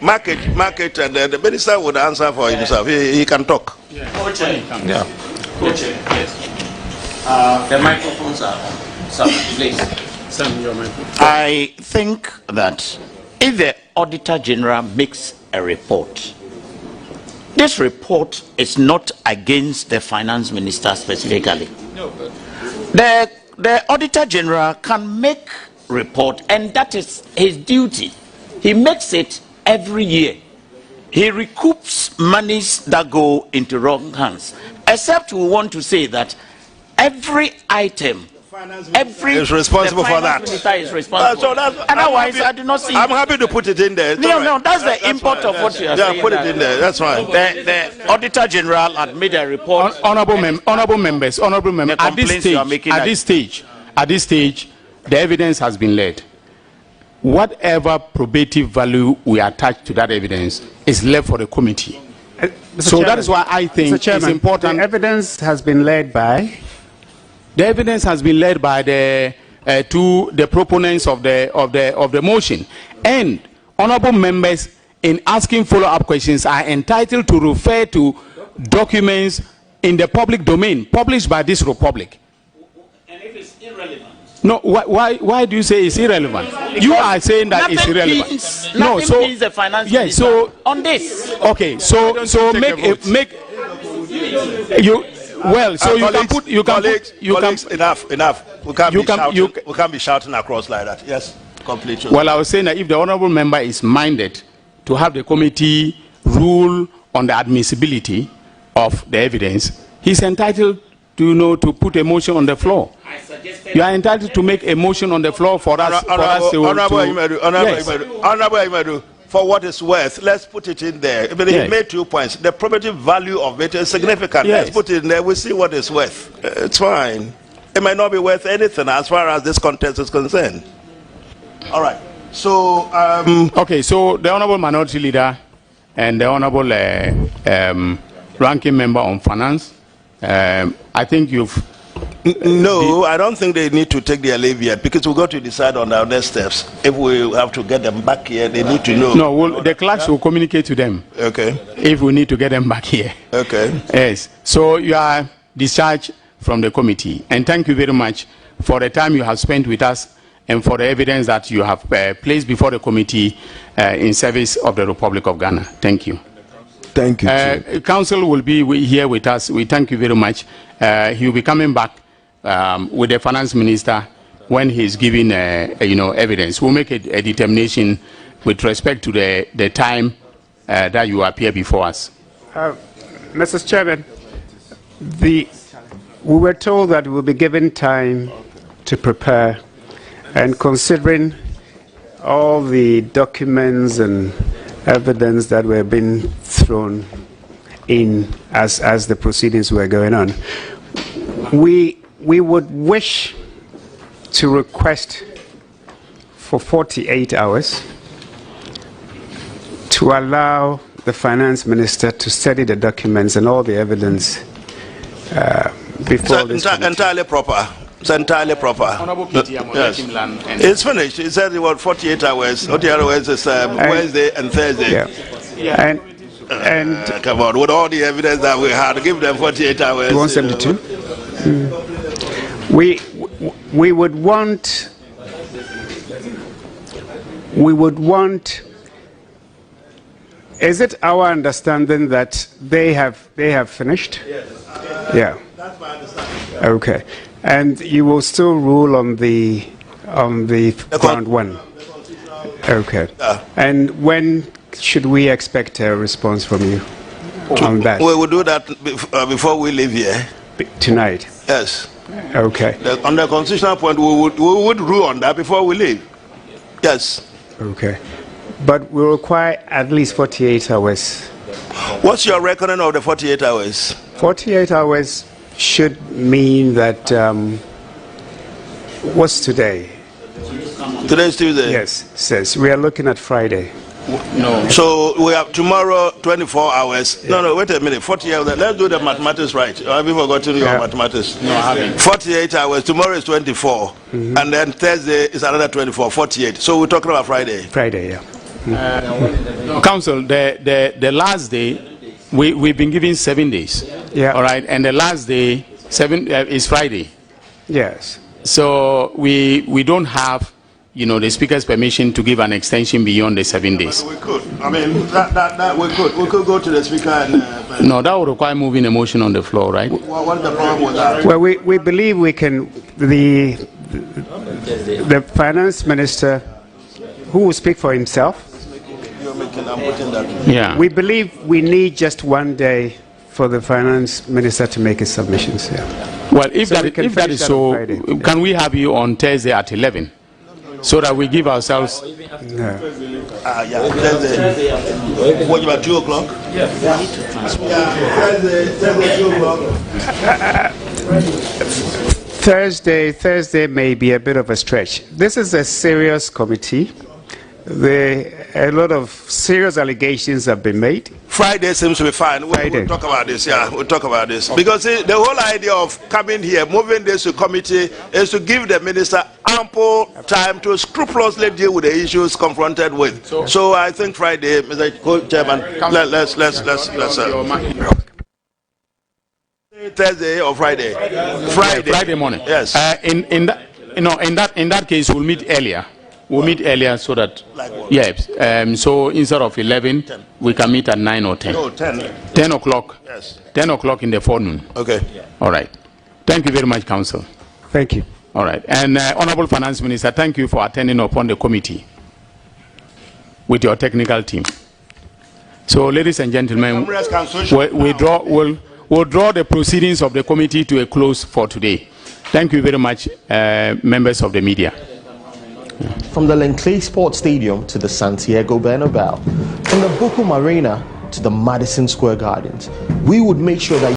Mark it, and the minister would answer for himself. He can talk. The microphones are on. Sam, please. Sam, your microphone. I think that if the Auditor General makes a report, this report is not against the finance minister specifically. No, but the Auditor General can make report, and that is his duty. He makes it every year. He recoups monies that go into wrong hands, except we want to say that every item, is responsible for that. Minister is responsible. Otherwise, I do not see. I'm happy to put it in there. No, that's the import of what you are saying. Yeah, put it in there. That's fine. The Auditor General had made a report. Honorable members. At this stage, the evidence has been laid. Whatever probative value we attach to that evidence is left for the committee. So that is why I think it's important. The evidence has been laid by. The evidence has been led by the proponents of the motion, and honourable members, in asking follow-up questions, are entitled to refer to documents in the public domain published by this republic. And if it's irrelevant. No, why do you say it's irrelevant? You are saying that it's irrelevant. Nothing means the finance minister so on this. Okay, so make you. Well, so you can put enough. We can't be shouting across like that. Yes, complete. Well, I was saying that if the honourable member is minded to have the committee rule on the admissibility of the evidence, he's entitled to to put a motion on the floor. I suggested You are entitled to make a motion on the floor for us. Honorable Imadu, for what it's worth, let's put it in there. But he made 2 points. The probative value of it is significant. Yes. Let's put it in there. We'll see what it's worth. It's fine. It might not be worth anything as far as this contest is concerned. All right. So, okay. So the honourable minority leader and the honourable ranking member on finance. I think you've. No, I don't think they need to take their leave yet because we've got to decide on our next steps. If we have to get them back here, they need to know. No, the clerks will communicate to them. Okay. If we need to get them back here. Okay. Yes. So you are discharged from the committee. And thank you very much for the time you have spent with us and for the evidence that you have placed before the committee in service of the Republic of Ghana. Thank you. Thank you. Council will be here with us. We thank you very much. He will be coming back with the finance minister when he is giving evidence. We'll make a determination with respect to the time that you appear before us. Mr. Chairman, we were told that we will be given time to prepare, and considering all the documents and evidence that were being thrown in as the proceedings were going on, we would wish to request for 48 hours to allow the finance minister to study the documents and all the evidence before this committee. Entirely proper. It's entirely proper. Yes. It's finished. He said it was 48 hours. 48 hours is Wednesday and Thursday. Yeah. And come on, with all the evidence that we had, give them 48 hours. 172. We would want. Is it our understanding that they have finished? Yes. Yeah. That's my understanding. Okay. And you will still rule on the ground one. Okay. And when should we expect a response from you on that? We will do that before we leave here. Tonight? Yes. Okay. On the constitutional point, we would rule on that before we leave. Yes. Okay. But we require at least 48 hours. What's your reckoning of the 48 hours? 48 hours should mean that, what's today? Today is Tuesday. Yes, says we are looking at Friday. No. So we have tomorrow 24 hours. Yeah. No, wait a minute. 48 hours. Let's do the mathematics right. Have you forgotten your mathematics? No, I haven't. 48 hours. Tomorrow is 24. Mm-hmm. And then Thursday is another 24, 48. So we're talking about Friday. Friday, yeah. Council, the last day, we've been given 7 days. Yeah. All right. And the last day, is Friday. Yes. So we don't have, the speaker's permission to give an extension beyond the 7 days. We could. I mean, that we could. We could go to the speaker and. No, that would require moving a motion on the floor, right? What's the problem with that? Well, we believe we can. The finance minister, who will speak for himself. Yeah. We believe we need just 1 day for the finance minister to make his submissions. Yeah. Well, if that is so, can we have you on Thursday at 11? So that we give ourselves. Yeah. Thursday. What about 2 o'clock? Yeah. Thursday 2 o'clock. Thursday may be a bit of a stretch. This is a serious committee. A lot of serious allegations have been made. Friday seems to be fine. We'll talk about this. Yeah, we'll talk about this. Because the whole idea of coming here, moving this to committee, is to give the minister ample time to scrupulously deal with the issues confronted with. So I think Friday, Mr. Co-Chairman, let's Thursday or Friday? Friday morning. Yes. In that case, we'll meet earlier. We'll meet earlier so that, yes. So instead of 11, we can meet at 9 or 10. No, 10. 10 o'clock. Yes. 10 o'clock in the forenoon. Okay. All right. Thank you very much, Council. Thank you. All right. And Honorable Finance Minister, thank you for attending upon the committee with your technical team. So, ladies and gentlemen, we'll draw the proceedings of the committee to a close for today. Thank you very much, members of the media. From the Lenclay Sports Stadium to the Santiago Bernabeu, from the Bochum Arena to the Madison Square Gardens, we would make sure that